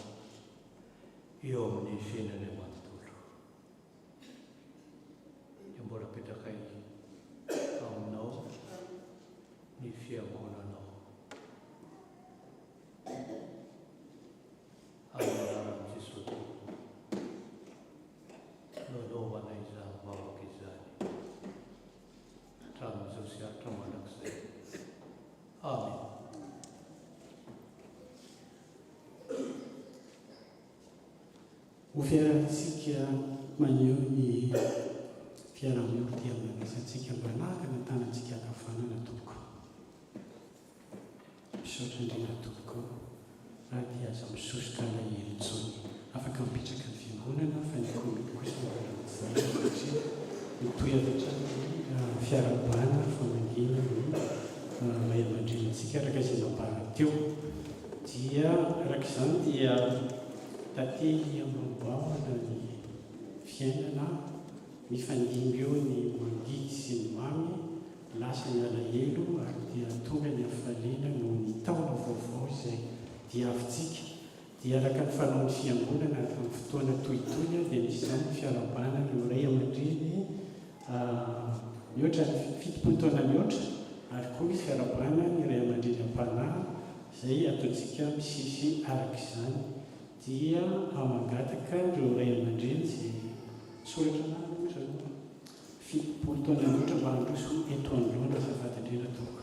eo amin'ny fiainany manontolo. Dia mbola apetraka aminao ny fiangonanao. Amin'ny anaran'i Jesosy no anaovana izany vavaka izany hatramin'izao sy hatramandrakizay. Amen. Ho fiarantsika maneho ny fiaraha-miolo dia manasantsika mba nakana tanantsika akafanana tompoko. Misaotra indrindra tompoko, raha dia aza misosoka ilay helintsony afaka mipetraka ny fiangonana fa ny komity kosa mbola satria mitoy avy hatrany fiarabana famangina ny ray aman-drenintsika araka izay nampara teo dia araka izany dia tately amamboahana ny fiainana mifandimby eo ny mangidy sy ny mamy lasa ny alahelo ary dia tonga ny hafalena noho ny taona vaovao izay dia avintsika dia araka ny fanaon'ny fiangonana amin'ny fotoana tohitoy dia misy izany ny fiarabana ny ray aman-dreny mihoatra fitopolo taona mihoatra ary koa misy fiarabana ny ray aman-dreny am-panahy izay ataontsika misisy araka izany dia amangataka ireo ray aman-dreny izay soratra na fitopolo taona mihoatra mba handroso eto androana zavatandrena toka.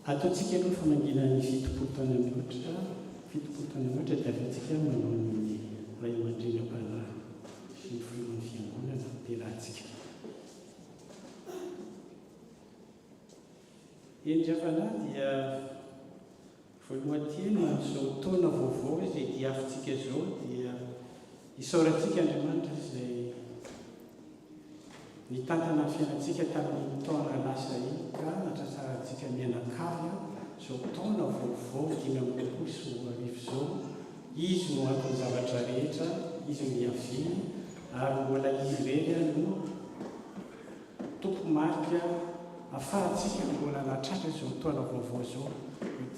Ataontsika aloha famanginan'ny fitopolo taona mihoatra dia afantsika manao ny ray aman-dreny am-panahy sy ny filohan'ny fiangonana ampiarahantsika. Endry-hafanahy dia voalohan-teny amin'izao taona vaovao izay dia afintsika izao dia isaorantsika Andriamanitra izay nitantana ny fiainantsika tamin'ny taona lasa iny ka natrasarantsika mianakavy izao taona vaovao 2020 izao izy no anton'ny zavatra rehetra, izy no miaviny ary mbola izy reny no tompo-marika ahafahantsika mbola natratra izao taona vaovao izao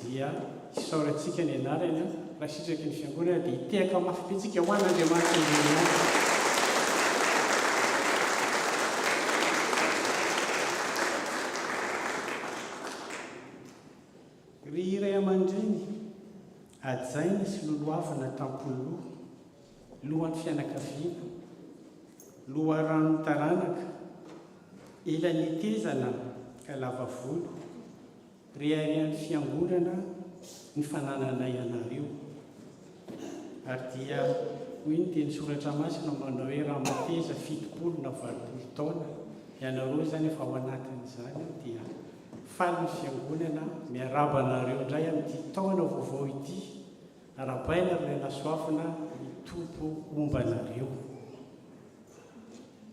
dia isaorantsika ny anarany raha sitraky ny fiangonana dia hitehaka mafy be tsika ho an'Andriamanitra ny ry ray aman-dreny ajaina sy lolohavana tampoloha lohan'ny fianakaviana loharanony taranaka ela nitezana ka lava volo ry arian'ny fiangonana ny fanananay anareo ary dia hoy ny teny soratra masina manao hoe raha mateza fitopolo na valopolo taona ianareo zany efa ao anatin'izany dia faly ny fiangonana miaraba anareo indray amin'ity taona vaovao ity arabaina ry nasoafina mitompo omba anareo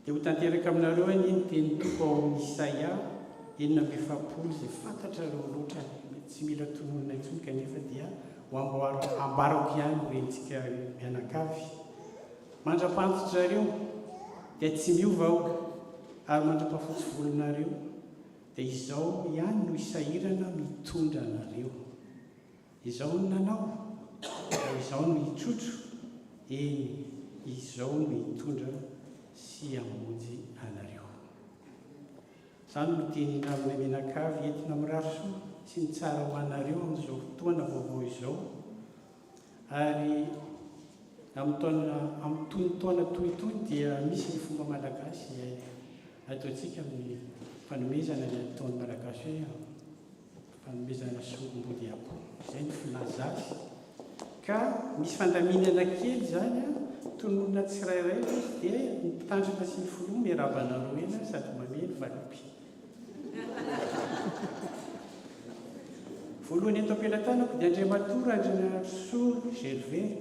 dia ho tanteraka aminareo any ny teny tompo ao amin'ny Isaia 9:7 izay fantatrareo loatra tsy mila tononona intsony kanefa dia ho ambarako ihany rentsika mianakavy mandra-pantotrareo dia tsy miova aho ary mandra-pahafotsy volonareo dia izao ihany no isahirana mitondra anareo izao no nanao izao no hitrotro eny izao no hitondra sy hamonjy anareo. Izany no tenina amin'ny mianakavy entina mirarisoa sy ny tsara ho anareo amin'izao fotoana vaovao izao ary amin'ny tonotaona tohitoy dia misy ny fomba malagasy ataontsika amin'ny fanomezana ny ataon'ny malagasy hoe fanomezana sombody akoho izay ny filaza azy ka misy fandaminana kely zany tononona tsirairay dia ny mpitandrina sy ny filoha miarabanareo ena sady mamely valopy voalohany eto am-pelantanako dia Andriamatoa Andrianarisoa Gervais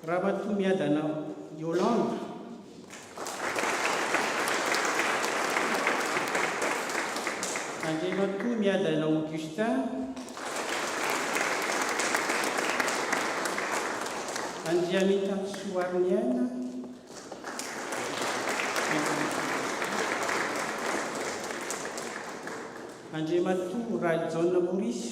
Ramatoa Miadana Yolande Andriamatoa Miadana Augustin Andrianita Soarniana Andriamatoa Rajon Maurice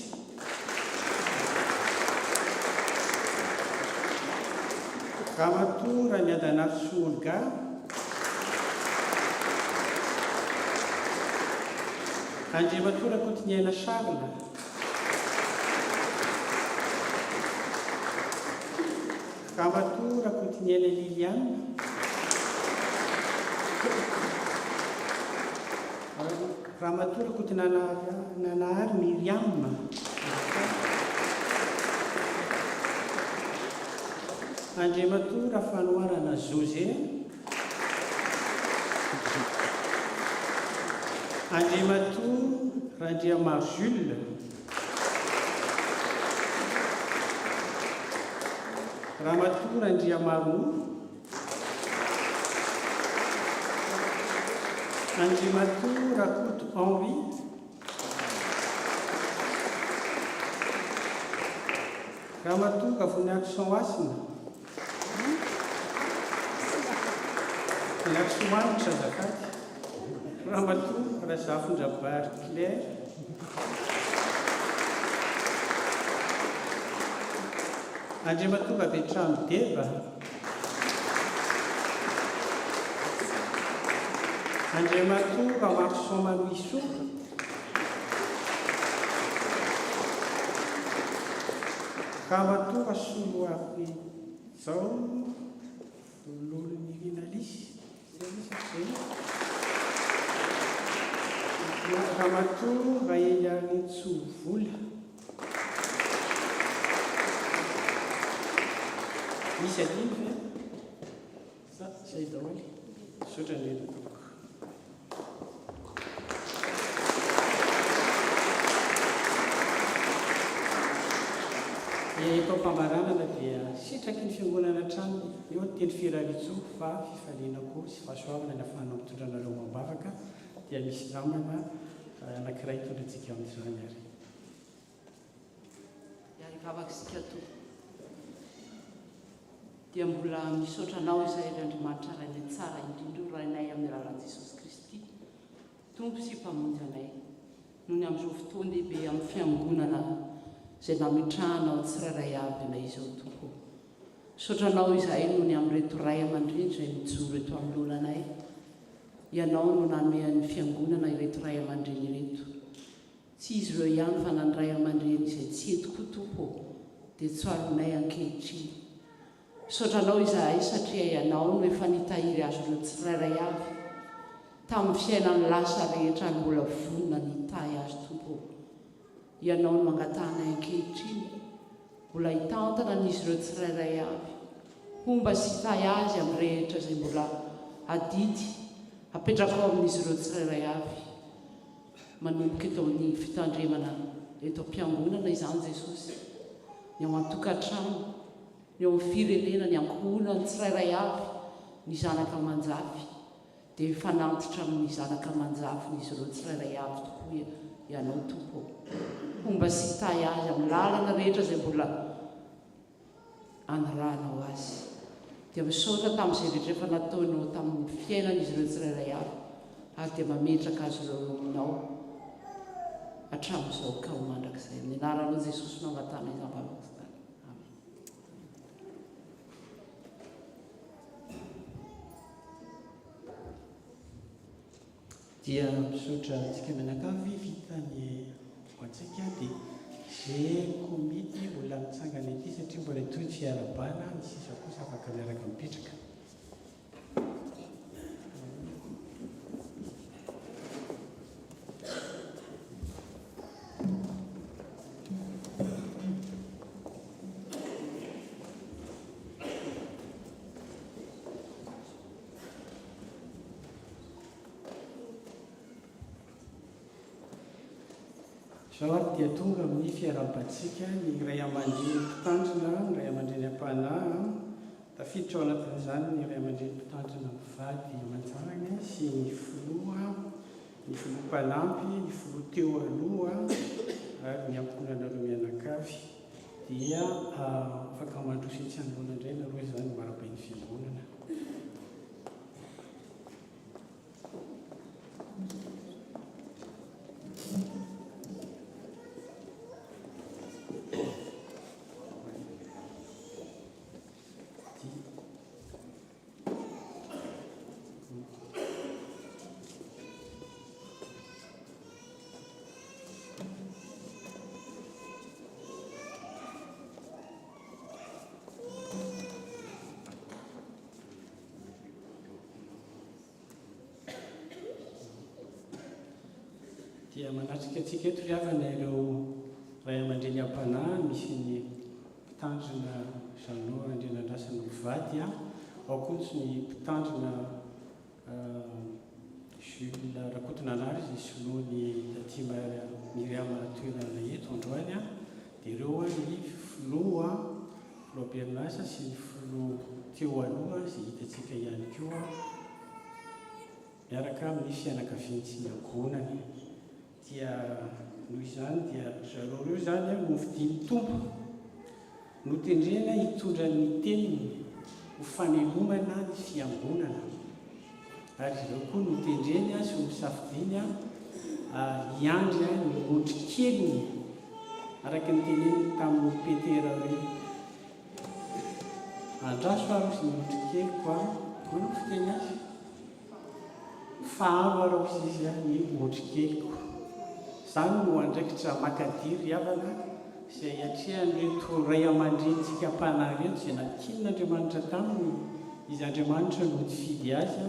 Ramatoa Raniadanarisoa Olga Andriamatora Kontiniaina Charles, Ramatora Kontiniaina Liliane, Ramatora Kontinanahary Miriam, Andriamatora Fanoarana José, Andriamatora Randriamar Jules, Ramatora Andriamaroa, Andriamatora Rakoto Henri, Ramatora Voninahitry Asina, Voninahitry Manitra azafady, Ramatora Razafindrabary Claire, Andriamatora Betrano Deba, Andriamatora Marchand Malouissou, Ramatora Soloary Zao, Lolonirina Lisy, Ramatora Eliaritso Vola, misy adiny ve? Zay daholo. Misaotra ny tompoko. Eto am-pamaranana dia sitraky ny fiangonana trano eo teny Firaritso fa fifalianako sy fahasoavana ny ahafahanao mitondra anareo mambavaka dia misy namana anankiray tondrantsika amin'izany ary. Ary vavaksika toa dia mbola misaotra anao izay Andriamanitra rainay tsara indrindra rainay amin'ny alalan'i Jesosy Kristy tompo sy mpamonjy anay noho ny amin'izao fotoana lehibe amin'ny fiangonana izay nametrahanao tsirairay avy anay izao tompo. Misaotra anao izay noho ny amin'reto ray aman-dreny izay mijoro eto amin'ny lolanay. Ianao no namehan'ny fiangonana ireto ray aman-dreny ireto. Tsy izy ireo ihany fa nany ray aman-dreny izay tsy eto koa tompo dia tsoaronay ankehitriny. Misaotra anao izahay satria ianao no efa nitahiry azo ireo tsirairay avy tamin'ny fiainany lasa rehetra ny mbola vonona nitahy azy tompo. Ianao no mangatanay ankehitriny mbola hitantana n'izy ireo tsirairay avy homba sy hitahy azy amin'ny rehetra izay mbola adidy apetraka ao amin'izy ireo tsirairay avy manomboka eto amin'ny fitandremana eto am-piangonana izany Jesosy, ny ao an-tokantrano, ny ao amin'ny firenena, ny ankohona ny tsirairay avy ny zanaka manjafy dia mifanantitra amin'ny zanaka manjafy n'izy ireo tsirairay avy tokoa ianao tompo. Homba sy hitahy azy amin'ny lalana rehetra izay mbola anoranao azy. Dia misaotra tamin'izay rehetra efa nataonao tamin'ny fiainan'izy ireo tsirairay avy ary dia mametraka azy ireo aminao hatramin'izao ka ho mandrakizay. Amin'ny anaranao Jesosy no angatana izany vavaka izany. Amen. Dia misaotra antsika mianakavy vita ny antsika dia zay komity mbola mitsangana ety satria mbola toy ny fiarabana ny sisa kosa afaka miaraka mipetraka. Zao ary dia tonga amin'ny fiarabantsika ny ray aman-dreny mpitandrina, ny ray aman-dreny am-panahy, tafiditra ao anatin'izany ny ray aman-dreny mpitandrina mivady aman-janany sy ny filoha mpanampy, ny filoha teo aloha ary ny amponanareo mianakavy dia afaka mandroso etsy anoloana indray nareo izany marabain'ny fiangonana. dia manatrika antsika eto ry havana ireo ray aman-dreny am-panahy misy ny mpitandrina Zanora Andrianandrasana Mpivady ao kotsy ny mpitandrina Jules Rakotonanary izay soloany Taty Miriama toerana eto androany dia ireo ny filoha Bernasa sy ny filoha teo aloha izay hitantsika ihany koa miaraka amin'ny fianakaviany sy miangonany dia noho izany dia zareo reo zany no fidiny tompo no tendrena hitondra ny teniny ho fanelomana ny fiangonana ary ireo koa no tendreny sy ho misafidiny hiandry ny otrikeliny araka ny teneny tamin'ny Petera hoe andraso aro sy ny otrikeliko manao fiteny azy faharo aro sy izy ny otrikeliko zany no andraikitra makadiry havana izay atrehan'ireto ray aman-drenitsika mpanahy reto izay nakinin'Andriamanitra taminy izy Andriamanitra no nifidy azy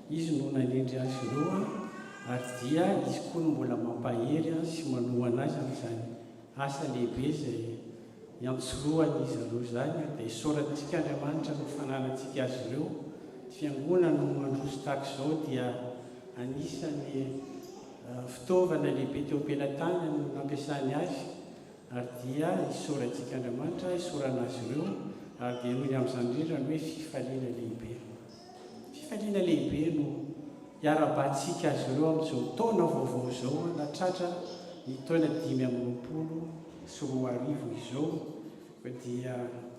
izy no nanendry azy ireo ary dia izy koa no mbola mampahery sy manohana azy amin'izany asa lehibe izay iantsoroany izy ireo zany dia isaorantsika Andriamanitra no fananantsika azy ireo fiangonana no mandroso tahaka izao dia anisan'ny fitaovana lehibe teo am-pelatany no nampiasany azy ary dia isaorantsika Andriamanitra isaorana azy ireo ary dia noho amin'izany indrindra ny hoe fifaliana lehibe no hiarabantsika azy ireo amin'izao taona vaovao izao natratra ny taona 520 izao dia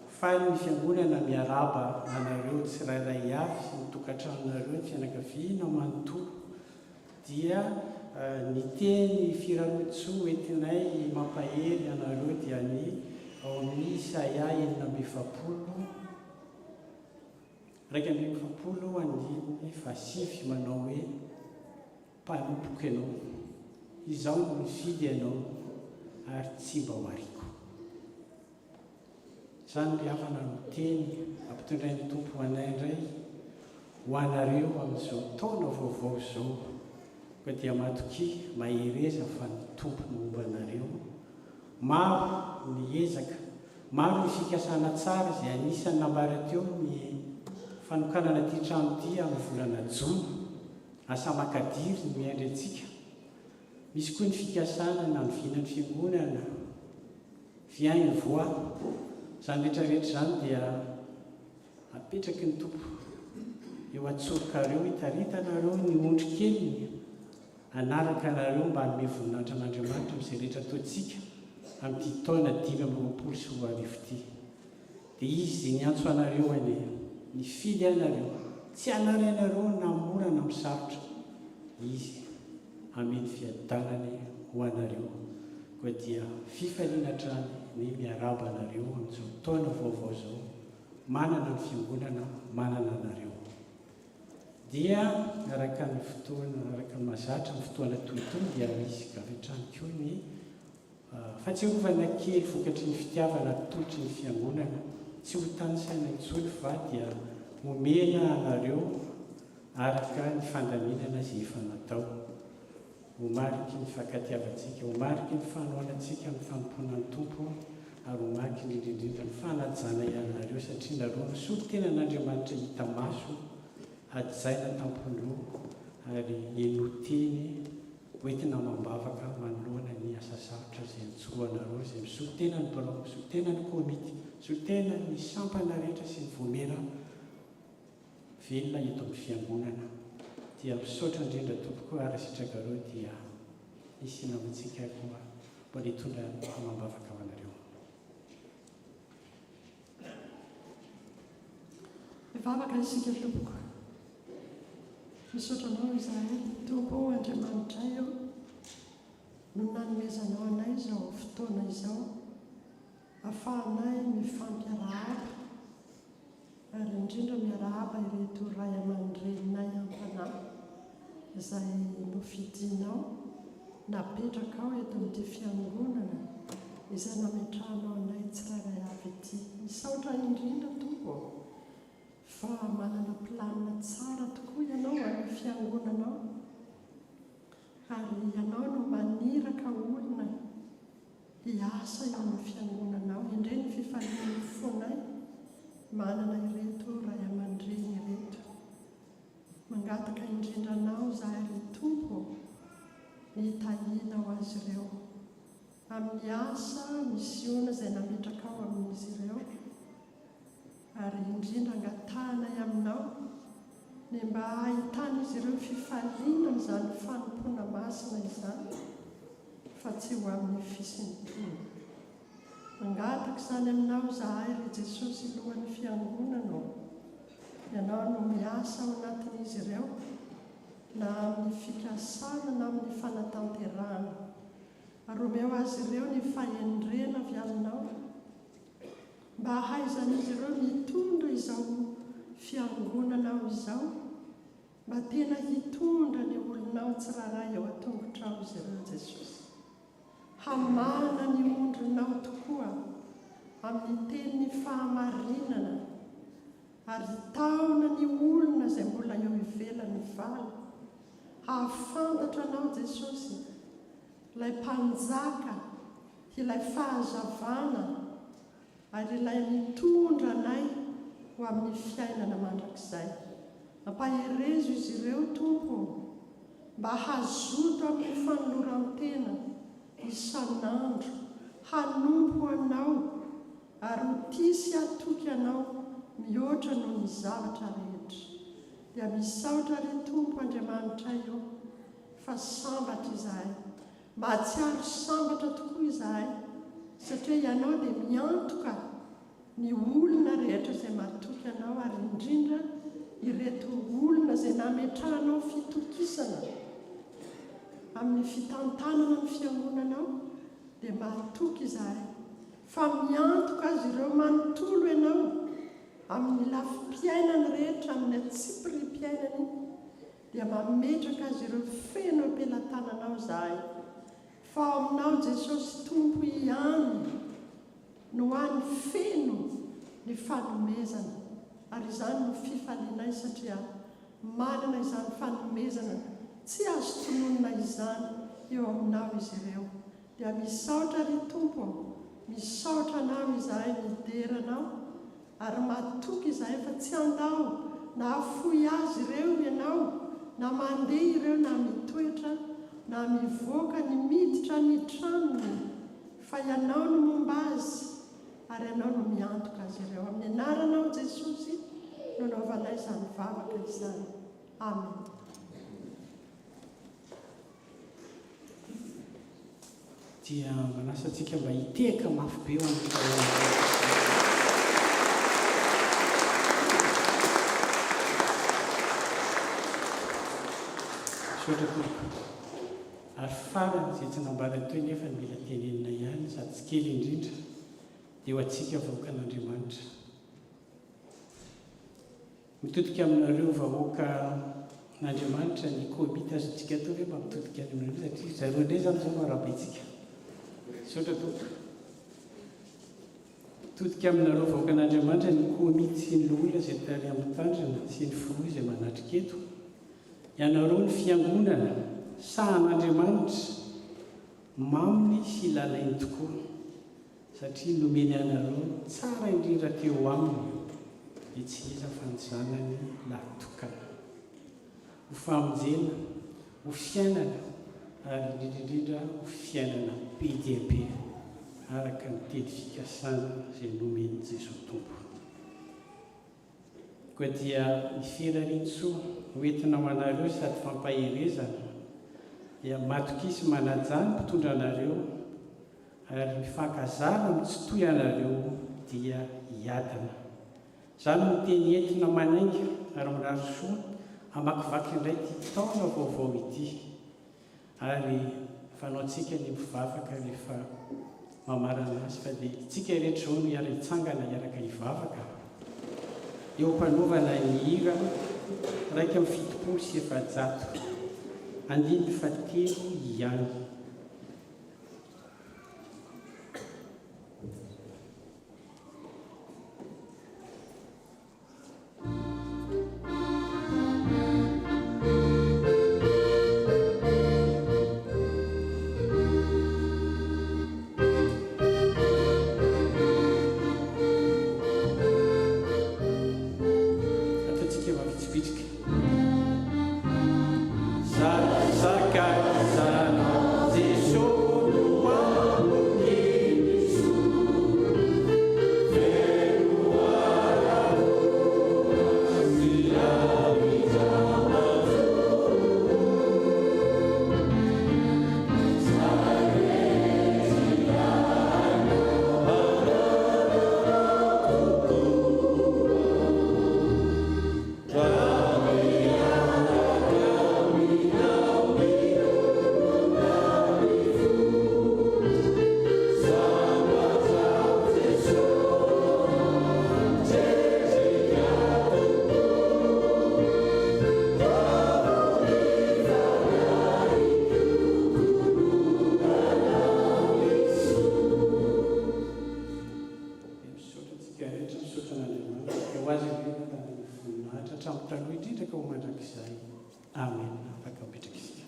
faly ny fiangonana miaraba anareo tsirairay avy sy ny tokantranonareo ny fianakaviana manontolo dia ny teny firarontsoa entinay mampahery anareo dia ny ao amin'ny Isaia 1:7 manao hoe mpanompoka ianao izaho no nifidy ianao ary tsy mba ho ariko zany ry havana no teny ampitondrain'ny tompo anay indray ho anareo amin'izao taona vaovao izao ka dia matoky mahereza fa ny tompo no momba anareo maro ny ezaka maro ny fikasana tsara izay anisany nambara teo ny fanokanana ty trano ty amin'ny volana Jona asa makadiry ny miandry antsika misy koa ny fikasana na novinan'ny fiangonana viainy voa zany rehetrarehetra zany dia apetraky ny tompo eo atsorokareo hitaritanareo ny ondrikeliny anaraka anareo mba hanome voninahitra an'Andriamanitra amin'izay rehetra ataontsika amin'ity taona 2020 sy 2020 dia izy izay niantso anareo ane nifidy anareo tsy anarenareo namorana misarotra izy hameny fiadanany ho anareo koa dia fifaliana trany ny miaraba anareo amin'izao taona vaovao izao manana ny fiangonana manana anareo dia araka ny fotoana araka ny mazatra ny fotoana toytoy dia misy gavetrany koa ny fahatsiarovana kely vokatry ny fitiavana tolotry ny fiangonana tsy ho tany saina intsony fa dia omena anareo araka ny fandaminana izay efa natao ho mariky ny fankatiavantsika ho mariky ny fanohanantsika amin'ny fanompona ny tompo ary ho mariky ny indrindrindra ny fanajana ianareo satria nareo misolo tena n'Andriamanitra hita maso ajaina tampondro ary enoteny hoentina mambavaka manoloana ny asa sarotra izay nitsoroanareo izay misolo tena ny balao misolo tena ny komity misolo tena ny sampana rehetra sy ny vomera velona eto amin'ny fiangonana dia misaotra indrindra tompoko ary sitrakareo dia misy namantsika koa mbola hitondra mambavaka ho anareo. Mivavaka isika tompoko misaotranao izahay tompo Andriamanitra eo no nanomezanao anay izao fotoana izao ahafahanay mifampiarahaba ary indrindra miarahaba ireto ray aman-drenay am-panahy izay nofidinao napetraka ao eto amin'ity fiangonana izay nametranao anay tsirairay avy ity misaotra indrindra tompo fa manana planina tsara tokoa ianao amin'ny fiangonanao ary ianao no maniraka olona hiasa eo amin'ny fiangonanao, indray ny fifalian'ny fonay manana ireto ray aman-dreny ireto. Mangataka indrindranao izahay ry Tompo ny hitahianao azy ireo amin'ny asa misiona izay nametraka ao amin'izy ireo, ary indrindra angatanay aminao ny mba ahitana izy ireo fifaliana izany fanompoana masina izany, fa tsy ho amin'ny fisiny tony. Mangataka izany aminao izahay ry Jesosy lohan'ny fiangonana, ianao no miasa ao anatin'izy ireo na amin'ny fikasana na amin'ny fanatanterahana, ary omeo azy ireo ny fahendrena avy aminao mba hahaizan'izy ireo mitondra izao fiangonanao izao, mba tena hitondra ny olonao tsiraray eo an-tongotrao izy ireo Jesosy, hamana ny ondrinao tokoa amin'ny tenin'ny fahamarinana, ary taona ny olona izay mbola eo ivelan'ny vala, hahafantatra anao Jesosy, ilay mpanjaka, ilay fahazavana, ary ilay mitondra anay ho amin'ny fiainana mandrakizay. Ampaherezo izy ireo Tompo mba hazoto amin'ny fanoloran-tena isan'andro, hanompo anao ary ho tisy hatoky anao mihoatra noho ny zavatra rehetra. Dia misaotra ry Tompo Andriamanitra io fa sambatra izahay, mahatsiaro sambatra tokoa izahay, satria ianao dia miantoka ny olona rehetra izay matoky anao, ary indrindra ireto olona izay nametrahanao fitokisana amin'ny fitantanana ny fiangonanao, dia matoky izahay fa miantoka azy ireo manontolo ianao amin'ny lafi-piainany rehetra, amin'ny atsipiri-piainany, dia mametraka azy ireo feno am-pelantananao izahay, fa ao aminao Jesosy Tompo ihany no any feno ny fanomezana, ary izany no fifalianay, satria manana izany fanomezana tsy azo tononona izany eo aminao izy ireo. Dia misaotra ry Tompo, misaotra anao izahay mideranao, ary matoky izahay fa tsy andao na afoy azy ireo ianao, na mandeha ireo na mitoetra na mivoaka ny miditra ny tranony, fa ianao no momba azy ary ianao no miantoka azy ireo. Amin'ny anaranao Jesosy no naovanay izany vavaka izany. Amen. Dia manasa antsika mba hiteka mafy be eo amin'ny sotra tompoko. Ary farany izay tsy nambarany teo nefa mila tenenina ihany, sady tsy kely indrindra, dia ho antsika vahoakan'Andriamanitra. Mitodika aminareo vahoaka n'Andriamanitra ny komita azotsika tao hoe mba mitodika aminareo, satria zareo indray izany izao marabentsika. Sotra tompoko. Mitodika aminareo vahoaka n'Andriamanitra ny komity sy ny olona izay tary amin'ny tandrina sy ny filoha izay manatrika eto. Ianareo ny fiangonana sahan'Andriamanitra, maminy sy lalainy tokoa, satria nomeny anareo tsara indrindra teo aminy, dia tsy iza fanjanany latokana. Ho famonjena, ho fiainana, ary indrindrindrindra ho fiainana be dia be, araka ny teny fikasana izay nomeny Jesosy Tompo. Koa dia iferarinsoa hoentina manareo sady fampaherezana, dia matokisy manajany mpitondra anareo, ary mifankazara mitsitoy anareo dia hiadana. Izany no teny entina manainga ary mirarosoa hamakivaky indray ty taona vaovao ity, ary fanaontsika ny mpivavaka rehefa mamarana azy, fa dia tsika rehetra izao no hiara-hitsangana hiaraka hivavaka eo mpanovana ny hira raika amin'ny 700 andiny fatelo ihany. san'Andriamanitra dia ho azy ireny ny voninahitra hatramin'ny taloha indrindra ka ho mandrakizay. Amen. Afaka mipetraka isika.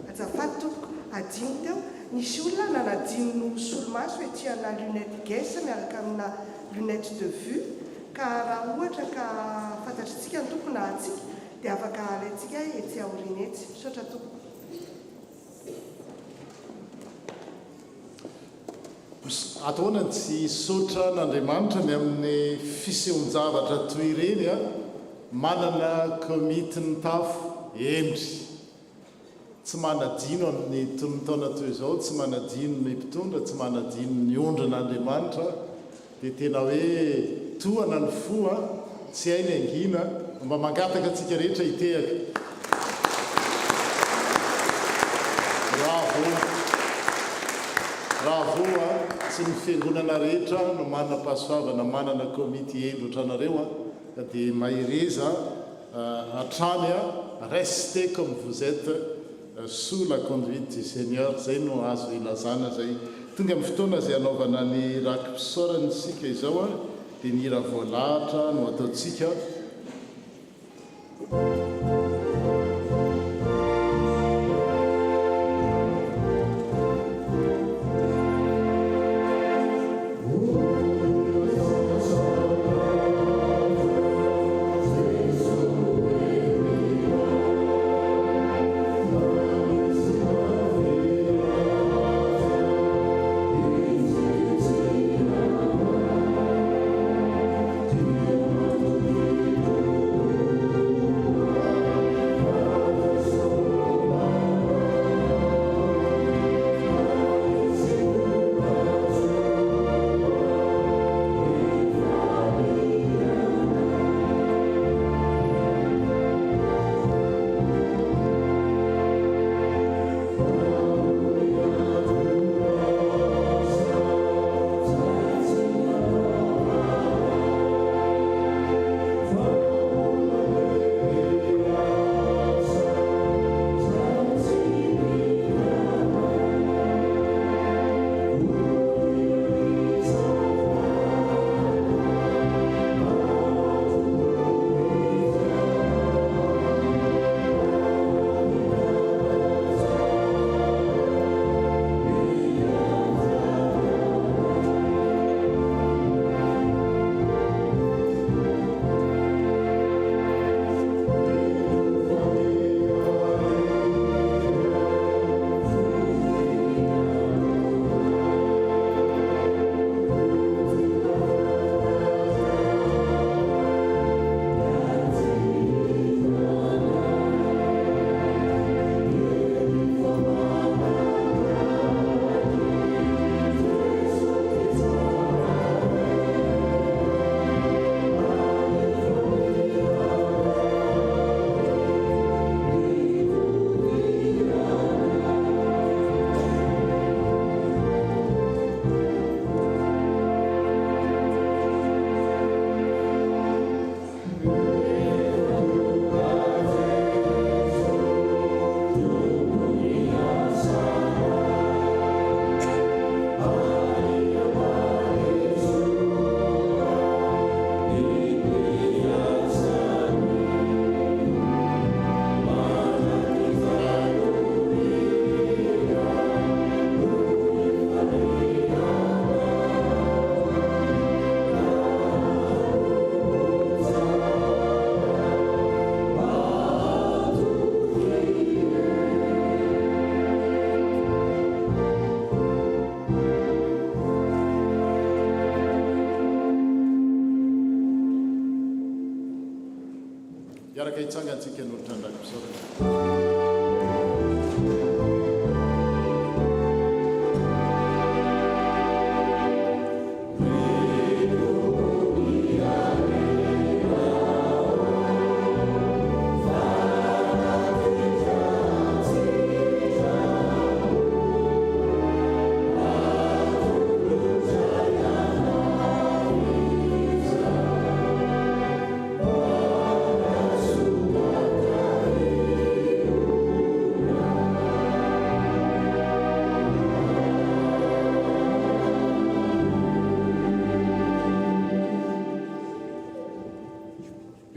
Azafady tompoko, adino teo nisy olona nanadino no solomaso etiana lunette gese miaraka amina lunette de vue ka raha ohatra ka fantatritsika ny tompoko na atsika dia afaka alaitsika etsy aoriana etsy. Misaotra tompoko. Ataona tsy saotra n'Andriamanitra ny amin'ny fisehoan-javatra toy ireny a manana komity ny tafo endry. Tsy manadino amin'ny tonotaona toy izao, tsy manadino ny mpitondra, tsy manadino ny ondrin'Andriamanitra dia tena hoe tohana ny fo a tsy hay ny angina mba mangataka antsika rehetra hitehaka. Raha voa tsy ny fiangonana rehetra no manana pasoavana manana komity endry ohatranareo a dia mahireza hatrany a restez comme vous êtes sous la conduite du Seigneur. Zay no azo ilazana zay. Tonga amin'ny fotoana izay anaovana ny rakipisaorany sika izao a dia ny hira voalahatra no ataontsika. Iaraka hitsangantsika n'olatra an-drakipisaorana.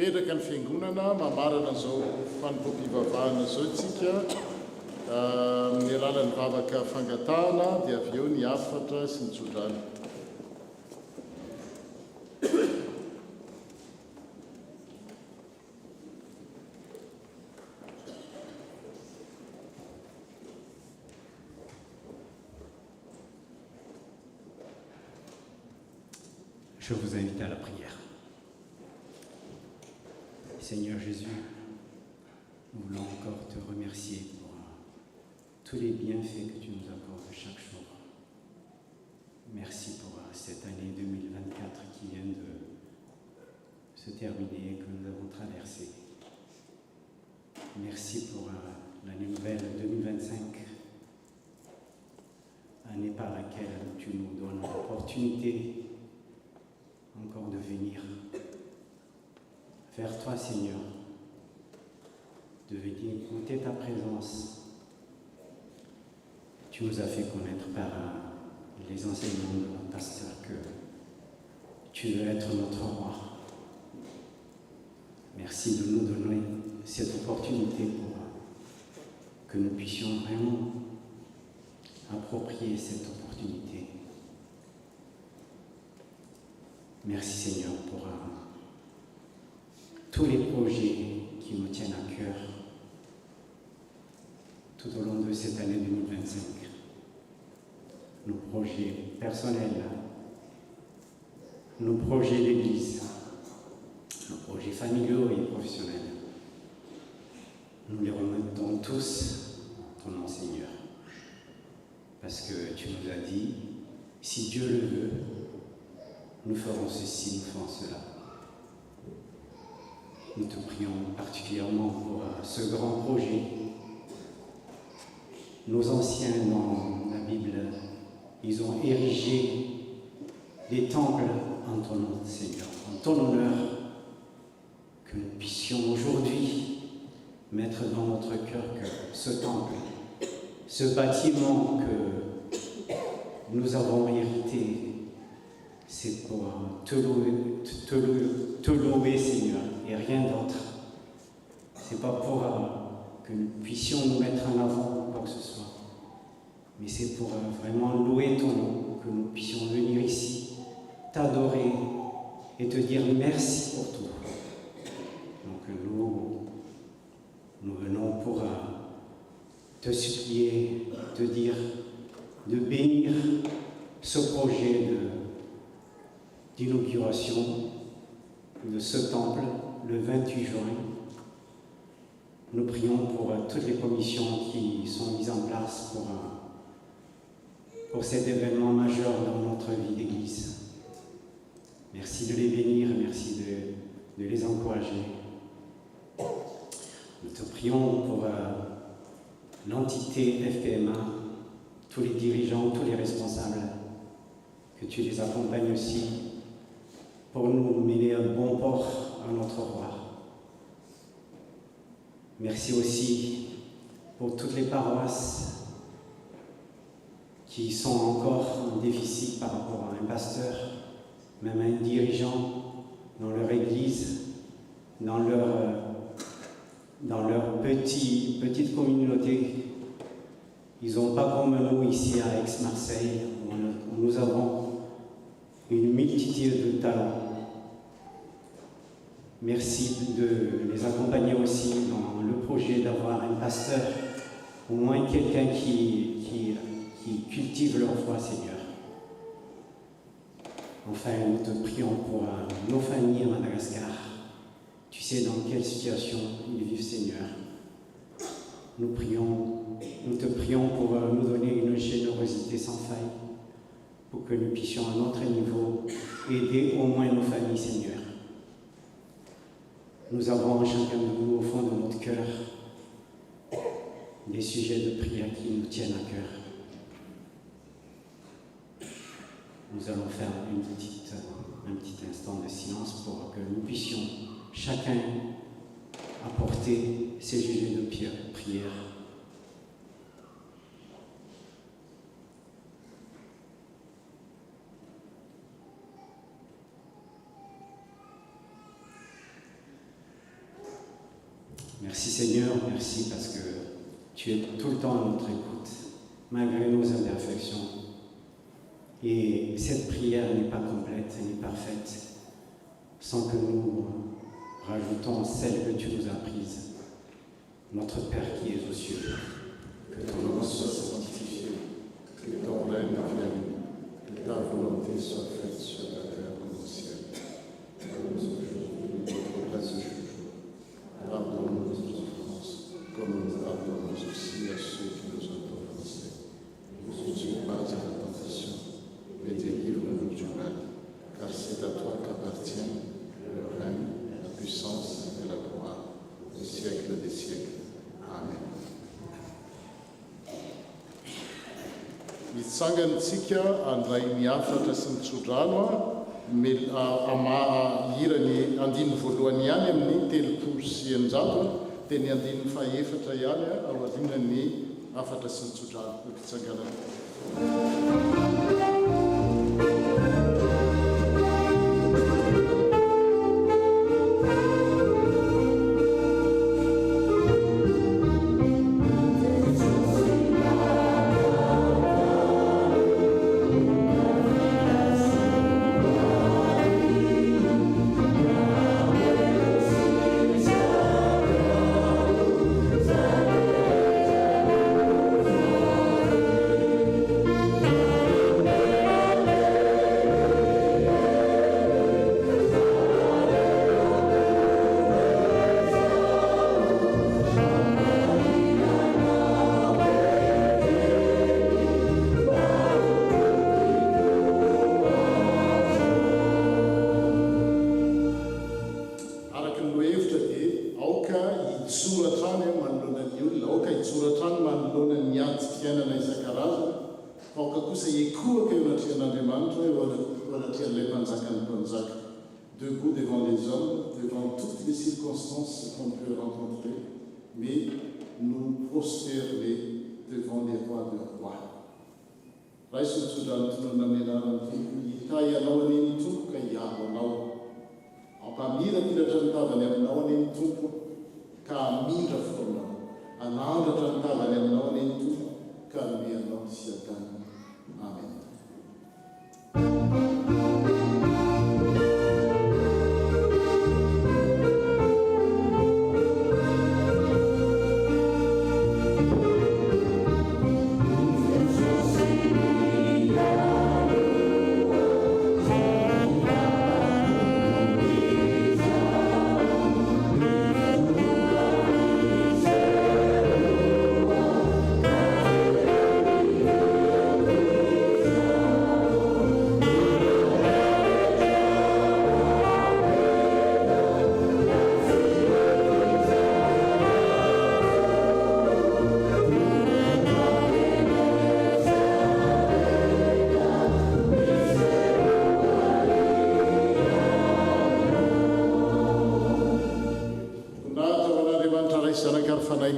mipetraka ny fiangonana mamarana zao fanompoam-pivavahana zao tsika amin'ny alalan'ny vavaka fangatahana dia avy eo ny afatra sy ny tsodrany. Je vous invite à la prière. Seigneur Jésus, nous voulons encore te remercier pour tous les bienfaits que tu nous accordes chaque jour. Merci pour cette année 2024 qui vient de se terminer et que nous avons traversée. Merci pour l'année nouvelle 2025, année par laquelle tu nous donnes l'opportunité encore de venir vers toi, Seigneur, de venir goûter ta présence. Tu nous as fait connaître par les enseignements de notre pasteur que tu veux être notre roi. Merci de nous donner cette opportunité pour que nous puissions vraiment approprier cette opportunité. Merci Seigneur pour tous les projets qui nous tiennent à cœur tout au long de cette année 2025. Nos projets personnels, nos projets d'Église, nos projets familiaux et professionnels. Nous les remettons tous ton nom Seigneur. Parce que tu nous as dit, si Dieu le veut, nous ferons ceci, nous ferons cela. Nous te prions particulièrement pour ce grand projet. Nos anciens dans la Bible, ils ont érigé des temples en ton nom, Seigneur, en ton honneur, que nous puissions aujourd'hui mettre dans notre cœur que ce temple, ce bâtiment que nous avons hérité, c'est pour te louer, Seigneur, et rien d'autre. C'est pas pour que nous puissions nous mettre en avant ou quoi que ce soit, mais c'est pour vraiment louer ton nom, que nous puissions venir ici, t'adorer et te dire merci pour tout. Donc nous venons pour te supplier, te dire de bénir ce projet d'inauguration de ce temple le 28 juin. Nous prions pour toutes les commissions qui sont mises en place pour cet événement majeur dans notre vie d'Église. Merci de les bénir, merci de les encourager. Nous te prions pour l'entité FPMA, tous les dirigeants, tous les responsables, que tu les accompagnes aussi pour nous mener à bon port à notre roi. Merci aussi pour toutes les paroisses qui sont encore en déficit par rapport à un pasteur, même à un dirigeant dans leur église, dans leur petite communauté. Ils n'ont pas comme nous ici à Aix-Marseille, où nous avons une multitude de talents. Merci de les accompagner aussi dans le projet d'avoir un pasteur, au moins quelqu'un qui cultive leur foi, Seigneur. Enfin, nous te prions pour nos familles à Madagascar. Tu sais dans quelle situation ils vivent, Seigneur. Nous te prions pour nous donner une générosité sans faille, pour que nous puissions à notre niveau aider au moins nos familles, Seigneur. Nous avons chacun de nous au fond de notre cœur des sujets de prière qui nous tiennent à cœur. Nous allons faire un petit instant de silence pour que nous puissions chacun apporter ses sujets de prière. Merci Seigneur, merci parce que tu es tout le temps à notre écoute, malgré nos imperfections. Et cette prière n'est pas complète, elle n'est parfaite, sans que nous rajoutons celle que tu nous as prise. Notre Père qui es aux cieux, que ton nom soit sanctifié, que ton règne vienne, que ta volonté soit faite sur la terre comme au ciel. Donne-nous aujourd'hui notre pain de ce jour. Pardonne-nous nos offenses, comme nous pardonnons aussi à ceux qui nous ont offensés. Ne nous soumets pas à la tentation, mais délivre-nous du mal, car c'est à toi qu'appartient le règne, la puissance et la gloire, au siècle des siècles. Amen. Mitsangantsika andray miafatra sy mitsodrano irany andiny voalohany ihany amin'ny telopolo sy eninjato dia ny andiny faefatra ihany ao aorianany afatra sy mitsodrano mpitsanganana. Debout devant les hommes, devant toutes les circonstances qu'on peut rencontrer, mais nous prosterner devant les rois de rois. Raiso tsudantuno namenana tuku, itaya nawanini tuku kaya nao. Ampamira tira trantavany aminao aneny tompo, ka amindra foanao. Anandra trantavany aminao aneny tompo, ka amianao sy atany. Amen.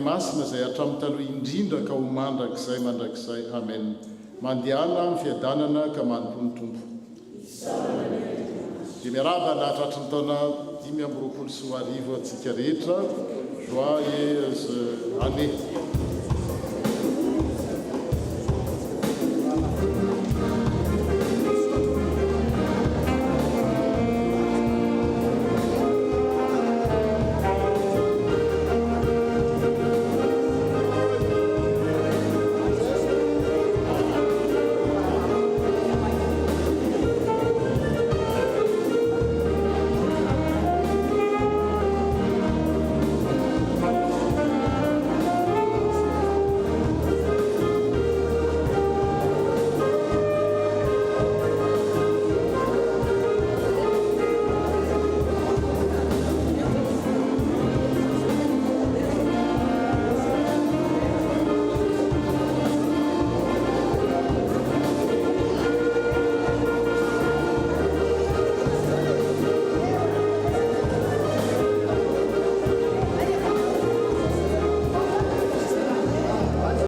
Masina izay hatramin'ny taloha indrindra ka ho mandrakizay amen. Mandiana amin'ny fiadanana ka manompony tompo. Dia miaraba nahitratry ny taona 5 sy 10 atsika rehetra. Joyeux année.